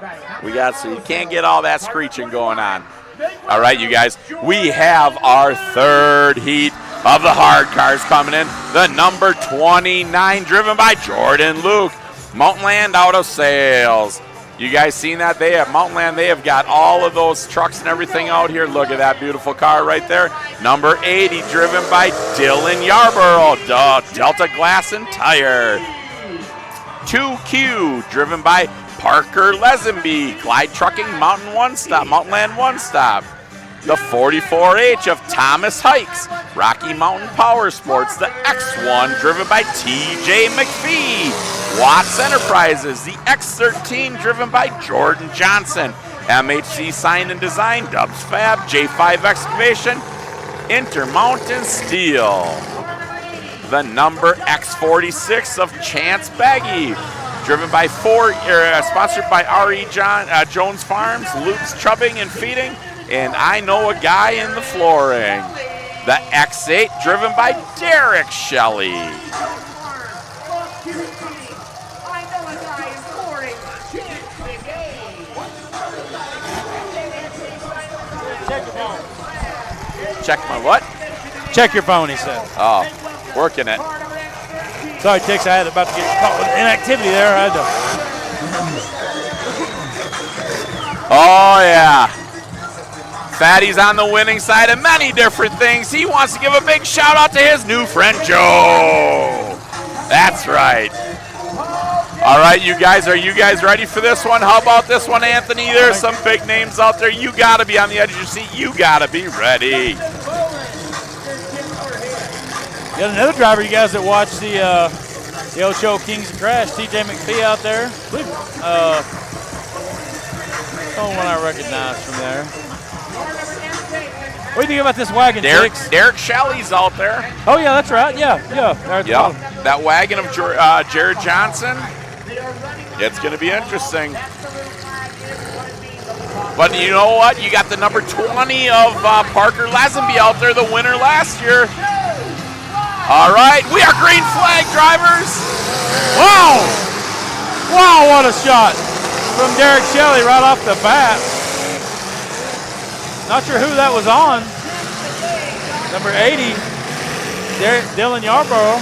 So you can't get all that screeching going on. All right, you guys, we have our third heat of the hard cars coming in. The number 29, driven by Jordan Luke. Mountain Land Auto Sales. You guys seen that? They have Mountain Land. They have got all of those trucks and everything out here. Look at that beautiful car right there. Number 80, driven by Dylan Yarborough, Delta Glass and Tire. 2Q, driven by Parker Lesenby, Clyde Trucking, Mountain Land One Stop. The 44H of Thomas Hikes, Rocky Mountain Power Sports. The X1, driven by TJ McPhee, Watts Enterprises. The X13, driven by Jordan Johnson, MHC Sign and Design, Dubs Fab, J5 Excavation, Intermountain Steel. The number X46 of Chance Baggy, driven by sponsored by R.E. Jones Farms, Luke's Chubbing and Feeding, and I Know a Guy in the Flooring. The X8, driven by Derek Shelley. Check my what? Check your phone, he said. Oh, working it. Sorry, Tix, I had about to get caught with inactivity there. I had to. Oh, yeah. Fatty's on the winning side of many different things. He wants to give a big shout out to his new friend, Joe. That's right. All right, you guys, are you guys ready for this one? How about this one, Anthony? There's some big names out there. You got to be on the edge of your seat. You got to be ready. Got another driver, you guys that watch the old show Kings of Crash, TJ McPhee out there. One I recognize from there. What do you think about this wagon, Tix? Derek Shelley's out there. Oh, yeah, that's right. Yeah. That wagon of Jared Johnson. It's going to be interesting. But you know what? You got the number 20 of Parker Lazenby out there, the winner last year. All right, we are green flag drivers. Wow, what a shot from Derek Shelley right off the bat. Not sure who that was on. Number 80, Dylan Yarborough.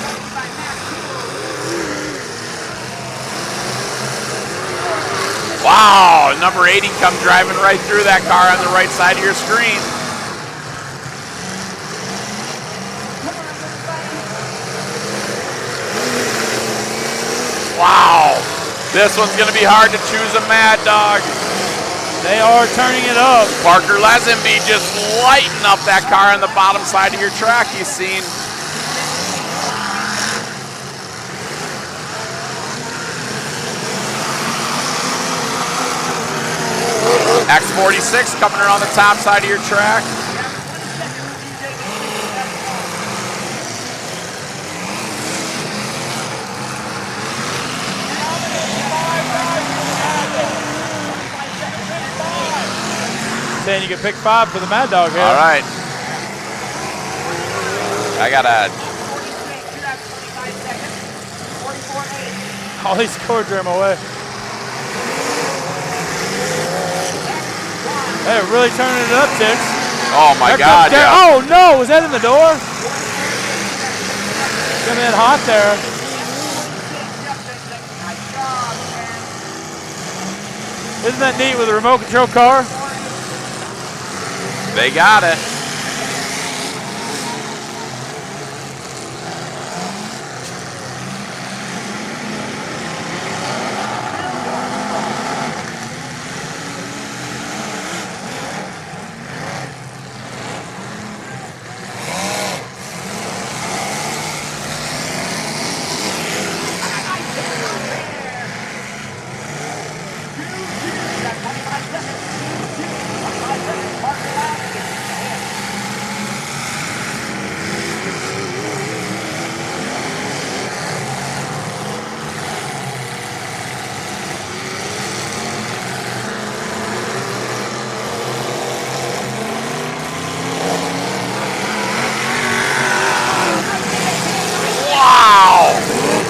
Wow, number 80 come driving right through that car on the right side of your screen. Wow, this one's going to be hard to choose a Mad Dog. They are turning it up. Parker Lazenby just lighting up that car on the bottom side of your track you've seen. X46 coming around the top side of your track. Saying you can pick 5 for the Mad Dog here. All right. I got all these scores are in my way. Hey, really turning it up, Tix. Oh my God! Yeah. Oh no! Was that in the door? Coming in hot there. Isn't that neat with a remote control car? They got it.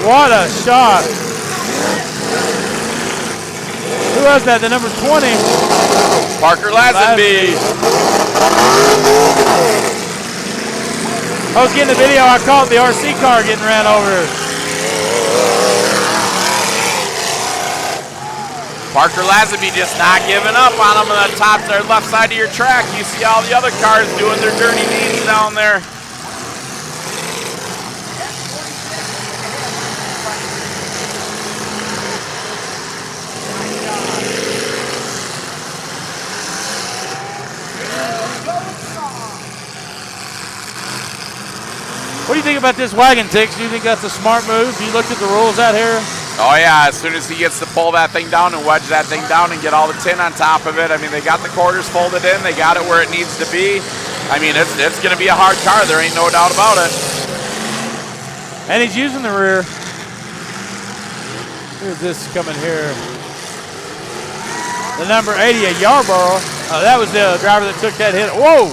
What a shot. Who has that? The number 20. Parker Lazenby. I was getting the video. I caught the RC car getting ran over. Parker Lazenby just not giving up on him on the top there, left side of your track. You see all the other cars doing their dirty deeds down there. What do you think about this wagon, Tix? Do you think that's a smart move? You looked at the rules out here? Oh yeah, as soon as he gets to pull that thing down and wedge that thing down and get all the tin on top of it, I mean, they got the quarters folded in, they got it where it needs to be. I mean, it's going to be a hard car, there ain't no doubt about it. And he's using the rear. Who's this coming here? The number 80 at Yarborough. Oh, that was the driver that took that hit. Whoa!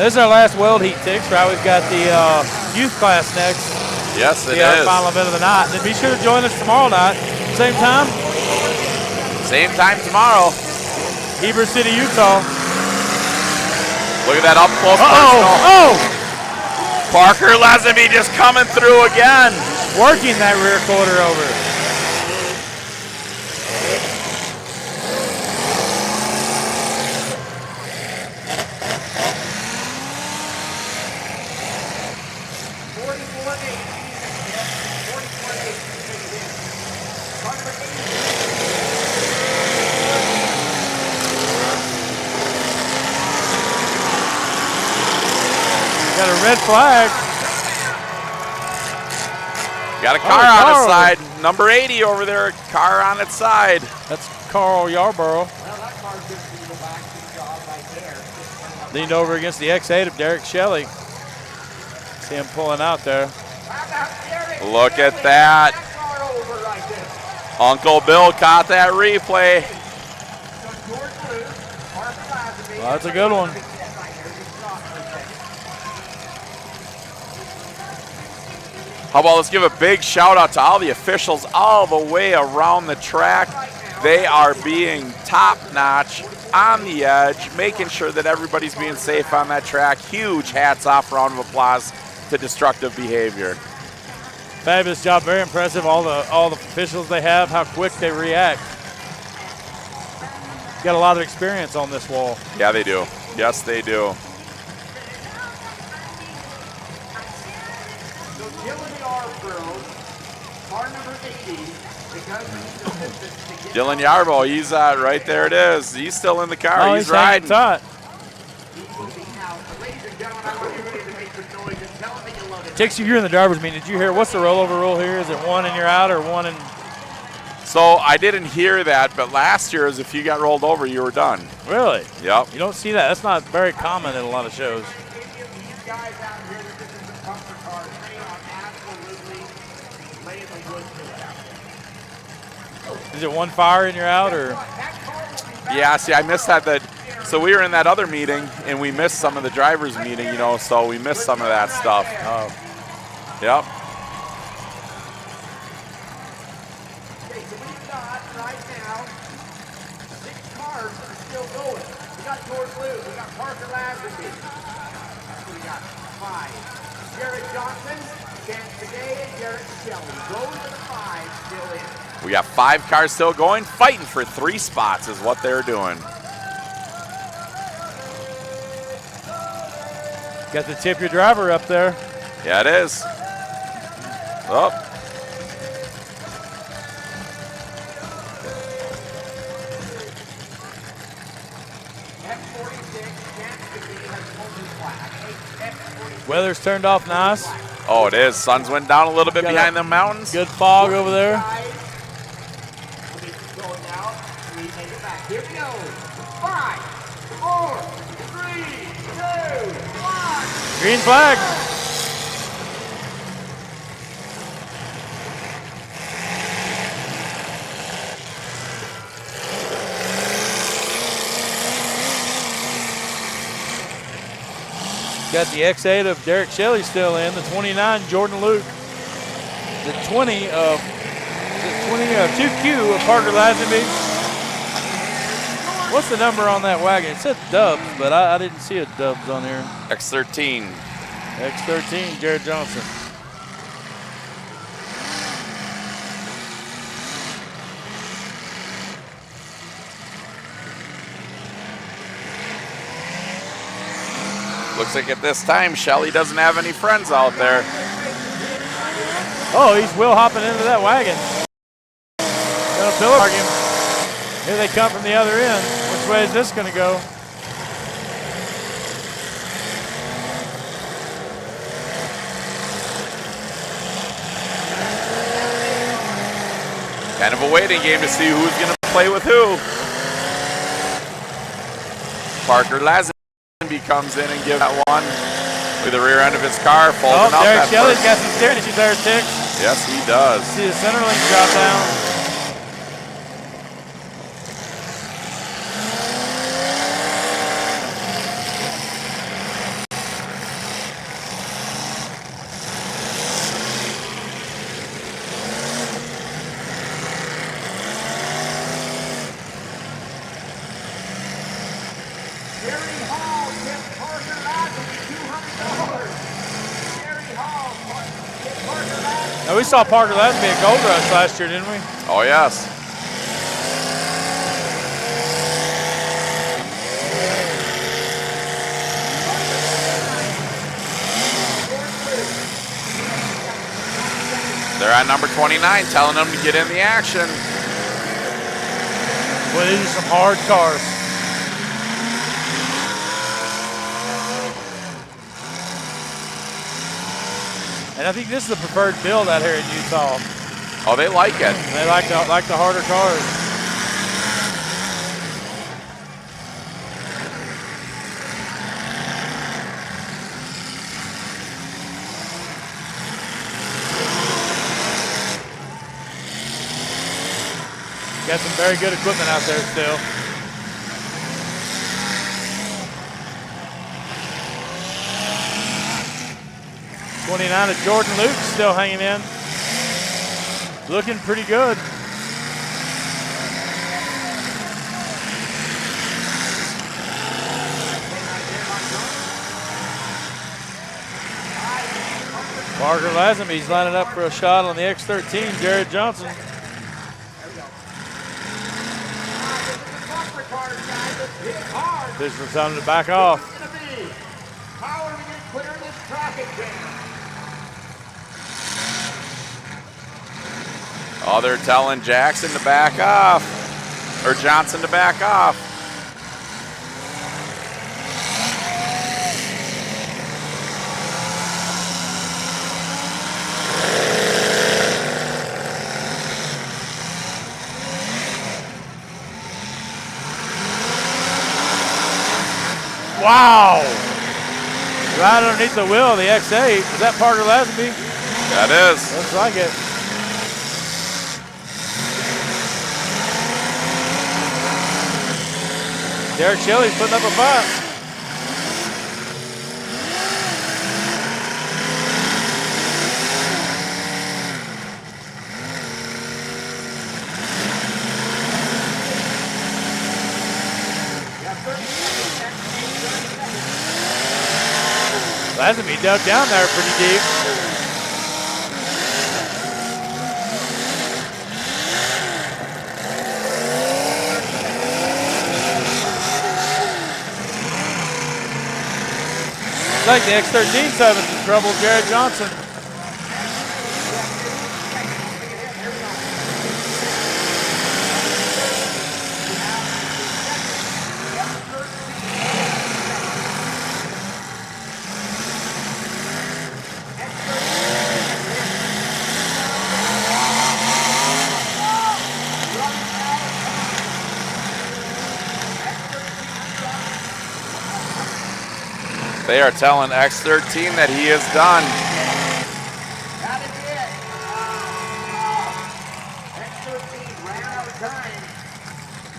This is our last weld heat, Tix, right? We've got the youth class next. Yes, it is. is. Final event of the night. Then be sure to join us tomorrow night. Same time? Same time tomorrow. Heber City, Utah. Look at that up close. Oh! Parker Lazenby just coming through again. Working that rear quarter over. Got a red flag. Got a car on its side. Number 80 over there, car on its side. That's Carl Yarborough. Leaned over against the X8 of Derek Shelley. See him pulling out there. Look at that. Uncle Bill caught that replay. Well, that's a good one. How about let's give a big shout out to all the officials all the way around the track. They are being top notch on the edge, making sure that everybody's being safe on that track. Huge hats off, round of applause to destructive behavior. Fabulous job, very impressive. All the officials they have, how quick they react. Got a lot of experience on this wall. Yeah, they do. Yes, they do. Dylan Yarborough, he's right there. It is. He's still in the car. Oh, he's riding. Tix, you're in the driver's meeting. Did you hear what's the rollover rule here? Is it one and you're out, or one and? So I didn't hear that, but last year, if you got rolled over, you were done. Really? Yep. You don't see that. That's not very common in a lot of shows. Is it one fire and you're out, or? Yeah, see, I missed that. So we were in that other meeting, and we missed some of the drivers' meeting, you know, so we missed some of that stuff. Yep. Okay, so we've got right now 6 cars that are still going. We got George Lou, we got Parker Lazenby. That's what we got, 5. Jared Johnson, Chance Today, and Garrett Shelley. Those are the 5 still in. We got 5 cars still going, fighting for 3 spots is what they're doing. Got the tip your driver up there. Yeah, it is. Oh. Weather's turned off nice. Oh, it is. Sun's went down a little bit behind the mountains. Good fog over there. Here we go. 5, 4, 3, 2, 1. Green flag. Got the X8 of Derek Shelley still in, the 29 Jordan Luke, the 20 of 2Q of Parker Lazenby. What's the number on that wagon? It said Dubs, but I didn't see a Dubs on there. X13. X13, Jared Johnson. Looks like at this time, Shelley doesn't have any friends out there. Oh, he's wheel hopping into that wagon. Gonna pillar park him. Here they come from the other end. Which way is this gonna go? Kind of a waiting game to see who's gonna play with who. Parker Lazenby comes in and gives that one with the rear end of his car, folding up. Derek Shelley's got some steering issues there, Ticks. Yes, he does. See the center link drop down. Now, we saw Parker Lazenby at Gold Rush last year, didn't we? Oh, yes. They're on number 29, telling them to get in the action. Well, these are some hard cars. And I think this is the preferred build out here in Utah. Oh, they like it. They like the harder cars. Got some very good equipment out there still. '29 of Jordan Luke still hanging in. Looking pretty good. Parker Lazenby's lining up for a shot on the X13, Jared Johnson. This was time to back off. How are we going to clear this traffic jam? Oh, they're telling Jackson to back off, or Johnson to back off. Wow! Right underneath the wheel of the X8. Is that Parker Lazenby? That is. Looks like it. Derek Shelley's putting up a fight. Lazenby dug down there pretty deep. Looks like the X13's having some trouble, Jared Johnson. They are telling X13 that he is done.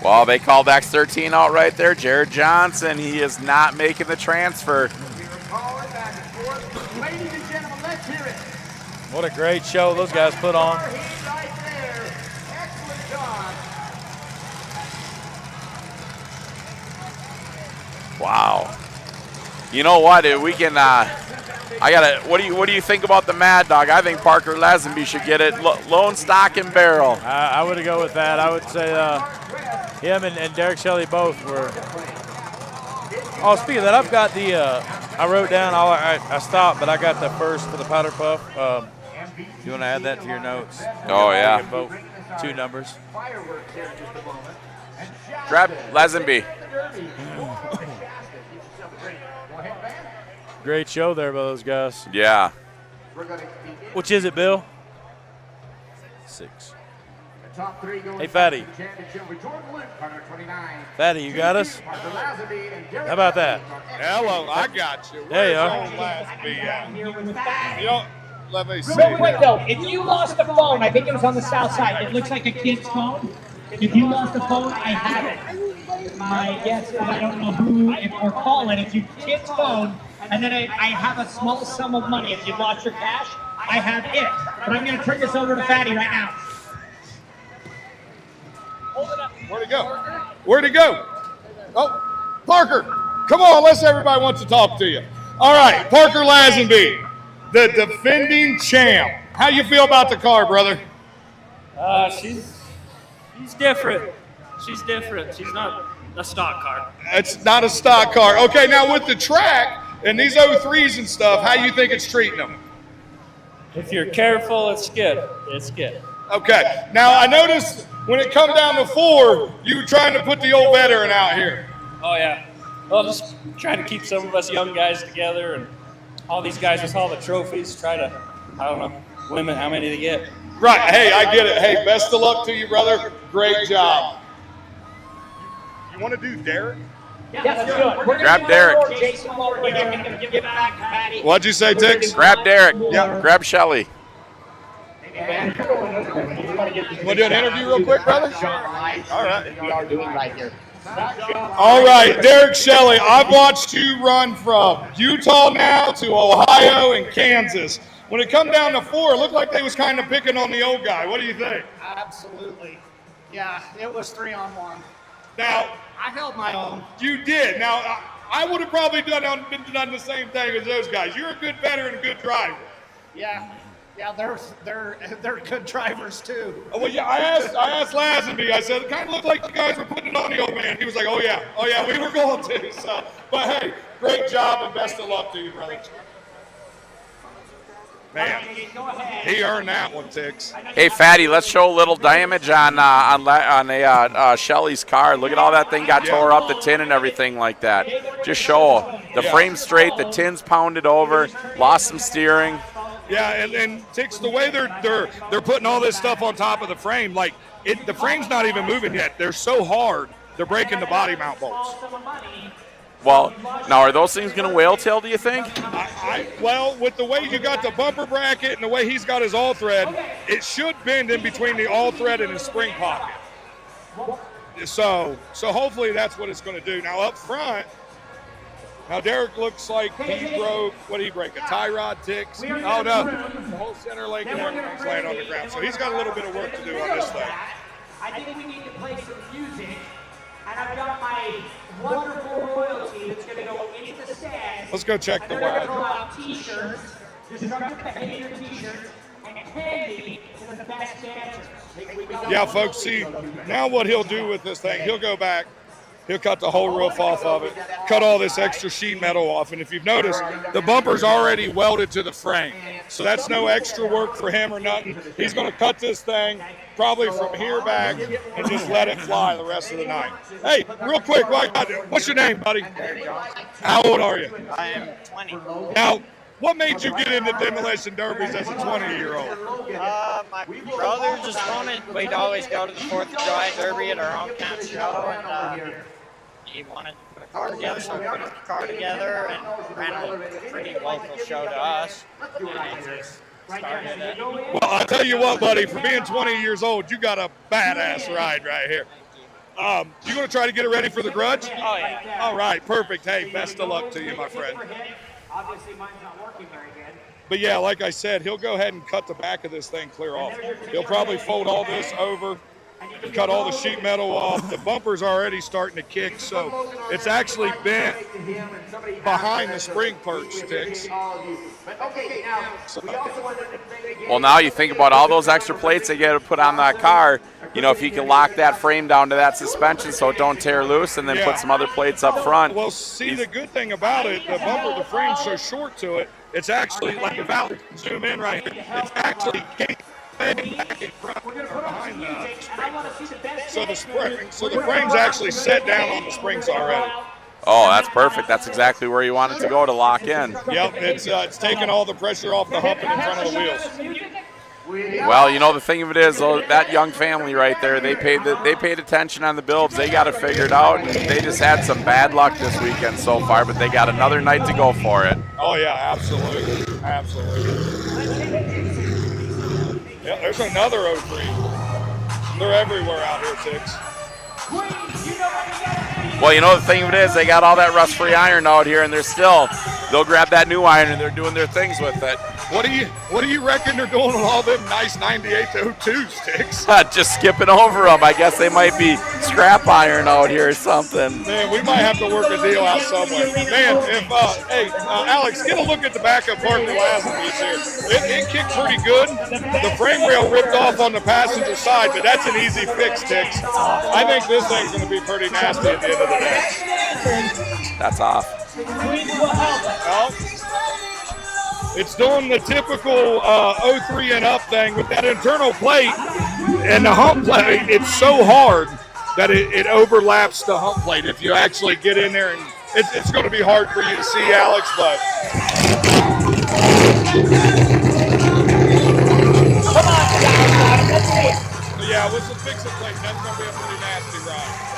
Well, they called X13 out right there. Jared Johnson, he is not making the transfer. What a great show those guys put on. Wow. You know what? We can. What do you think about the Mad Dog? I think Parker Lazenby should get it. Lone stock and barrel. I would go with that. I would say him and Derek Shelley both were. Oh, speaking of that, I've got the. I wrote down. I stopped, but I got the first for the Powderpuff. You want to add that to your notes? Oh yeah. Vote 2 numbers. Grab Lazenby. Great show there by those guys. Yeah. Which is it, Bill? 6. Hey, Fatty. Fatty, you got us? How about that? Hello, I got you. There you Where's are. old Lazenby at? You know, let me see. Real quick though, if you lost a phone, I think it was on the south side. It looks like a kid's phone. If you lost a phone, I have it. My guess is I don't know who, if we're calling, it's your kid's phone, and then I have a small sum of money. If you lost your cash, I have it. But I'm going to turn this over to Fatty right now. Where'd he go? Where'd he go? Oh, Parker, come on, everybody wants to talk to you. All right, Parker Lazenby, the defending champ. How you feel about the car, brother? She's different. She's different. She's not a stock car. It's not a stock car. Okay, now with the track and these 03s and stuff, how you think it's treating them? If you're careful, it's good. It's good. Okay, now I noticed when it come down to 4, you were trying to put the old veteran out here. Oh, yeah. Well, just trying to keep some of us young guys together and all these guys with all the trophies, try to, I don't know, limit how many they get. Right, hey, I get it. Hey, best of luck to you, brother. Great job. You want to do Derek? Yeah, let's do it. We're Grab Derek. Jason while we're here. Give it back to Fatty. What'd you say, Tix? Grab Derek. Yeah. Grab Shelley. Want to do an interview real quick, brother? All right. We are doing right here. All right, Derek Shelley, I've watched you run from Utah now to Ohio and Kansas. When it come down to 4, it looked like they was kind of picking on the old guy. What do you think? Absolutely. Yeah, it was 3-on-1. Now, I held my own. you did. Now, I would have probably done the same thing as those guys. You're a good veteran, a good driver. Yeah, they're good drivers too. Well, yeah, I asked Lazenby. I said, it kind of looked like you guys were putting it on the old man. He was like, oh yeah, we were going to. So, but hey, great job and best of luck to you, brother. Man, he earned that one, Tix. Hey, Fatty, let's show a little damage on Shelley's car. Look at all that thing got tore up, the tin and everything like that. Just show the frame straight, the tin's pounded over, lost some steering. Yeah, and Tix, the way they're putting all this stuff on top of the frame, like the frame's not even moving yet. They're so hard, they're breaking the body mount bolts. Well, now are those things going to whale tail, do you think? Well, with the way you got the bumper bracket and the way he's got his all thread, it should bend in between the all thread and his spring pocket. So hopefully that's what it's going to do. Now up front, now Derek looks like he broke, what did he break, a tie rod, Tix? Oh no, the whole center leg and everything's laying on the ground. So he's got a little bit of work to do on this thing. I think we need to play some music, and I've got my wonderful royalty that's going to go into the stands. Let's go check the They're going to wire. throw out T-shirts, destructive behavior T-shirts, and candy to the best dancers. Yeah, folks, see, now what he'll do with this thing, he'll go back, he'll cut the whole roof off of it, cut all this extra sheet metal off, and if you've noticed, the bumper's already welded to the frame. So that's no extra work for him or nothing. He's going to cut this thing probably from here back and just let it fly the rest of the night. Hey, real quick, what's your name, buddy? How old are you? I am 20. Now, what made you get into demolition derbies as a 20-year-old? My brother just wanted, we'd always go to the 4th of July Derby at our hometown show, and he wanted to put a car together, so we put a car together and ran a pretty local show to us. And it just started it. Well, I'll tell you what, buddy, for being 20 years old, you got a badass ride right here. You going to try to get it ready for the Grudge? Oh, yeah. All right, perfect. Hey, best of luck to you, my friend. Obviously, mine's not working very good. But yeah, like I said, he'll go ahead and cut the back of this thing clear off. He'll probably fold all this over and cut all the sheet metal off. The bumper's already starting to kick, so it's actually bent behind the spring perch sticks. Well, now you think about all those extra plates they got to put on that car. You know, if you can lock that frame down to that suspension so it don't tear loose, and then put some other plates up front. Well, see, the good thing about it, the bumper, the frame's so short to it, it's actually, like if I'll zoom in right here, it's actually back in front behind the spring. So the frame's actually set down on the springs already. Oh, that's perfect. That's exactly where you want it to go to lock in. Yep, it's taking all the pressure off the hump and in front of the wheels. Well, you know, the thing of it is, though, that young family right there, they paid attention on the builds. They got it figured out, and they just had some bad luck this weekend so far, but they got another night to go for it. Oh, yeah, absolutely. Absolutely. Yeah, there's another 03. They're everywhere out here, Tix. Well, you know, the thing of it is, they got all that rust-free iron out here, and they'll grab that new iron, and they're doing their things with it. What do you reckon they're doing with all them nice 98 to 02 sticks? Just skipping over them. I guess they might be scrap iron out here or something. Man, we might have to work a deal out somewhere. Man, Alex, get a look at the back of Parker Lazenby's here. It kicked pretty good. The frame rail ripped off on the passenger side, but that's an easy fix, Tix. I think this thing's going to be pretty nasty at the end of the day. That's off. Well, it's doing the typical 03 and up thing with that internal plate, and the hump plate, it's so hard that it overlaps the hump plate. If you actually get in there, and it's going to be hard for you to see, Alex, but. Come on, guys, let's see it. Yeah, with some fix-it plate, that's going to be a pretty nasty ride.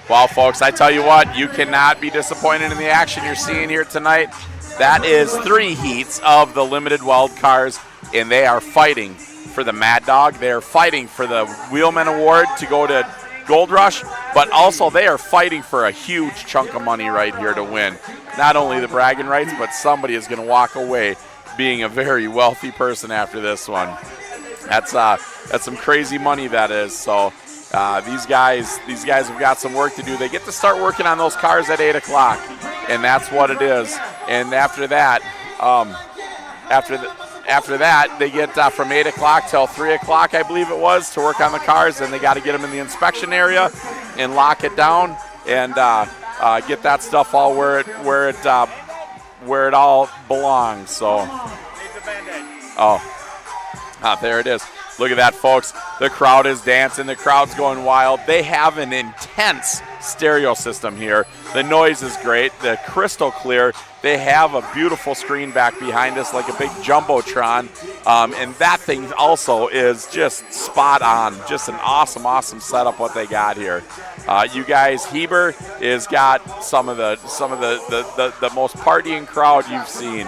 Well, folks, I tell you what, you cannot be disappointed in the action you're seeing here tonight. That is 3 heats of the limited weld cars, and they are fighting for the Mad Dog. They are fighting for the Wheelman Award to go to Gold Rush, but also they are fighting for a huge chunk of money right here to win. Not only the bragging rights, but somebody is going to walk away being a very wealthy person after this one. That's some crazy money, that is. So these guys have got some work to do. They get to start working on those cars at 8 o'clock, and that's what it is. And after that, they get from 8 o'clock till 3 o'clock, I believe it was, to work on the cars. And they got to get them in the inspection area and lock it down and get that stuff all where it all belongs. So, there it is. Look at that, folks. The crowd is dancing. The crowd's going wild. They have an intense stereo system here. The noise is great. They're crystal clear. They have a beautiful screen back behind us like a big Jumbotron. And that thing also is just spot on. Just an awesome, awesome setup what they got here. You guys, Heber has got some of the most partying crowd you've seen.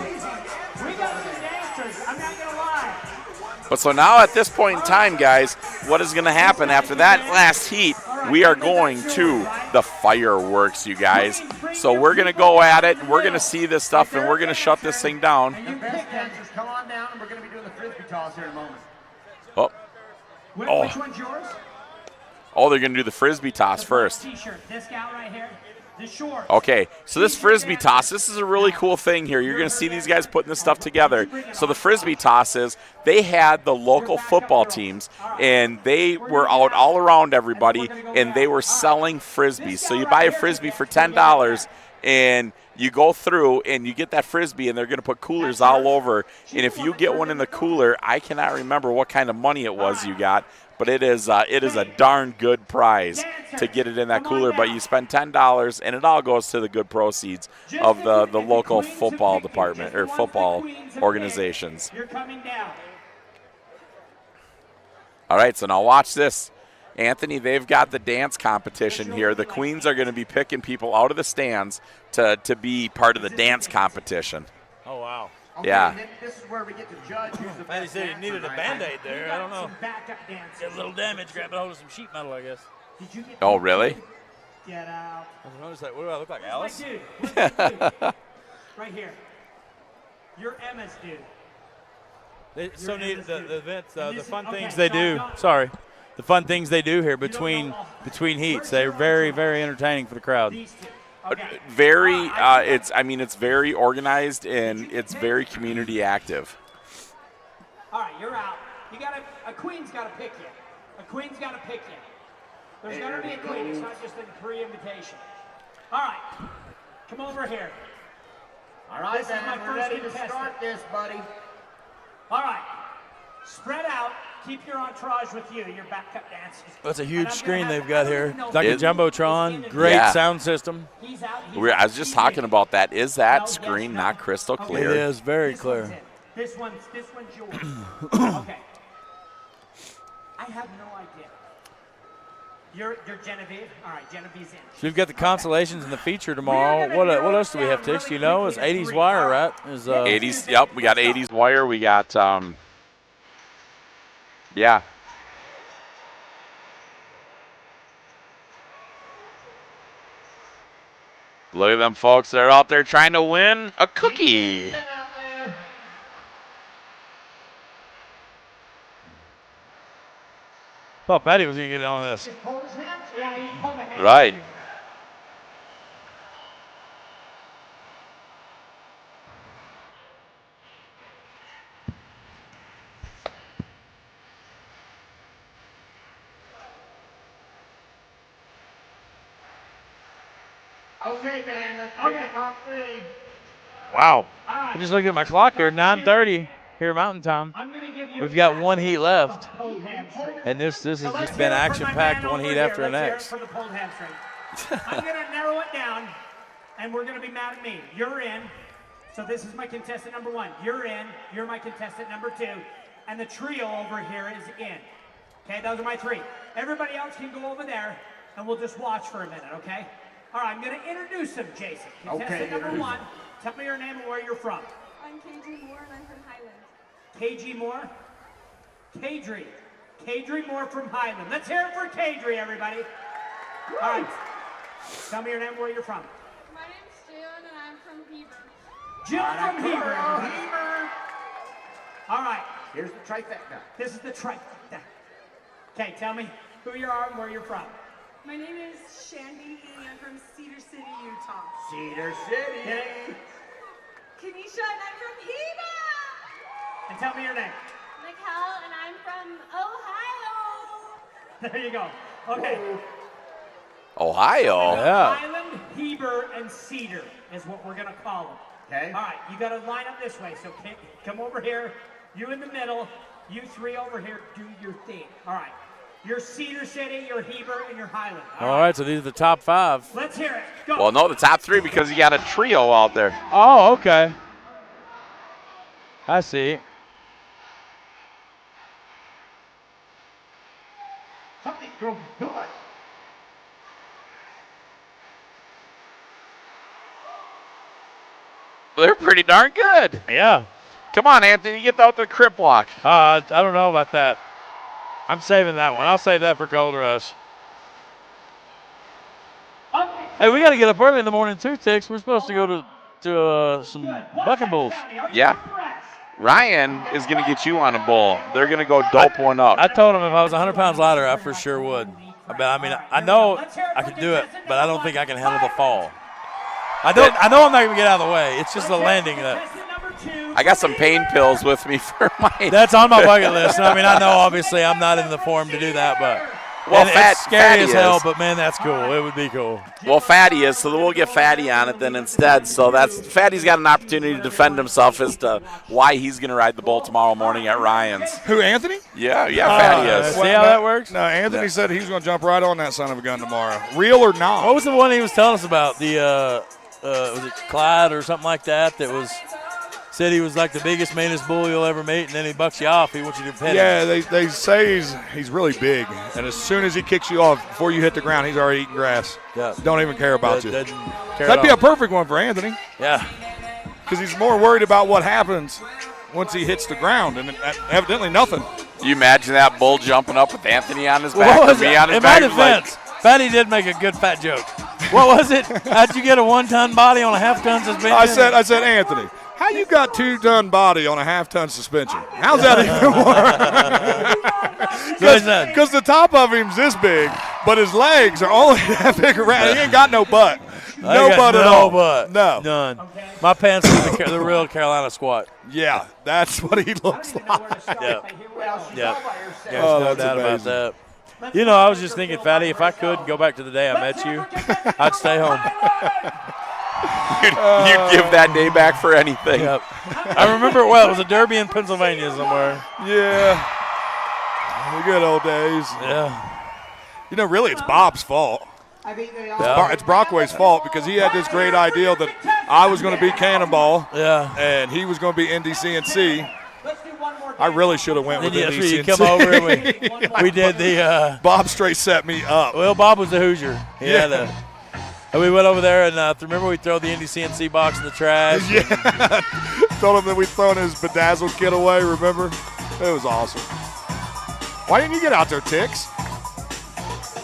But so now at this point in time, guys, what is going to happen after that last heat? We are going to the fireworks, you guys. So we're going to go at it. We're going to see this stuff, and we're going to shut this thing down. You pick dancers, come on down, and we're going to be doing the frisbee toss here in a moment. Oh. Which one's yours? Oh, they're going to do the frisbee toss first. T-shirt. This guy right here. The short. Okay, so this frisbee toss, this is a really cool thing here. You're going to see these guys putting this stuff together. So the frisbee toss is, they had the local football teams, and they were out all around everybody, and they were selling frisbees. So you buy a frisbee for $10, and you go through and you get that frisbee, and they're going to put coolers all over. And if you get one in the cooler, I cannot remember what kind of money it was you got, but it is a darn good prize to get it in that cooler. But you spend $10, and it all goes to the good proceeds of the local football department or football organizations. All right, so now watch this. Anthony, they've got the dance competition here. The Queens are going to be picking people out of the stands to be part of the dance competition. Oh, wow. Okay, yeah. This is where we get to judge who's the Man, he best said he dancer needed a tonight. Band-Aid there. I don't know. Backup dancers. Got a little damage grabbing hold of some sheet metal, I guess. Did you get Oh, really? Get out. I noticed that. What do I look like, Alice? Where's my dude? Right here. You're Emma's dude. They so You're neat. Emma's The dude. events, And the this is- fun okay, things they do. no. Sorry. The fun things they do here between heats. They're very, very entertaining for the crowd. Very, it's very organized, and it's very community active. All right, you're out. You got a queen's got to pick you. A queen's got to pick you. There's got to be a queen. It's not just a pre-invitation. All right, come over here. All right, This is my man, we're first ready to contestant. start this, buddy. All right, spread out. Keep your entourage with you. Your backup dancers. That's a And huge I'm screen gonna have- they've got here. Like a It- Jumbotron, great Yeah. sound system. He's out. I was just talking about that. Is that screen not crystal clear? It is very clear. This one's yours. Okay. I have no idea. You're Genevieve. All right, Genevieve's in. So we've got the consolations and the feature tomorrow. What else do we have, Tix? Do you know? It's 80s wire, right? 80s. Yep, we got 80s wire. We got yeah. Look at them folks. They're out there trying to win a cookie. Thought Patty was going to get on this. Right. Okay, man, let's pick the top three. Wow. I just looked at my clock here, 9:30 here Mountain Time. We've got one heat left. And this has just been action-packed, one heat after the next. For the pulled hamstring. I'm going to narrow it down, and we're going to be mad at me. You're in. So this is my contestant number one. You're in. You're my contestant number two. And the trio over here is in. Okay, those are my three. Everybody else can go over there, and we'll just watch for a minute, okay? All right, I'm going to introduce them, Jason. Contestant number one, tell me your name and where you're from. I'm KG Moore and I'm from Highland. KG Moore? Kadri. Kadri Moore from Highland. Let's hear it for Kadri, everybody. All right. Tell me your name and where you're from. My name's June and I'm from Heber. Jill from Heber. Heber. All right. Here's the trifecta. This is the trifecta. Okay, tell me who you are and where you're from. My name is Shandy and I'm from Cedar City, Utah. Cedar City. Okay. Kanisha and I'm from Heber. And tell me your name. Mikkel and I'm from Ohio. There you go. Okay. Ohio. Yeah. Highland, Heber, and Cedar is what we're going to call them. Okay. All right, you got to line up this way. So come over here. You in the middle. You three over here do your thing. All right. Your Cedar City, your Heber, and your Highland. All right, so these are the top 5. Let's hear it. Go. Well, no, the top 3 because you got a trio out there. Oh, okay. I see. Something real good. They're pretty darn good. Yeah. Come on, Anthony, get out the crip walk. I don't know about that. I'm saving that one. I'll save that for Gold Rush. Hey, we got to get up early in the morning too, Tix. We're supposed to go to some bucking bulls. Yeah. Ryan is going to get you on a bull. They're going to go dope one up. I told him if I was 100 pounds lighter, I for sure would. I mean, I know I could do it, but I don't think I can handle the fall. I know I'm not going to get out of the way. It's just the landing that. I got some pain pills with me for my. That's on my bucket list. I mean, I know obviously I'm not in the form to do that, but. Well, it's scary as hell, is. but man, that's cool. It would be cool. Well, Fatty is, so we'll get Fatty on it then instead. So Fatty's got an opportunity to defend himself as to why he's going to ride the bull tomorrow morning at Ryan's. Who, Anthony? Yeah, Fatty is. See how that works? No, Anthony said he was going to jump right on that son of a gun tomorrow. Real or not? What was the one he was telling us about? The was it Clyde or something like that? That was said he was like the biggest, meanest bull you'll ever meet, and then he bucks you off. He wants you to pet him. Yeah, they say he's really big, and as soon as he kicks you off, before you hit the ground, he's already eating grass. Yeah. Don't even care about you. That'd be a perfect one for Anthony. Yeah. Because he's more worried about what happens once he hits the ground, and evidently nothing. You imagine that bull jumping up with Anthony on his back or me on his in back? my defense, Fatty did make a good fat joke. What was it? How'd you get a 1-ton body on a half-ton suspension? I said, Anthony, how you got 2-ton body on a half-ton suspension? How's that even work? Because the top of him's this big, but his legs are only that big around. He ain't got no butt. No butt at all. Butt. No. None. My pants are the real Carolina squat. Yeah, that's what he looks like. Yeah. There's Oh, no that's doubt about amazing. that. You know, I was just thinking, Fatty, if I could go back to the day I met you, I'd stay home. You'd give that day back for anything. Yep. I remember it well. It was a derby in Pennsylvania somewhere. Yeah. The good old days. Yeah. You know, really, it's Bob's fault. It's Brockway's fault because he had this great idea that I was going to be Cannonball. Yeah. And he was going to be NDCNC. I really should have went with NDCNC. You come over and we did the. Bob straight set me up. Well, Bob was a Hoosier. And we went over there and remember we throw the NDCNC box in the trash. Yeah. Told him that we'd thrown his bedazzled kid away, remember? It was awesome. Why didn't you get out there, Tix?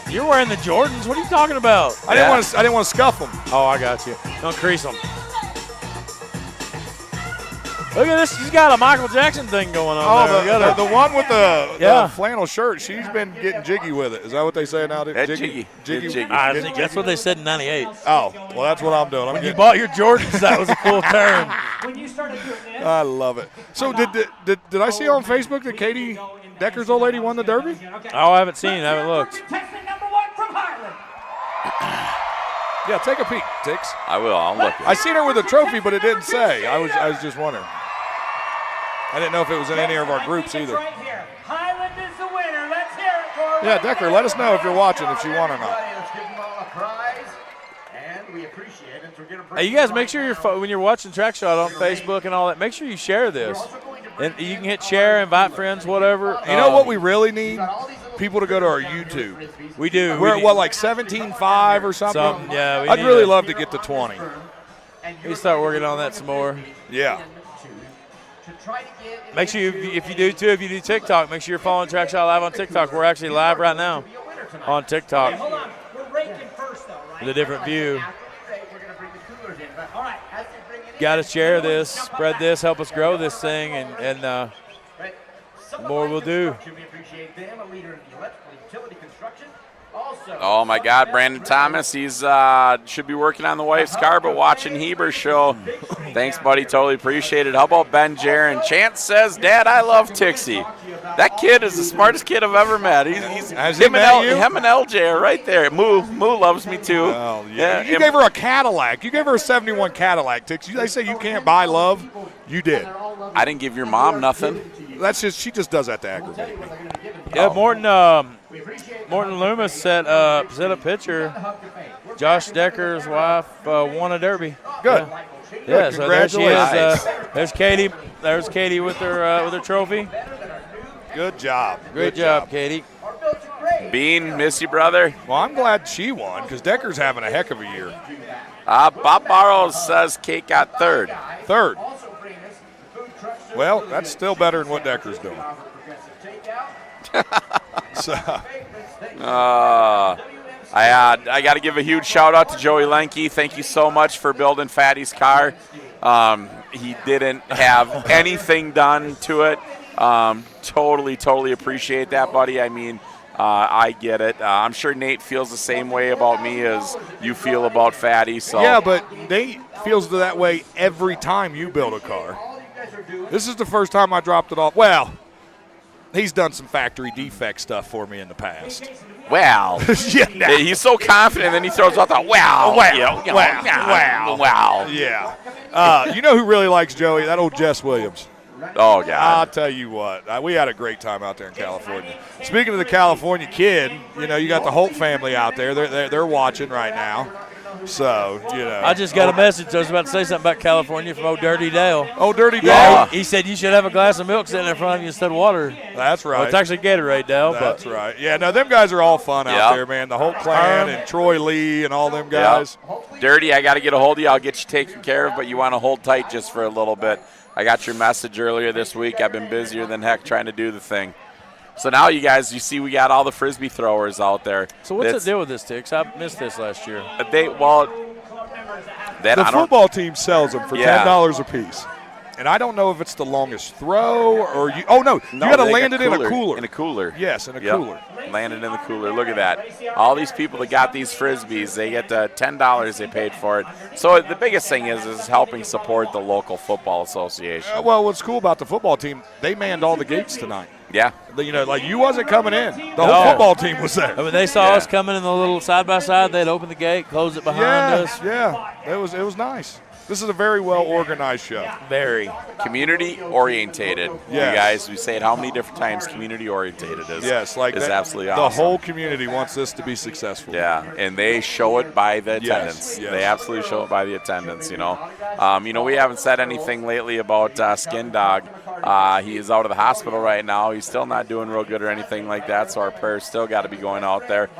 You're wearing the Jordans. What are you talking about? I didn't want to scuff them. Oh, I got you. Don't crease them. Look at this. She's got a Michael Jackson thing going on there. The one with the flannel shirt, she's been getting jiggy with it. Is that what they say now? Jiggy. I think that's what they said in 98. Oh, well, that's what I'm doing. When you bought your Jordans, that was a cool term. When you started doing this, I love it. So did I see on Facebook that Katie Decker's old lady won the Derby? Oh, I haven't seen it. I haven't looked. contestant number 1 from Highland. Yeah, take a peek, Tix. I will. I'll look. I seen her with a trophy, but it didn't say. I was just wondering. I didn't know if it was in any of our groups either. Right here. Highland is the winner. Let's hear it for Yeah, Decker, let us know if you're watching, if she won or not. Let's give them all a prize, and we appreciate it. We're gonna bring Hey, you guys, make sure when you're watching Track Shot on Facebook and all that, make sure you share this. And you can hit share, invite friends, whatever. You know what we really need? People to go to our YouTube. We do. We're at what, like 17.5 or something? Yeah. I'd really love to get to 20. We start working on that some more. Yeah. Make sure if you do TikTok, make sure you're following Track Shot Live on TikTok. We're actually live right now on TikTok. Hold on. We're raking first, though, right? With a different view. We're going to bring the coolers in. But, all right. As they bring it in, Got to share this, spread this, help us grow this thing, and more we'll do. We appreciate them, a leader in the electrical utility construction. Also, Oh my God, Brandon Thomas, he's should be working on the wife's car, but watching Heber's show. Thanks, buddy, totally appreciate it. How about Ben Jaron? Chance says, Dad, I love Tixie. That kid is the smartest kid I've ever met. Has him he and met you? him and LJ are right there. Moo loves me too. Oh, yeah. You gave her a Cadillac. You gave her a 71 Cadillac, Tix. They say you can't buy love. You did. I didn't give your mom nothing. she just does that to aggravate me. Yeah, Morton Loomis set a picture. Josh Decker's wife won a derby. Good. Yeah, so there she is. Congratulations. There's Katie. There's Katie with her trophy. Good job. Great job, Katie. Bean, miss you, brother. Well, I'm glad she won because Decker's having a heck of a year. Bob Barrows says Kate got third. Third. Well, that's still better than what Decker's doing. So. I got to give a huge shout out to Joey Lenke. Thank you so much for building Fatty's car. He didn't have anything done to it. Totally appreciate that, buddy. I mean, I get it. I'm sure Nate feels the same way about me as you feel about Fatty. So yeah, but Nate feels that way every time you build a car. This is the first time I dropped it off. Well, he's done some factory defect stuff for me in the past. Wow. Yeah. He's so confident, and then he throws out the wow. Wow. Yeah. You know who really likes Joey? That old Jess Williams. Oh, God. I'll tell you what. We had a great time out there in California. Speaking of the California kid, you got the Holt family out there. They're watching right now. So, I just got a message. I was about to say something about California from old Dirty Dale. Oh, Dirty Dale. Yeah, he said you should have a glass of milk sitting in front of you instead of water. That's right. Well, it's actually Gatorade, Dale. That's right. Yeah, no, them guys are all fun out there, man. The Holt clan and Troy Lee and all them guys. Dirty, I got to get a hold of you. I'll get you taken care of, but you want to hold tight just for a little bit. I got your message earlier this week. I've been busier than heck trying to do the thing. So now you see we got all the Frisbee throwers out there. So what's the deal with this, Tix? I missed this last year. The football team sells them for $10 a piece. And I don't know if it's the longest throw or you. Oh, no. You got to land it in a cooler. In a cooler. Yes, in a cooler. Land it in the cooler. Look at that. All these people that got these Frisbees, they get $10 they paid for it. So the biggest thing is helping support the local football association. Well, what's cool about the football team, they manned all the gates tonight. Yeah. You wasn't coming in. The whole football team was there. I mean, they saw us coming in the little side-by-side. They'd open the gate, close it behind us. Yeah, it was nice. This is a very well-organized show. Very. Community-orientated. Yes. You guys, we say it how many different times community-orientated is. Yes, is absolutely awesome. The whole community wants this to be successful. Yeah, and they show it by the Yes. attendance. They absolutely show it by the attendance, we haven't said anything lately about Skin Dog. He is out of the hospital right now. He's still not doing real good or anything like that, so our prayers still got to be going out there.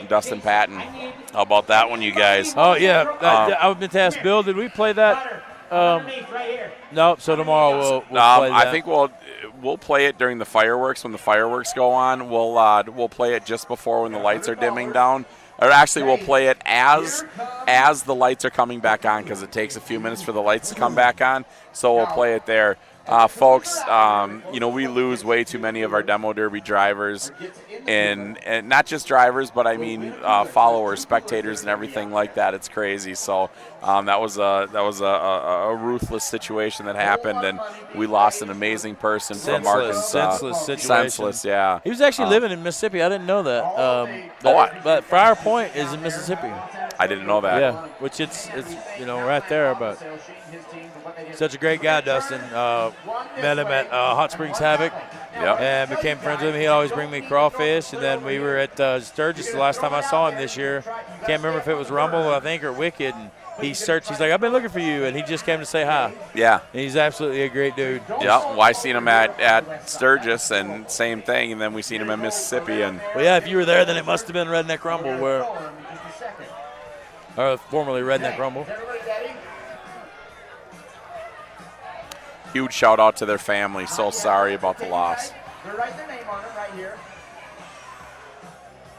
Dustin Patton, how about that one, you guys? Oh, yeah. I've been asked, Bill, did we play that? Nope, so tomorrow we'll play that. I think we'll play it during the fireworks. When the fireworks go on, we'll play it just before when the lights are dimming down. Or actually, we'll play it as the lights are coming back on because it takes a few minutes for the lights to come back on. So we'll play it there. Folks, we lose way too many of our Demo Derby drivers, and not just drivers, but I mean followers, spectators, and everything like that. It's crazy. So that was a ruthless situation that happened, and we lost an amazing person from Arkansas. Senseless situation. Senseless, yeah. He was actually living in Mississippi. I didn't know that. But Friar Point is in Mississippi. I didn't know that. Yeah, which it's right there, but. Such a great guy, Dustin. Met him at Hot Springs Havoc and became friends with him. He'd always bring me crawfish. And then we were at Sturgis the last time I saw him this year. Can't remember if it was Rumble, I think, or Wicked. And he searched. He's like, I've been looking for you. And he just came to say hi. Yeah. And he's absolutely a great dude. Yeah. Well, I seen him at Sturgis and same thing. And then we seen him in Mississippi. And well, yeah, if you were there, then it must have been Redneck Rumble, or formerly Redneck Rumble. Huge shout out to their family. So sorry about the loss.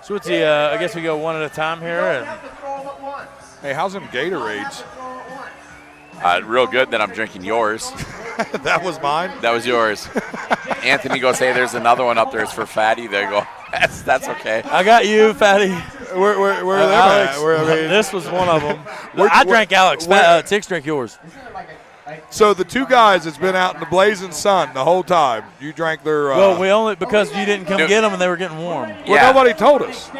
So what's I guess we go one at a time here. Hey, how's them Gatorades? Real good that I'm drinking yours. That was mine? That was yours. Anthony goes, hey, there's another one up there. It's for Fatty. There you go. That's okay. I got you, Fatty. Where Alex, at? this was one of them. I drank Alex. Tix, drink yours. So the two guys that's been out in the blazing sun the whole time, you drank their. Well, we only because you didn't come get them and they were getting warm. Well, nobody told us.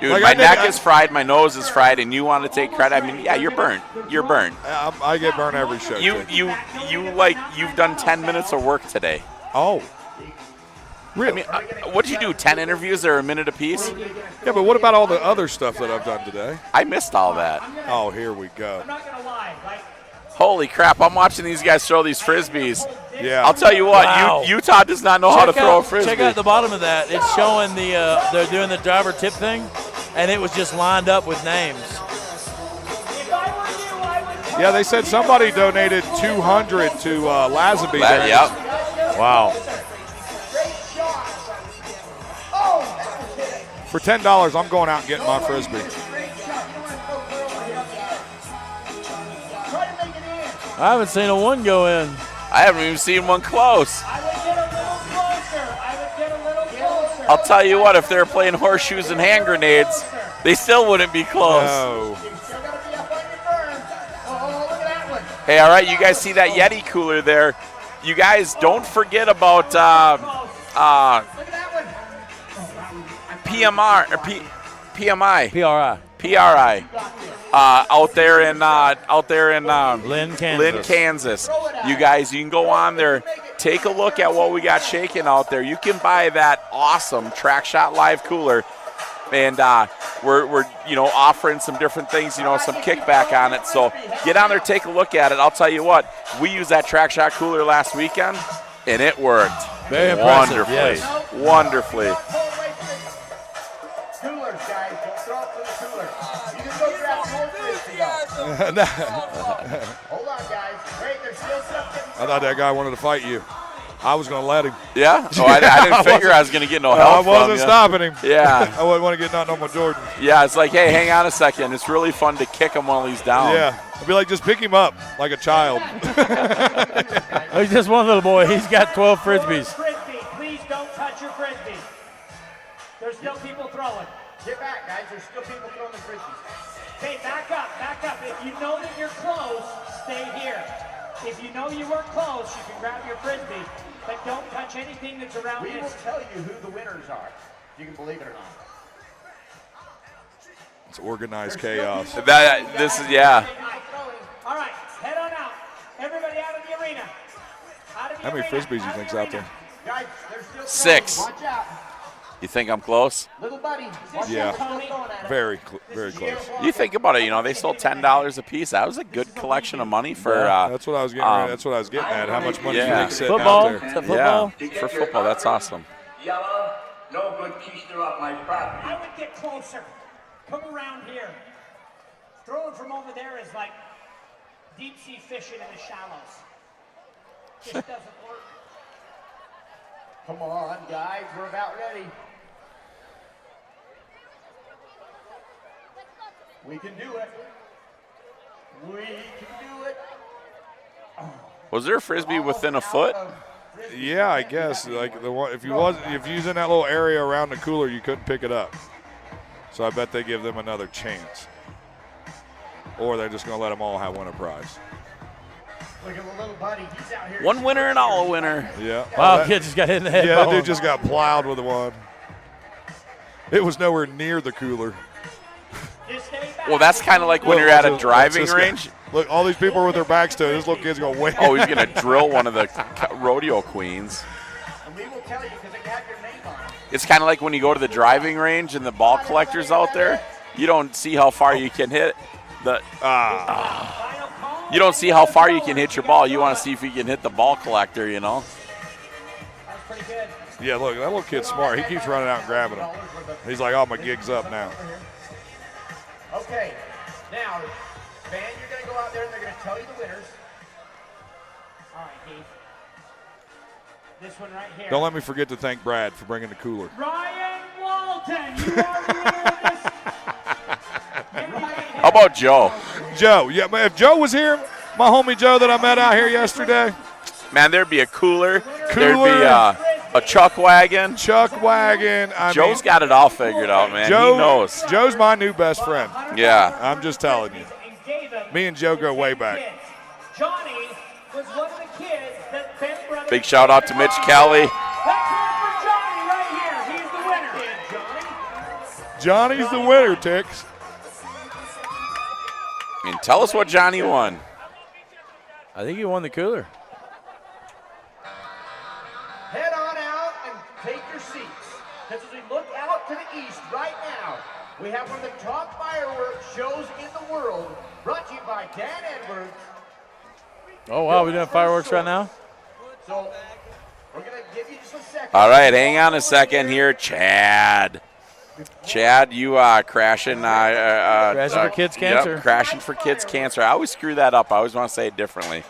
Dude, my neck is fried, my nose is fried, and you want to take credit? I mean, yeah, you're burnt. You're burnt. I get burnt every show. You've done 10 minutes of work today. Oh. Really? I mean, what did you do, 10 interviews or a minute apiece? Yeah, but what about all the other stuff that I've done today? I missed all that. Oh, here we go. Holy crap, I'm watching these guys throw these Frisbees. Yeah. I'll tell you what, Wow. Utah does not know how to throw a Frisbee. Check out the bottom of that. It's showing they're doing the driver tip thing, and it was just lined up with names. Yeah, they said somebody donated 200 to Lazenby. Yep. Wow. For $10, I'm going out and getting my Frisbee. I haven't seen a one go in. I haven't even seen one close. I'll tell you what, if they were playing horseshoes and hand grenades, they still wouldn't be close. No. Hey, all right, you guys see that Yeti cooler there. You guys don't forget about PMI. PRI. Out there in Lynn, Kansas. You guys, you can go on there, take a look at what we got shaking out there. You can buy that awesome Track Shot Live cooler, and we're offering some different things, some kickback on it. So get on there, take a look at it. I'll tell you what, we used that Track Shot cooler last weekend, and it worked. Very impressive. Wonderfully. Yes. Wonderfully. Coolers, guys. Don't throw it for the cooler. You can go grab more Frisbee, though. Hold on, guys. Wait, there's still something. I thought that guy wanted to fight you. I was going to let him. Yeah? Oh, I didn't figure I was going to get no help I wasn't from stopping him. Yeah. I wouldn't want to get nothing on my Jordan. Yeah, it's like, hey, hang on a second. It's really fun to kick him while he's down. Yeah. I'd be like, just pick him up like a child. He's just one little boy. He's got 12 Frisbees. Frisbee, please don't touch your Frisbee. There's still people throwing. Get back, guys. There's still people throwing the Frisbees. Okay, back up, back up. If you know that you're close, stay here. If you know you weren't close, you can grab your Frisbee, but don't touch anything that's around We it. will tell you who the winners are. You can believe it or not. It's organized chaos. This is, yeah. All right, head on out. Everybody out of the arena. Out of the How many arena. Frisbees do you think's out there? Guys, there's still 6. Watch out. You think I'm close? Little buddy. Yeah. Very close. You think about it, they sold $10 a piece. That was a good collection of money for. That's what I was getting. That's what I was getting at. How much money do you think sitting Football. out there? Football. Yeah, for football, that's awesome. Yellow, no good keister off my property. I would get closer. Come around here. Throwing from over there is like deep sea fishing in the shallows. Just doesn't work. Come on, guys. We're about ready. We can do it. We can do it. Was there a Frisbee within a foot? Yeah, I guess. Like the one, if you was in that little area around the cooler, you couldn't pick it up. So I bet they give them another chance, or they're just gonna let them all win a prize. Look at the little buddy. He's out here. One winner and all a winner. Yeah. Wow, kid just got hit in the head. Yeah, that dude just got plowed with one. It was nowhere near the cooler. Well, that's kind of like when you're at a driving range. Look, all these people are with their backs to it. This little kid's going, wait. Oh, he's going to drill one of the rodeo queens. And we will tell you because they have your name on it. It's kind of like when you go to the driving range and the ball collectors out there. You don't see how far you can hit the. You don't see how far you can hit your ball. You want to see if you can hit the ball collector, That's pretty good. Yeah, look, that little kid's smart. He keeps running out and grabbing them. He's like, oh, my gig's up now. Okay, now, Van, you're going to go out there and they're going to tell you the winners. All right, Keith. This one right here. Don't let me forget to thank Brad for bringing the cooler. Ryan Walton, you are the winner of this. How about Joe? Joe, yeah, man, if Joe was here, my homie Joe that I met out here yesterday. Man, there'd be a cooler. There'd be a chuck wagon. Joe's got it all figured out, man. Joe, he knows. Joe's my new best friend. Yeah. I'm just telling you. Me and Joe go way back. Johnny was one of the kids that Ben Brothers. Big shout out to Mitch Kelly. Let's hear it for Johnny right here. He's the winner. Johnny's the winner, Tix. I mean, tell us what Johnny won. I think he won the cooler. we have one of the top fireworks shows in the world, brought to you by Dan Edwards. Oh, wow, we're doing fireworks right now? So we're going to give you just a second. All right, hang on a second here, Chad. Chad, you crashing. Crashing for kids' cancer. Yep, crashing for kids' cancer. I always screw that up. I always want to say it differently.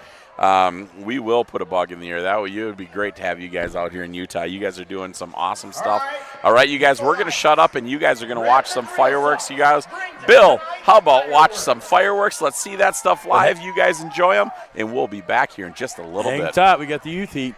We will put a bug in the air. It would be great to have you guys out here in Utah. You guys are doing some awesome stuff. All right, you guys, we're going to shut up, and you guys are going to watch some fireworks. You guys, Bill, how about watch some fireworks? Let's see that stuff live. You guys enjoy them, and we'll be back here in just a little bit. Hang tight. We got the youth heat.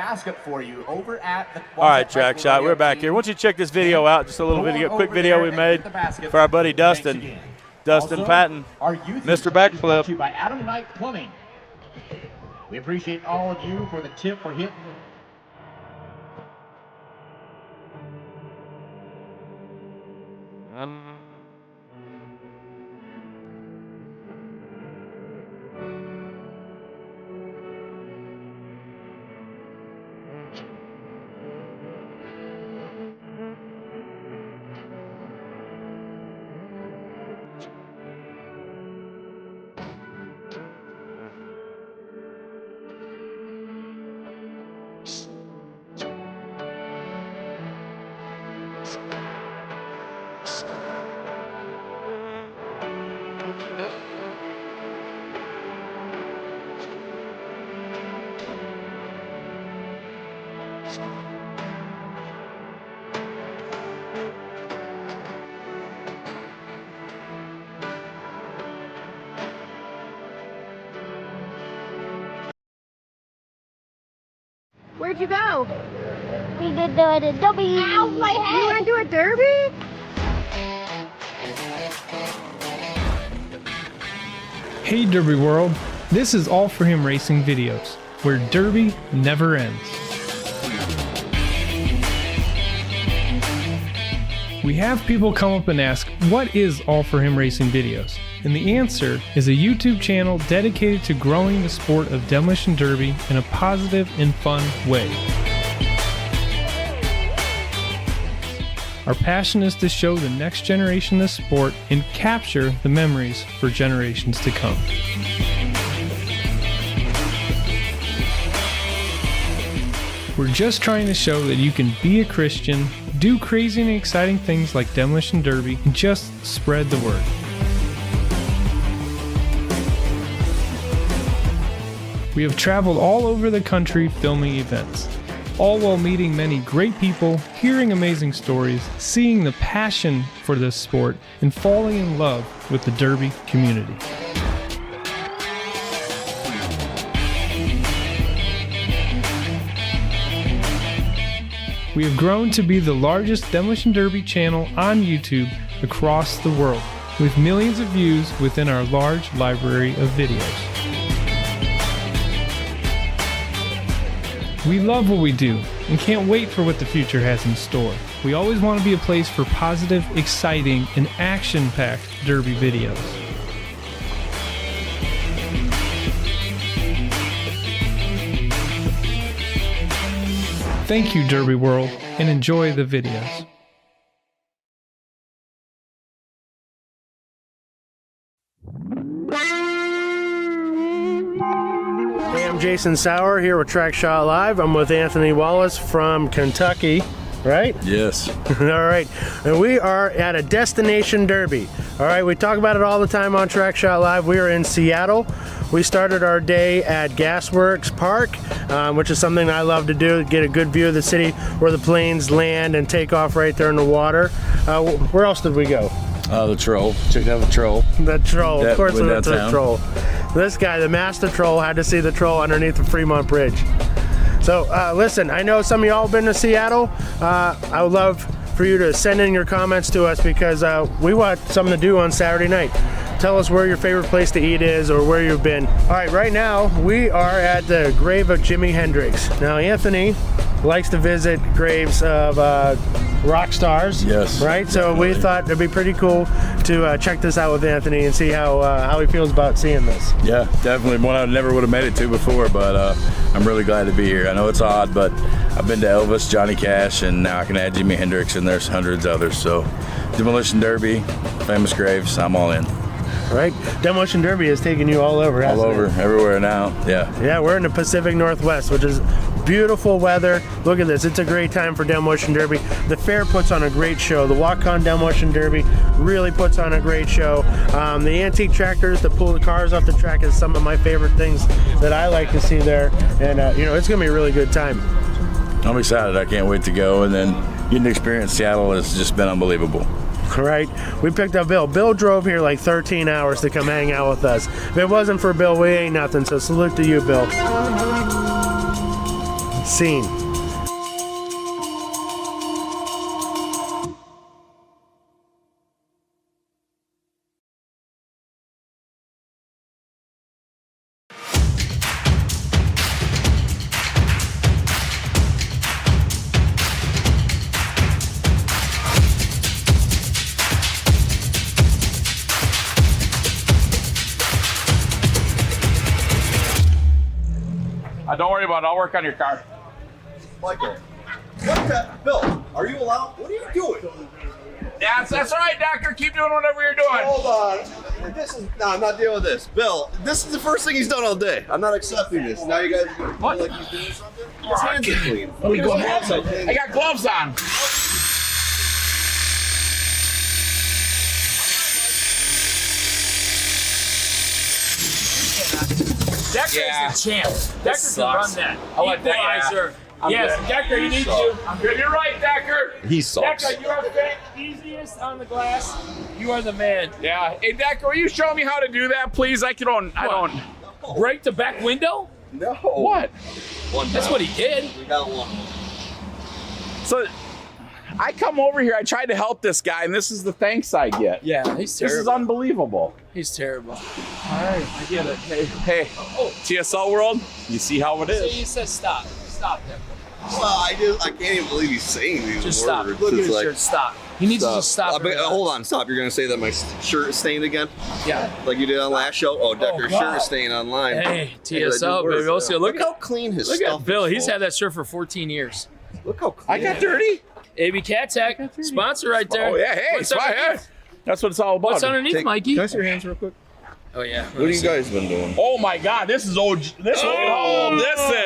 basket for you over at the. All right, Track Shot, we're back here. Why don't you check this video out? Just a little video, quick video we made for our buddy Dustin. Dustin Patton, Mr. Backflip. By Adam Knight Plumbing. We appreciate all of you for the tip for hitting. Where'd you go? We did the derby. Ow, my head! You want to do a derby? Hey Derby World, this is All For Him Racing Videos, where Derby never ends. We have people come up and ask, what is All For Him Racing Videos? And the answer is a YouTube channel dedicated to growing the sport of Demolition Derby in a positive and fun way. Our passion is to show the next generation this sport and capture the memories for generations to come. We're just trying to show that you can be a Christian, do crazy and exciting things like Demolition Derby, and just spread the word. We have traveled all over the country filming events, all while meeting many great people, hearing amazing stories, seeing the passion for this sport, and falling in love with the Derby community. We have grown to be the largest Demolition Derby channel on YouTube across the world, with millions of views within our large library of videos. We love what we do and can't wait for what the future has in store. We always want to be a place for positive, exciting, and action-packed Derby videos. Thank you, Derby World, and enjoy the videos. Hey, I'm Jason Sauer here with Track Shot Live. I'm with Anthony Wallace from Kentucky, right? Yes. All right. And we are at a destination derby. All right, we talk about it all the time on Track Shot Live. We are in Seattle. We started our day at Gasworks Park, which is something I love to do, get a good view of the city where the planes land and take off right there in the water. Where else did we go? The troll. Checked out the troll. The troll. Of course, we went to the troll. This guy, the master troll, had to see the troll underneath the Fremont Bridge. So, listen, I know some of y'all have been to Seattle. I would love for you to send in your comments to us because we want something to do on Saturday night. Tell us where your favorite place to eat is or where you've been. All right, right now we are at the grave of Jimi Hendrix. Now, Anthony likes to visit graves of rock stars. Yes. Right? So we thought it'd be pretty cool to check this out with Anthony and see how he feels about seeing this. Yeah, definitely one I never would have made it to before, but I'm really glad to be here. I know it's odd, but I've been to Elvis, Johnny Cash, and now I can add Jimi Hendrix, and there's hundreds others. So Demolition Derby, famous graves, I'm all in. Right? Demolition Derby has taken you all over, hasn't it? All over, everywhere now, yeah. Yeah, we're in the Pacific Northwest, which is beautiful weather. Look at this, it's a great time for Demolition Derby. The fair puts on a great show. The Walk-On Demolition Derby really puts on a great show. The antique tractors that pull the cars off the track is some of my favorite things that I like to see there. And, it's going to be a really good time. I'm excited. I can't wait to go. And then getting to experience Seattle has just been unbelievable. Right? We picked up Bill. Bill drove here like 13 hours to come hang out with us. If it wasn't for Bill, we ain't nothing. So salute to you, Bill. seen. Don't worry about it. I'll work on your car. Michael, what the? Bill, are you allowed? What are you doing? Yeah, that's all right, Doctor. Keep doing whatever you're doing. Hold on. No, I'm not dealing with this. Bill, this is the first thing he's done all day. I'm not accepting this. Now you guys are going to feel like he's doing something? His hands are clean. Let me go ahead. I got gloves on. Decker's the champ. Decker can run that. I like that. Equalizer. Yes, Decker, he needs you. I'm good. You're right, Decker. He sucks. Decker, you are the easiest on the glass. You are the man. Yeah. Hey, Decker, will you show me how to do that, please? I don't. Break the back window? No. What? That's what he did. We got one. So, I come over here. I tried to help this guy, and this is the thanks I get. Yeah, he's terrible. This is unbelievable. He's terrible. All right, I get it. Hey, TSL world, you see how it is. He says stop. Stop, Decker. Well, I can't even believe he's saying these Just words. stop. Look at his shirt. Stop. He needs to just stop. Hold on, stop. You're going to say that my shirt is stained again? Yeah. Like you did on last show? Oh, Decker's shirt is stained online. Hey, TSL, baby. Also, look how clean his look stuff at Bill. is. He's had that shirt for 14 years. Look how clean. I got dirty. AB Cat Tech, sponsor right there. Oh, yeah. Hey, What's underneath? That's what it's all about. What's underneath, Mikey? Can I see your hands real quick? Oh, yeah. What have you guys been doing? Oh, my God. This is OG. This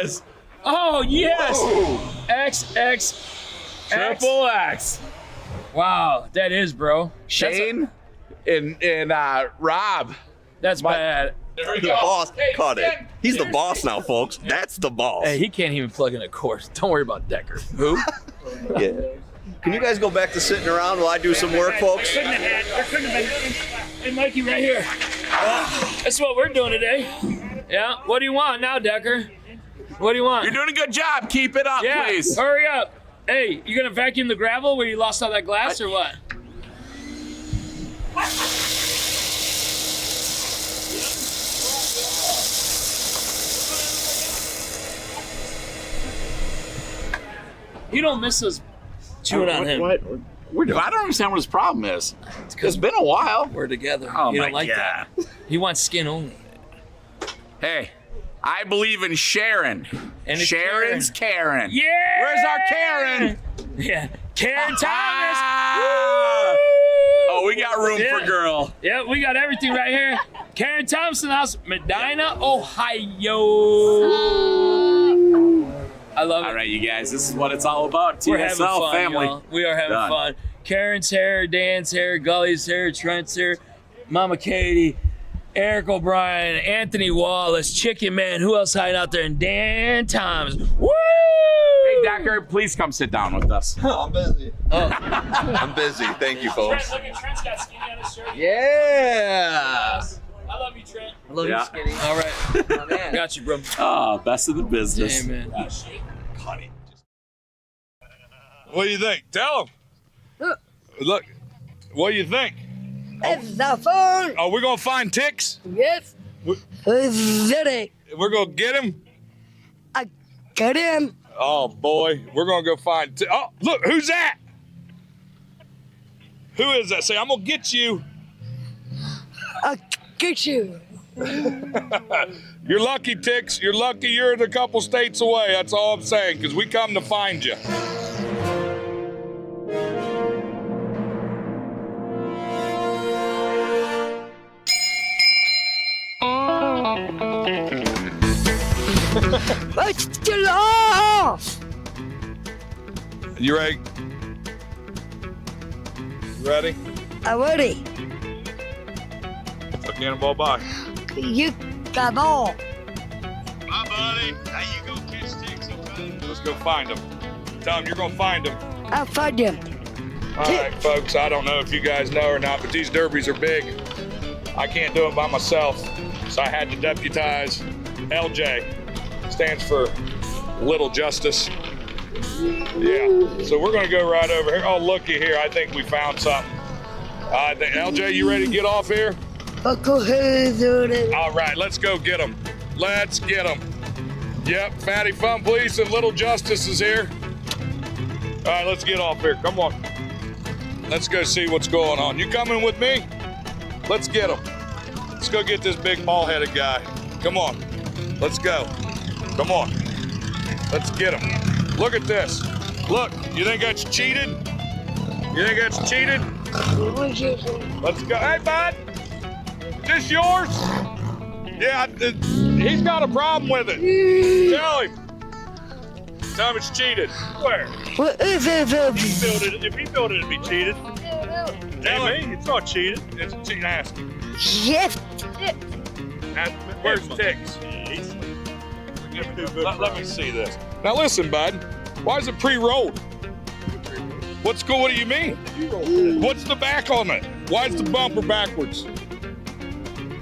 is. Oh, yes. Ooh. XX. Triple X. Wow, that is, bro. Shane and Rob. That's bad. The boss caught it. He's the boss now, folks. That's the boss. Hey, he can't even plug in a course. Don't worry about Decker. Who? Yeah. Can you guys go back to sitting around while I do some work, folks? There couldn't have been. Hey, Mikey, right here. That's what we're doing today. Yeah. What do you want now, Decker? What do you want? You're doing a good job. Keep it up, please. Hurry up. Hey, you gonna vacuum the gravel where you lost all that glass or what? You don't miss us chewing on him. What? I don't understand what his problem is. It's been a while. We're together. Oh, you my don't like God. that. He wants skin only. Hey, I believe in Sharon. And it's Sharon's Karen. Yeah. Where's our Karen? Yeah. Karen Thomas. Oh, we got room for girl. Yeah, we got everything right here. Karen Thompson House, Medina, Ohio. I love it. All right, you guys, this is what it's all about. We're having TSL fun, family. y'all. We are having fun. Karen's hair, Dan's hair, Gully's hair, Trent's hair, Mama Katie, Eric O'Brien, Anthony Wallace, Chicken Man. Who else hiding out there? And Dan Thomas. Woo! Hey, Decker, please come sit down with us. I'm busy. I'm busy. Thank you, folks. Trent, look at Trent's got skinny on his shirt. Yeah. I love you, Trent. I love you, Skinny. All right. Oh, man. Got you, bro. Oh, best of the business. Yeah, man. What do you think? Tell him. Look, what do you think? It's the phone. Are we gonna find Ticks? Yes. City. We're gonna get him. I get him. Oh boy, we're gonna go find. Oh, look, who's that? Who is that? Say, I'm gonna get you. I get you. You're lucky, Ticks. You're lucky. You're a couple states away. That's all I'm saying, because we come to find you. What's the law? You ready? You ready? I'm ready. So Cannonball, bye. You got ball. Bye, buddy. Now you go catch Ticks, okay? Let's go find him. Tell him you're gonna find him. I'll find him. All right, folks, I don't know if you guys know or not, but these derbies are big. I can't do it by myself, so I had to deputize LJ. Stands for Little Justice. Yeah, so we're gonna go right over here. Oh, looky here, I think we found something. LJ, you ready to get off here? All right, let's go get them. Let's get them. Yep, Fatty Fun Police and Little Justice is here. All right, let's get off here. Come on. Let's go see what's going on. You coming with me? Let's get him. Let's go get this big ball-headed guy. Come on. Let's go. Come on. Let's get him. Look at this. Look, you think that's cheated? You think that's cheated? Let's go. Hey, bud. Is this yours? Yeah, he's got a problem with it. Tell him. Tell him it's cheated. Where? What is it? If he built it, it'd be cheated. Tell me, it's not cheated. It's cheating. Ask him. Yes. Where's Tix? Let me see this. Now listen, bud. Why is it pre-rolled? What's cool? What do you mean? What's the back on it? Why is the bumper backwards?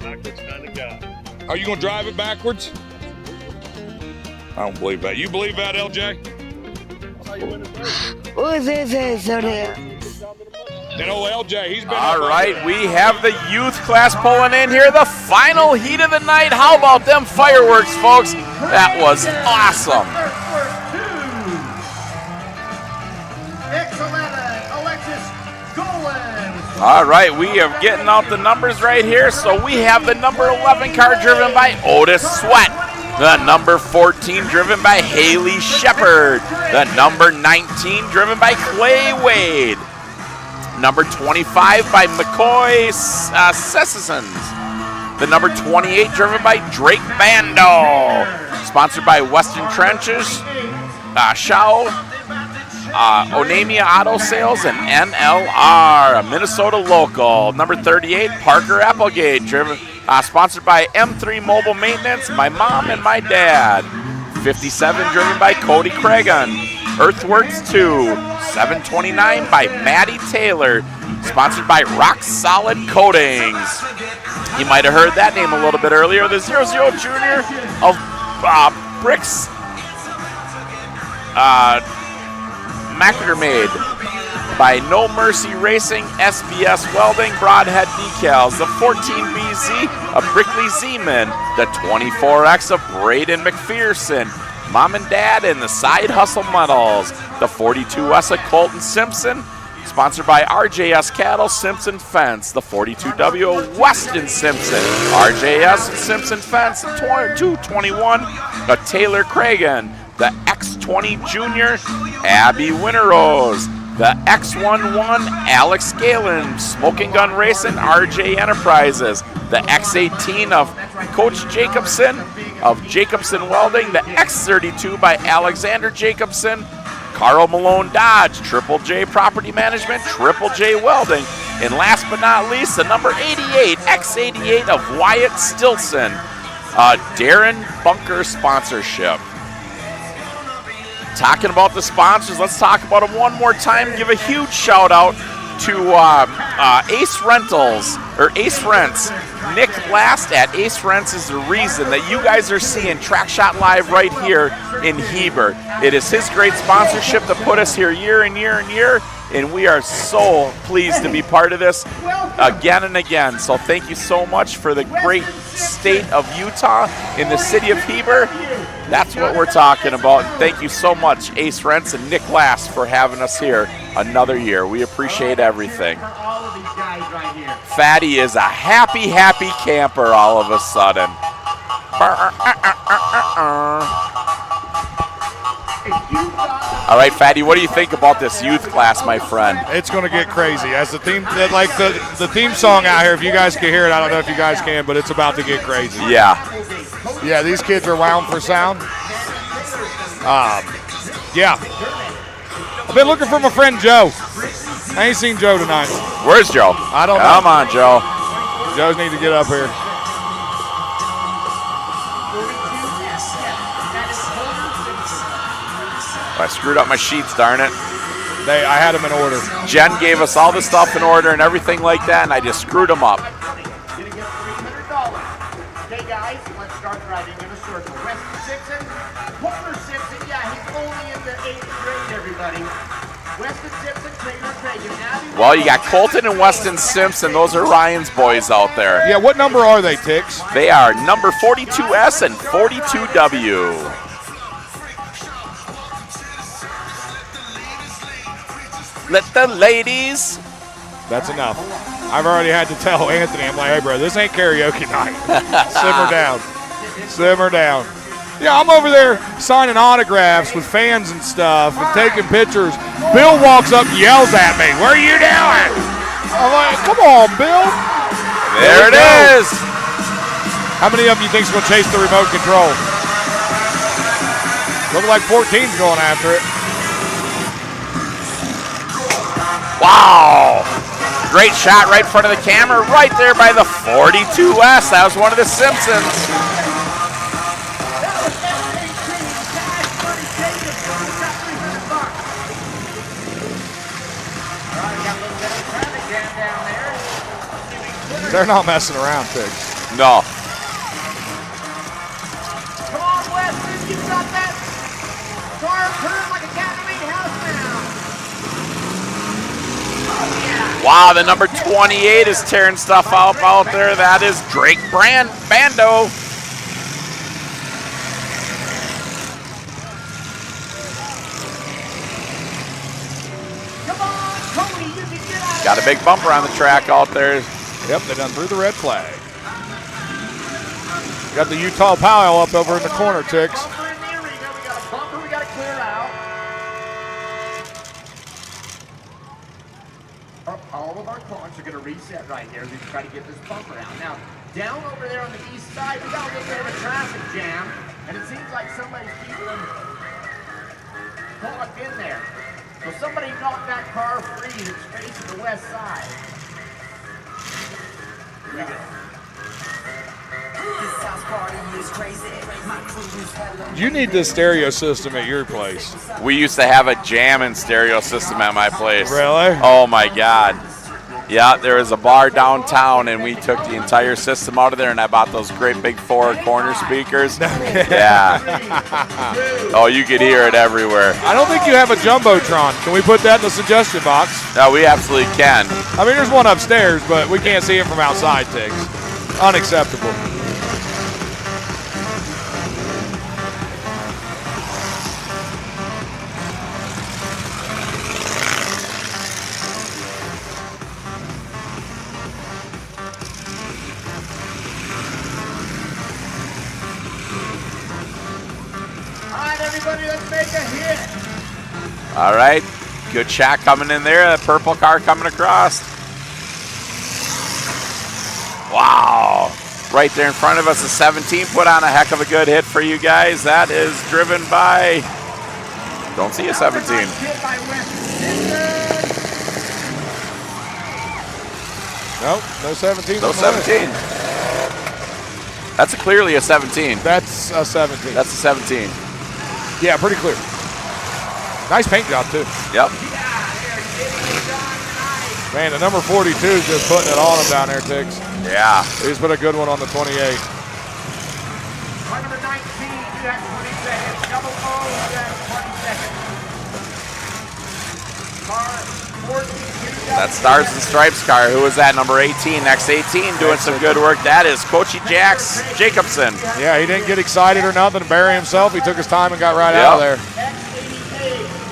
Backwards kind of guy. Are you gonna drive it backwards? I don't believe that. You believe that, LJ? What is this? You know, LJ, he's been. All right, we have the youth class pulling in here. The final heat of the night. How about them fireworks, folks? That was awesome. All right, we are getting out the numbers right here. So we have the number 11 car driven by Otis Sweat. The number 14 driven by Haley Shepard. The number 19 driven by Clay Wade. Number 25 by McCoy Sessons. The number 28 driven by Drake Bando. Sponsored by Western Trenches, Shao, Onamia Auto Sales, and NLR, a Minnesota local. Number 38, Parker Applegate, driven, sponsored by M3 Mobile Maintenance, my mom and my dad. 57, driven by Cody Cragun. Earthworks 2, 729 by Maddie Taylor, sponsored by Rock Solid Coatings. You might have heard that name a little bit earlier. The 00 Junior of Bricks Macadamade by No Mercy Racing, SBS Welding, Broadhead Decals, the 14BZ of Brickley Zeman, the 24X of Braden McPherson, Mom and Dad and the Side Hustle Metals, the 42S of Colton Simpson, sponsored by RJS Cattle, Simpson Fence, the 42W of Weston Simpson, RJS Simpson Fence, the 221 of Taylor Cragen, the X20 Junior, Abby Winterrose, the X11 Alex Galen, Smoking Gun Racing, RJ Enterprises, the X18 of Coach Jacobson of Jacobson Welding, the X32 by Alexander Jacobson, Carl Malone Dodge, Triple J Property Management, Triple J Welding, and last but not least, the number 88, X88 of Wyatt Stilson, Darren Bunker sponsorship. Talking about the sponsors, let's talk about them one more time. Give a huge shout out to Ace Rentals, or Ace Rents. Nick Last at Ace Rents is the reason that you guys are seeing Track Shot Live right here in Heber. It is his great sponsorship that put us here year and year and year, and we are so pleased to be part of this again and again. So thank you so much for the great state of Utah in the city of Heber. That's what we're talking about. And thank you so much, Ace Rents and Nick Last, for having us here another year. We appreciate everything. Fatty is a happy, happy camper all of a sudden. All right, Fatty, what do you think about this youth class, my friend? It's going to get crazy. As the theme, like the theme song out here, if you guys can hear it, I don't know if you guys can, but it's about to get crazy. Yeah. Yeah, these kids are wound for sound. Yeah. I've been looking for my friend Joe. I ain't seen Joe tonight. Where's Joe? I don't know. Come on, Joe. Joe's need to get up here. I screwed up my sheets, darn it. I had them in order. Jen gave us all the stuff in order and everything like that, and I just screwed them up. Okay, guys, let's start riding in a circle. Weston Simpson, Homer Simpson, yeah, he's only in the 8th grade, everybody. Weston Simpson, Taylor Craig, and Abby. Well, you got Colton and Weston Simpson. Those are Ryan's boys out there. Yeah, what number are they, Tix? They are number 42S and 42W. Let the ladies. That's enough. I've already had to tell Anthony, I'm like, hey, bro, this ain't karaoke night. Simmer down. Simmer down. Yeah, I'm over there signing autographs with fans and stuff and taking pictures. Bill walks up and yells at me, what are you doing? I'm like, come on, Bill. There it is. How many of you think's going to chase the remote control? Looks like 14's going after it. Wow. Great shot right in front of the camera, right there by the 42S. That was one of the Simpsons. They're not messing around, Tiggs. No. Come on, Weston, you got that car turn like a cat in a house now. Wow, the number 28 is tearing stuff out there. That is Drake Bando. Come on, Cody, you can get out. Got a big bumper on the track out there. Yep, they done threw the red flag. Got the Utah Pile up over in the corner, Tix. Bumper in the arena. We got a bumper we got to clear out. All of our cars are going to reset right here as we try to get this bumper out. Now, down over there on the east side, we got a little bit of a traffic jam, and it seems like somebody's keeping them caught in there. So somebody knocked that car free that's facing the west side. You need this stereo system at your place. We used to have a jamming stereo system at my place. Really? Oh my God. Yeah, there was a bar downtown and we took the entire system out of there and I bought those great big 4-corner speakers. Yeah. Oh, you could hear it everywhere. I don't think you have a Jumbotron. Can we put that in the suggestion box? No, we absolutely can. I mean, there's one upstairs, but we can't see it from outside, Tiggs. Unacceptable. Everybody, let's make a hit. All right. Good shot coming in there. The purple car coming across. Wow. Right there in front of us, the 17 put on a heck of a good hit for you guys. That is driven by, don't see a 17. Nope, no 17. No 17. That's clearly a 17. That's a 17. That's a 17. Yeah, pretty clear. Nice paint job, too. Yep. Man, the number 42 is just putting it on him down there, Tiggs. Yeah. He's put a good one on the 28. Car number 19, you have 20 seconds. Double O, you have 20 seconds. Car 14. That Stars and Stripes car. Who was that? Number 18. Next 18 doing some good work. That is Coachy Jax Jacobson. Yeah, he didn't get excited or nothing to bury himself. He took his time and got right out of there.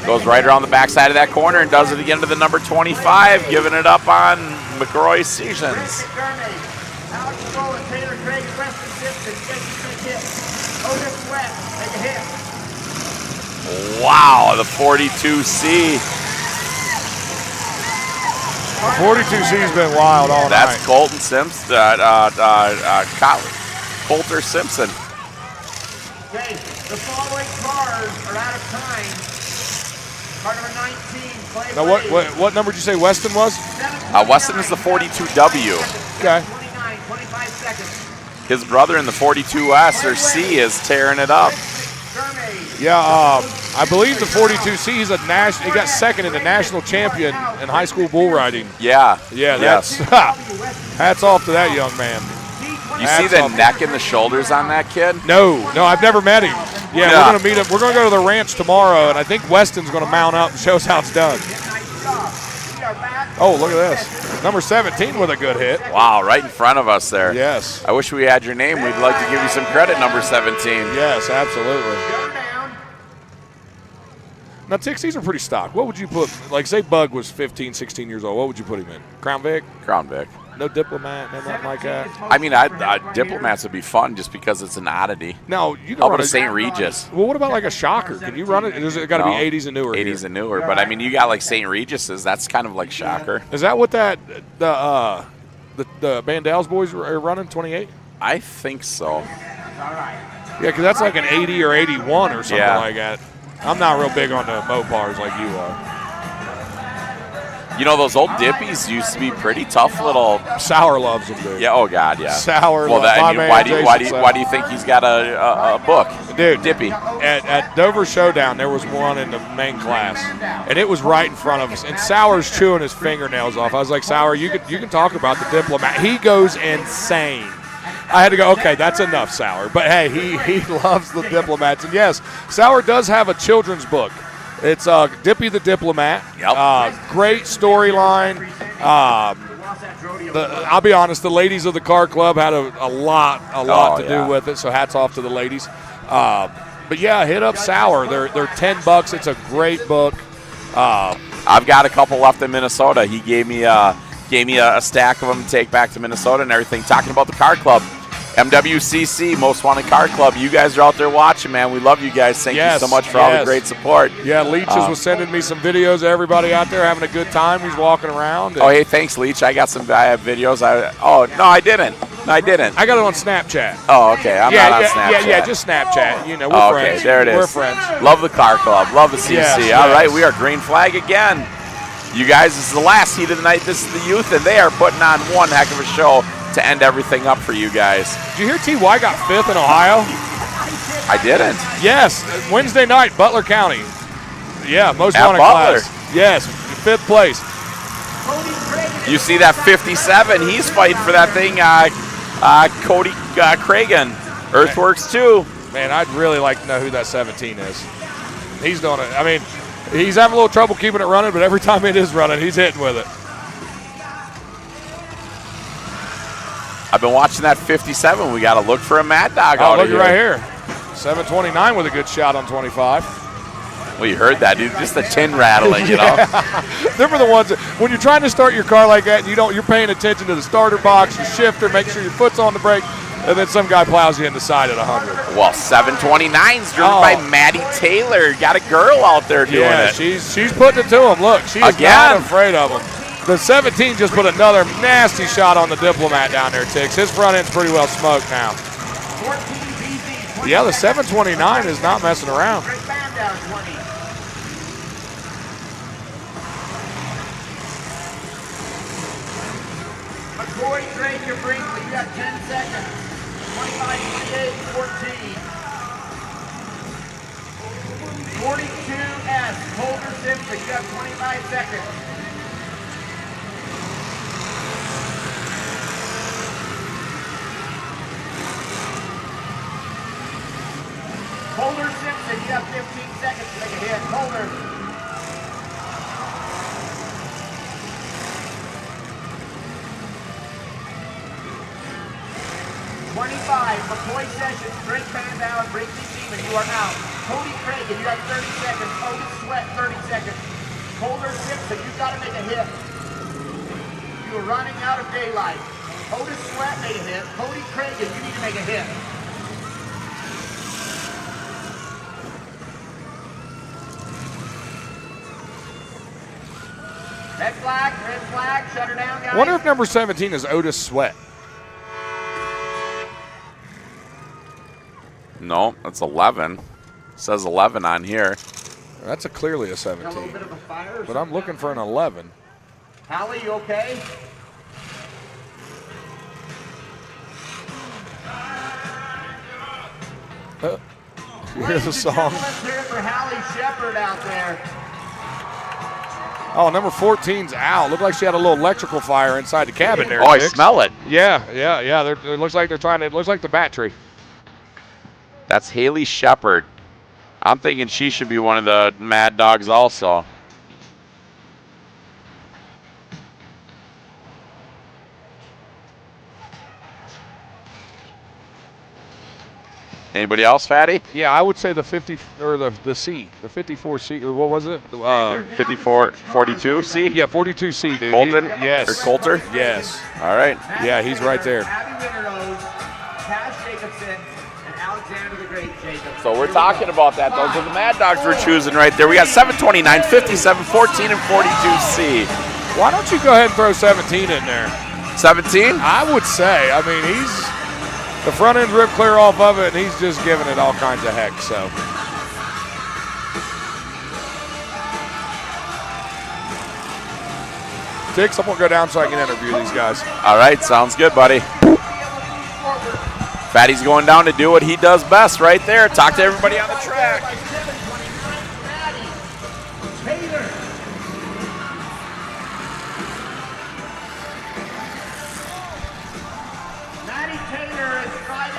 Goes right around the backside of that corner and does it again to the number 25, giving it up on McRoy Seasons. Wow, the 42C. The 42C's been wild all night. That's Colton Simpson, Coulter Simpson. Okay, the following cars are out of time. Car number 19, Clay Now, what number did you say Weston was? Weston is the 42W. Okay. 25 seconds. His brother in the 42S or C is tearing it up. Yeah, I believe the 42C, he got second in the national champion in high school bull riding. Yeah. Yeah, yes. that's hats off to that young man. You see the neck and the shoulders on that kid? No, I've never met him. Yeah, we're going to meet him. We're going to go to the ranch tomorrow, and I think Weston's going to mount up and show us how it's done. Oh, look at this. Number 17 with a good hit. Wow, right in front of us there. Yes. I wish we had your name. We'd like to give you some credit, number 17. Yes, absolutely. Now, Tix, these are pretty stock. What would you put, like, say Bug was 15, 16 years old. What would you put him in? Crown Vic? Crown Vic. No Diplomat, nothing like that? I mean, Diplomats would be fun just because it's an oddity. No, you can How run about a St. Regis? Well, what about like a Shocker? Can you run it? Is it got to be 80s and newer? 80s and newer, but I mean, you got like St. Regis's. That's kind of like Shocker. Is that what the Bandals boys are running, 28? I think so. Yeah, because that's like an 80 or 81 or something like that. I'm not real big on the Mopars like you are. You know, those old Dippies used to be pretty tough little. Sour loves them, dude. Yeah. Oh God, yeah. Sour. Well, why do you think he's got a book, dude? Dippy. At Dover Showdown, there was one in the main class, and it was right in front of us. And Sour's chewing his fingernails off. I was like, Sour, you can talk about the Diplomat. He goes insane. I had to go, okay, that's enough, Sour. But hey, he loves the Diplomats, and yes, Sour does have a children's book. It's Dippy the Diplomat. Yep. Great storyline. I'll be honest, the ladies of the car club had a lot to do with it, so hats off to the ladies. But yeah, hit up Sour. They're $10. It's a great book. I've got a couple left in Minnesota. He gave me a stack of them to take back to Minnesota and everything. Talking about the car club. MWCC, Most Wanted Car Club. You guys are out there watching, man. We love you guys. Thank you so much for all the great support. Yeah, Leach was sending me some videos of everybody out there having a good time. He's walking around. Oh, hey, thanks, Leach. I got some videos. No, I didn't. I didn't. I got it on Snapchat. Oh, okay. I'm not on Snapchat. Yeah, just Snapchat. You know, we're friends. Okay, there it is. We're friends. Love the car club. Love the CC. Yes, all right, we are green flag again. You guys, this is the last heat of the night. This is the youth, and they are putting on one heck of a show to end everything up for you guys. Did you hear T.Y. got 5th in Ohio? I didn't. Yes, Wednesday night, Butler County. Yeah, most At wanted Butler. class. Yes, 5th place. You see that 57? He's fighting for that thing. Cody Cragen, Earthworks 2. Man, I'd really like to know who that 17 is. He's doing it. I mean, he's having a little trouble keeping it running, but every time it is running, he's hitting with it. I've been watching that 57. We got to look for a Mad Dog out look here. Right here. 729 with a good shot on 25. Well, you heard that, dude. Just the tin rattling, you know. Them are the ones that, when you're trying to start your car like that, and you're paying attention to the starter box, your shifter, make sure your foot's on the brake, and then some guy plows you in the side at 100. Well, 729's driven by Maddie Taylor. Got a girl out there doing it. Yeah, she's putting it to him. Look, she is not afraid of him. The 17 just put another nasty shot on the Diplomat down there, Tix. His front end's pretty well smoked now. Yeah, the 729 is not messing around. McCoy, Drake, your Brinkley, you got 10 seconds. 25, 28, 14. 42S, Holder Simpson, you have 25 seconds. Holder Simpson, you have 15 seconds to make a hit. Holder. 25, McCoy Sessions, Drake Bandow, and Brinkley Seaman, you are out. Cody Cragen, you have 30 seconds. Otis Sweat, 30 seconds. Holder Simpson, you've got to make a hit. You are running out of daylight. Otis Sweat made a hit. Cody Cragen, you need to make a hit. Red flag, shut her down, guys. I wonder if number 17 is Otis Sweat. No, that's 11. It says 11 on here. That's clearly a 17. But I'm looking for an 11. Hallie, you okay? You hear the song? Let's hear it for Hallie Shepard out there. Oh, number 14's out. Looked like she had a little electrical fire inside the cabin there. Oh, I Dix. smell it. Yeah. It looks like they're trying to. It looks like the battery. That's Haley Shepard. I'm thinking she should be one of the Mad Dogs also. Anybody else, Fatty? Yeah, I would say the 50 or the C, the 54C. What was it? 54, 42C? Yeah, 42C, dude. Colton? Yes. Or Coulter? Yes. All right. Yeah, he's right there. Abby Winterrose, Cash Jacobson, and Alexander the Great Jacobson. So we're talking about that. Those are the Mad Dogs we're choosing right there. We got 729, 57, 14, and 42C. Why don't you go ahead and throw 17 in there? 17? I would say. I mean, the front end's ripped clear off of it, and he's just giving it all kinds of heck, so. Dix, I'm going to go down so I can interview these guys. All right, sounds good, buddy. Fatty's going down to do what he does best right there. Talk to everybody on the track.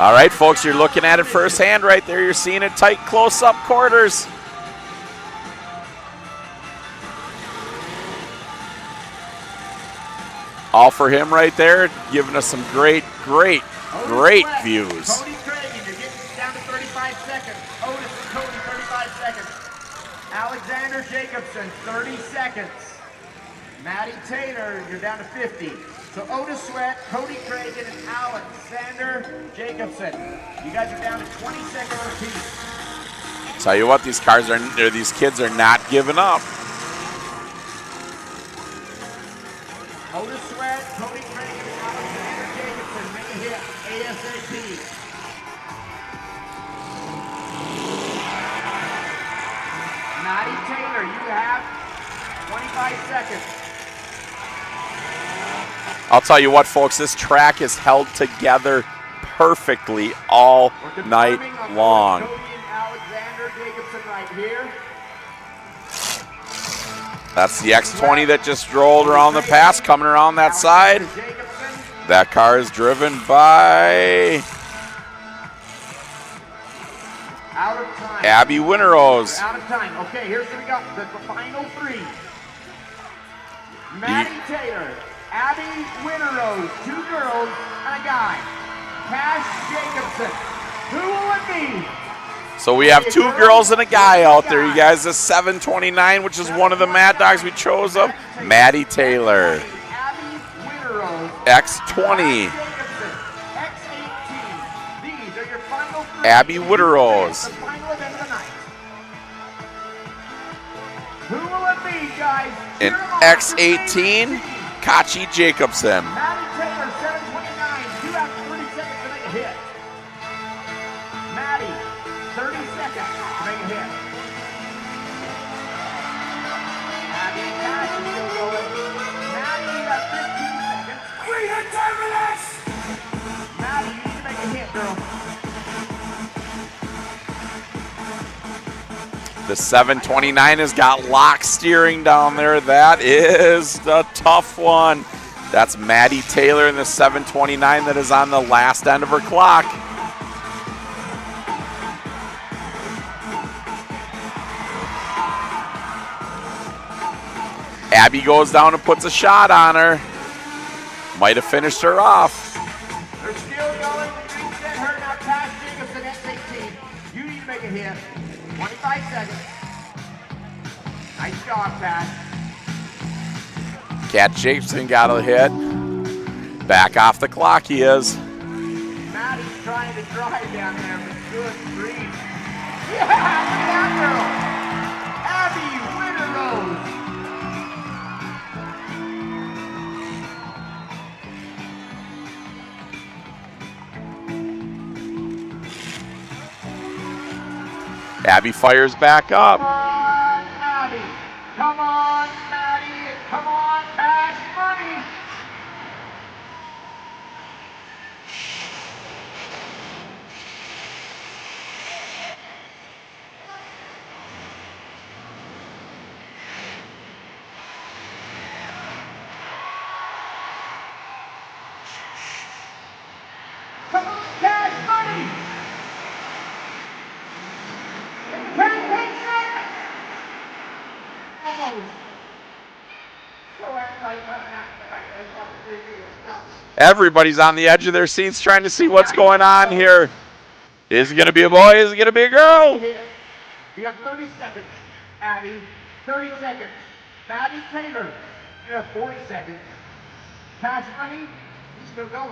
All right, folks, you're looking at it firsthand right there. You're seeing it tight, close-up quarters. All for him right there, giving us some great views. Cody Cragen, you're getting down to 35 seconds. Otis and Cody, 35 seconds. Alexander Jacobson, 30 seconds. Maddie Taylor, you're down to 50. So Otis Sweat, Cody Cragen, and Alexander Jacobson. You guys are down to 20 seconds apiece. Tell you what, these kids are not giving up. Otis Sweat, Cody Cragen, and Alexander Jacobson make a hit ASAP. Maddie Taylor, you have 25 seconds. I'll tell you what, folks, this track is held together perfectly all night long. Cody and Alexander Jacobson right here. That's the X20 that just rolled around the pass, coming around that side. That car is driven by Out of time. Abby Winterose. Out of time. Okay, here's what we got. The final three. Maddie Taylor, Abby Winterose, 2 girls and a guy. Cash Jacobson. Who will it be? So we have 2 girls and a guy out there, you guys. The 729, which is one of the Mad Dogs we chose of. Maddie Taylor. Abby Winterose. X20. X18. These are your final 3. Abby Winterose. The final event of the night. Who will it be, guys? And X18, Kachi Jacobson. Maddie Taylor, 729. You have 30 seconds to make a hit. Maddie, 30 seconds to make a hit. Abby and Cash is still going. Maddie, you have 15 seconds. We got time for this! Maddie, you need to make a hit, girl. The 729 has got lock steering down there. That is the tough one. That's Maddie Taylor in the 729 that is on the last end of her clock. Abby goes down and puts a shot on her. Might have finished her off. They're still going. Reset her now. Cash Jacobson, X18. You need to make a hit. 25 seconds. Nice job, Cash. Cat Jacobson got a hit. Back off the clock he is. Maddie's trying to drive down there, but good grief. Yeah, look at that girl. Abby Winterose. Abby fires back up. Come on, Abby. Come on, Maddie. Come on, Cash Money. Everybody's on the edge of their seats trying to see what's going on here. Is it going to be a boy? Is it going to be a girl? You got 30 seconds, Abby. 30 seconds. Maddie Taylor, you have 40 seconds. Cash money, he's still going.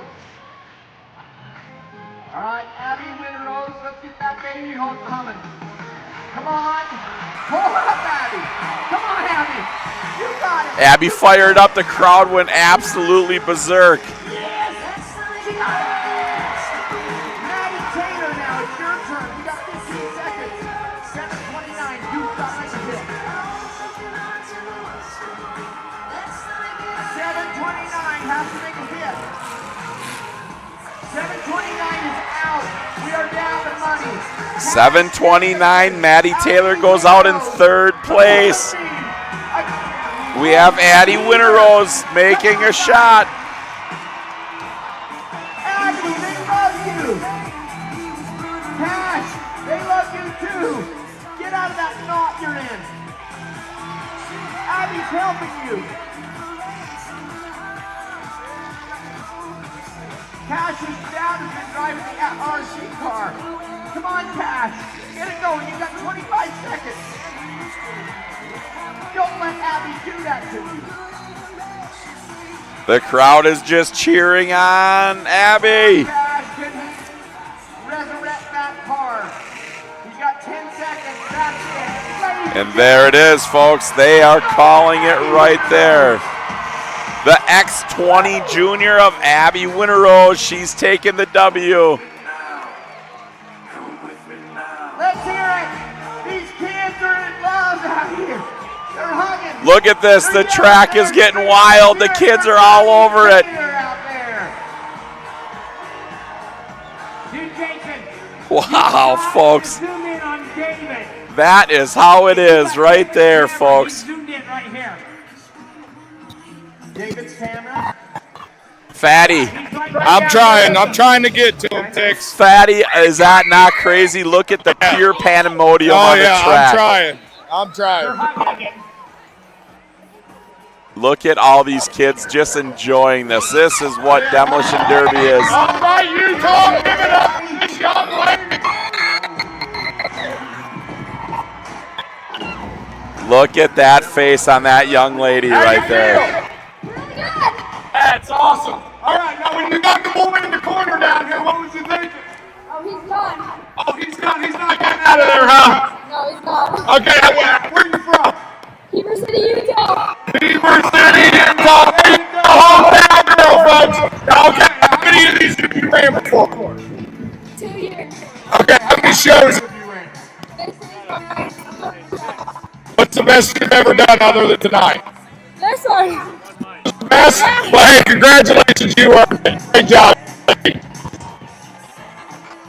All right, Abby Winrose, let's get that baby home coming. Come on. Pull up, Abby. Come on, Abby. You got it. Abby fired up. The crowd went absolutely berserk. Maddie Taylor now, it's your turn. You got 15 seconds. 7:29, you've got to hit. 7:29 has to make a hit. 7:29 is out. We are down to money. 7:29, Maddie Taylor goes out in third place. We have Addie Winterrose making a shot. Abby, they love you. Cash, they love you too. Get out of that knot you're in. Abby's helping you. Cash is down has been driving the RC car. Come on, Cash. Get it going. You've got 25 seconds. Don't let Abby do that to you. The crowd is just cheering on Abby. Cash, can he resurrect that car? He's got 10 seconds. That's it. And there it is, folks. They are calling it right there. The X20 Junior of Abby Winterrose. She's taking the W. Let's hear it. These kids are in love out here. They're hugging. Look at this. The track is getting wild. The kids are all over it. Wow, folks. Zoom in on David. That is how it is right there, folks. Zoomed in right here. David's camera. Fatty. I'm trying to get to him, Tix. Fatty, is that not crazy? Look at the pure pandemonium on the track. I'm trying. Look at all these kids just enjoying this. This is what Demolition Derby is. All right, Utah, give it up for this young lady. Look at that face on that young lady right there. That's awesome. All right, now when you got the boy in the corner down here, what was you thinking? Oh, he's gone. Oh, he's gone. He's not getting out of there, huh? No, he's not. Okay, where are you from? Heber City, Utah. Heber City, Utah. The hometown girl, folks. Okay, how many of these have you ran before? 2 years. Okay, how many shows have you ran? What's the best you've ever done other than tonight? This one. Best? Well, hey, congratulations, you are great job.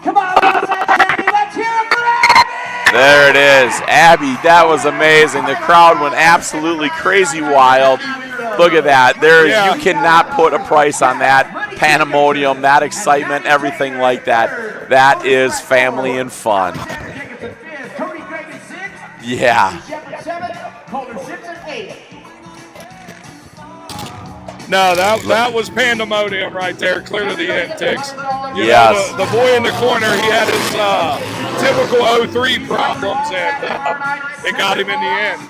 Come on, let's hear it for Abby! There it is. Abby, that was amazing. The crowd went absolutely crazy wild. Look at that. You cannot put a price on that pandemonium, that excitement, everything like that. That is family and fun. Yeah. No, that was pandemonium right there, clear to the end, Tix. Yes. The boy in the corner, he had his typical 03 problems, and it got him in the end.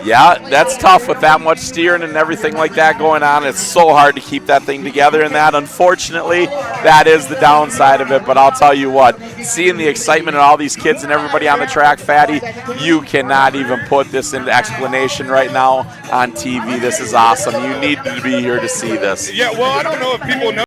Yeah, that's tough with that much steering and everything like that going on. It's so hard to keep that thing together, and that, unfortunately, that is the downside of it. But I'll tell you what, seeing the excitement and all these kids and everybody on the track, Fatty, you cannot even put this into explanation right now on TV. This is awesome. You need to be here to see this. Yeah, well, I don't know if people know.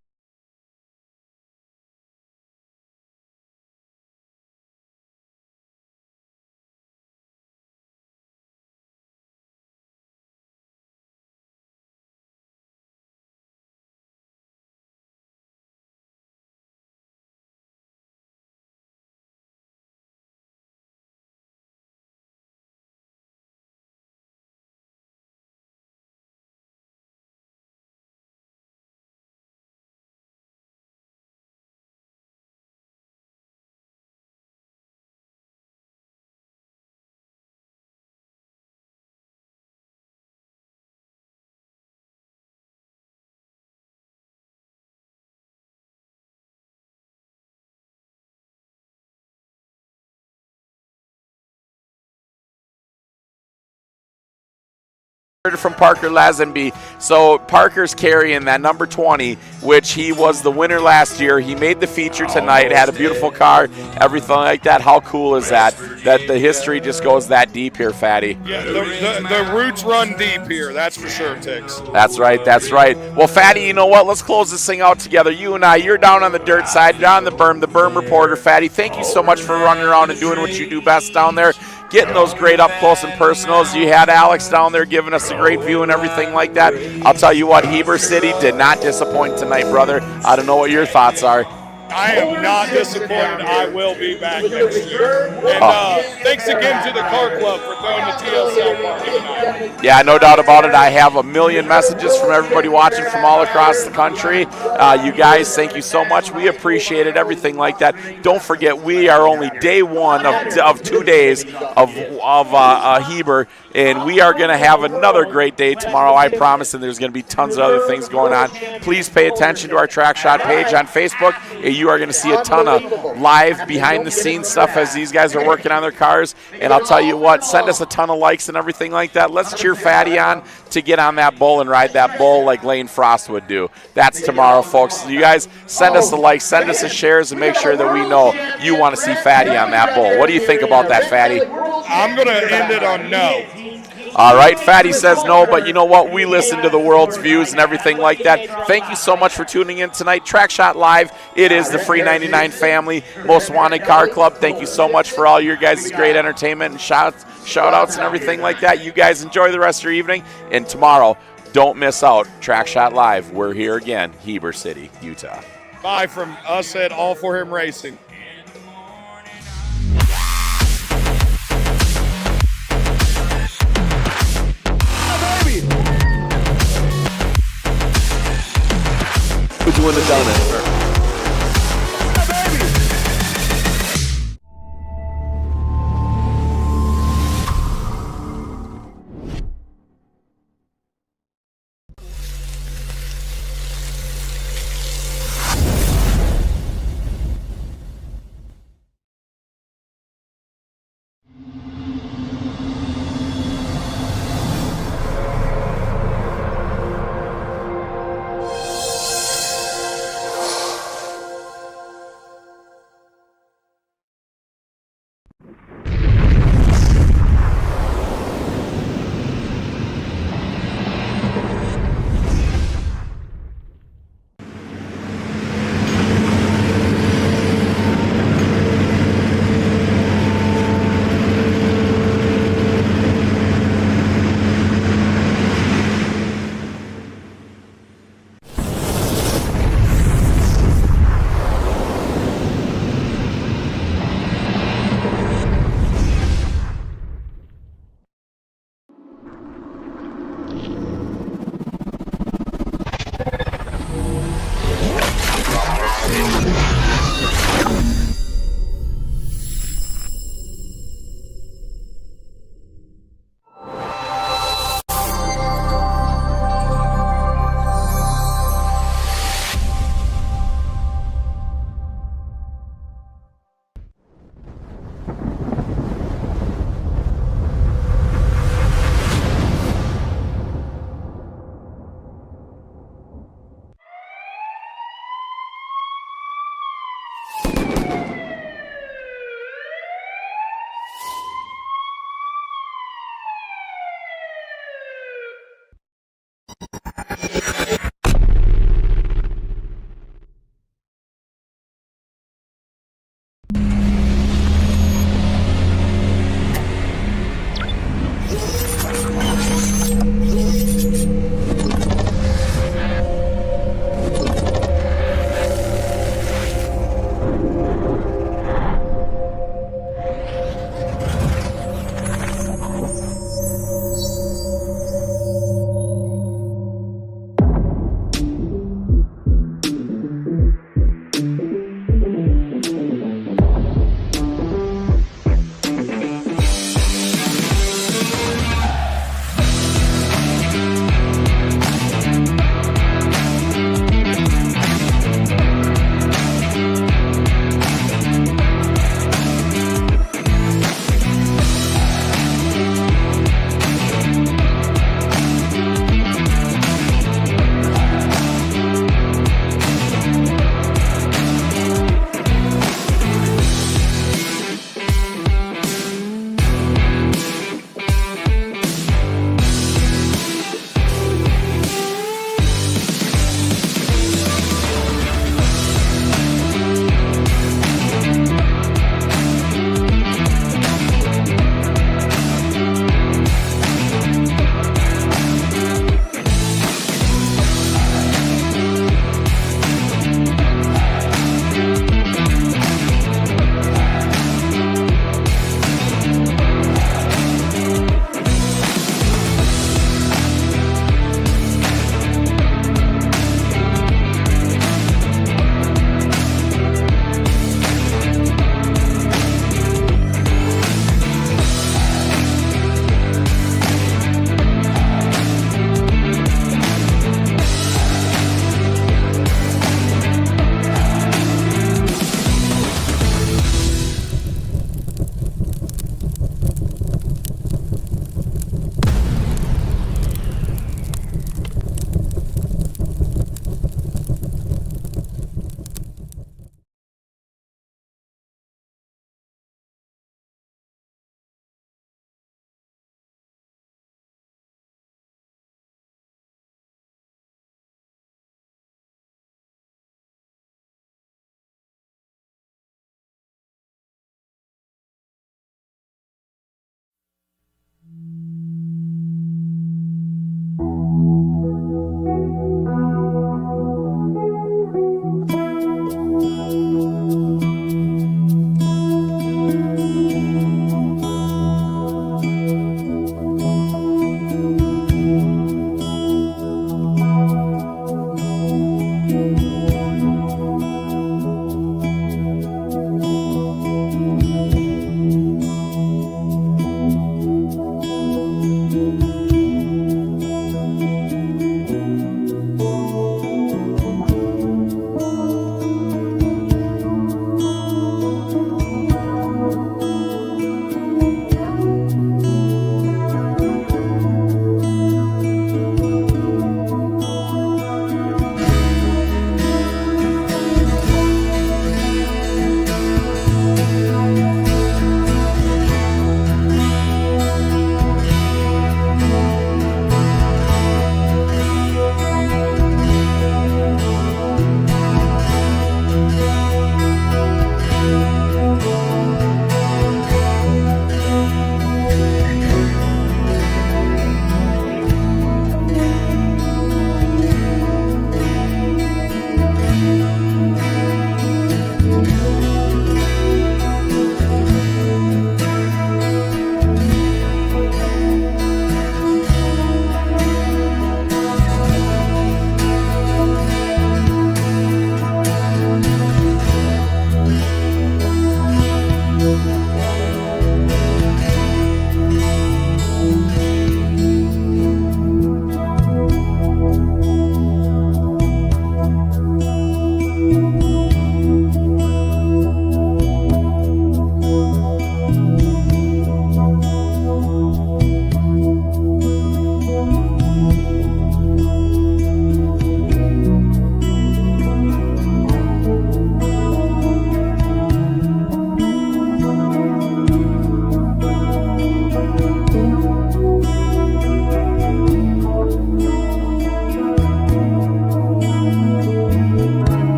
from Parker Lazenby. So Parker's carrying that number 20, which he was the winner last year. He made the feature tonight, had a beautiful car, everything like that. How cool is that? That the history just goes that deep here, Fatty. Yeah, the roots run deep here, that's for sure, Tix. That's right, that's right. Well, Fatty, you know what? Let's close this thing out together. You and I, you're down on the dirt side, down on the berm reporter. Fatty, thank you so much for running around and doing what you do best down there, getting those great up close and personals. You had Alex down there giving us a great view and everything like that. I'll tell you what, Heber City did not disappoint tonight, brother. I don't know what your thoughts are. I am not disappointed. I will be back next year. And thanks again to the car club for throwing the TSL party tonight. Yeah, no doubt about it. I have a million messages from everybody watching from all across the country. You guys, thank you so much. We appreciate it, everything like that. Don't forget, we are only day one of 2 days of Heber, and we are going to have another great day tomorrow, I promise, and there's going to be tons of other things going on. Please pay attention to our Track Shot page on Facebook. You are going to see a ton of live behind-the-scenes stuff as these guys are working on their cars. And I'll tell you what, send us a ton of likes and everything like that. Let's cheer Fatty on to get on that bull and ride that bull like Lane Frost would do. That's tomorrow, folks. You guys send us the likes, send us the shares, and make sure that we know you want to see Fatty on that bull. What do you think about that, Fatty? I'm going to end it on no. All right, Fatty says no, but you know what? We listen to the world's views and everything like that. Thank you so much for tuning in tonight. Track Shot Live, it is the Free 99 family, Most Wanted Car Club. Thank you so much for all your guys' great entertainment and shout-outs and everything like that. You guys enjoy the rest of your evening, and tomorrow, don't miss out. Track Shot Live, we're here again, Heber City, Utah. Bye from us at All For Him Racing. Doing the donut.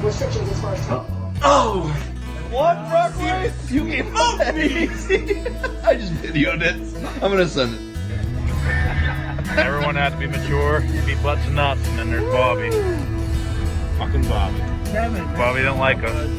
restrictions as far as time. Oh! What, Brock? You gave up me! I just videoed it. I'm gonna send it. Everyone has to be mature, be butts and nuts, and then there's Bobby. Fucking Bobby. Bobby don't like us.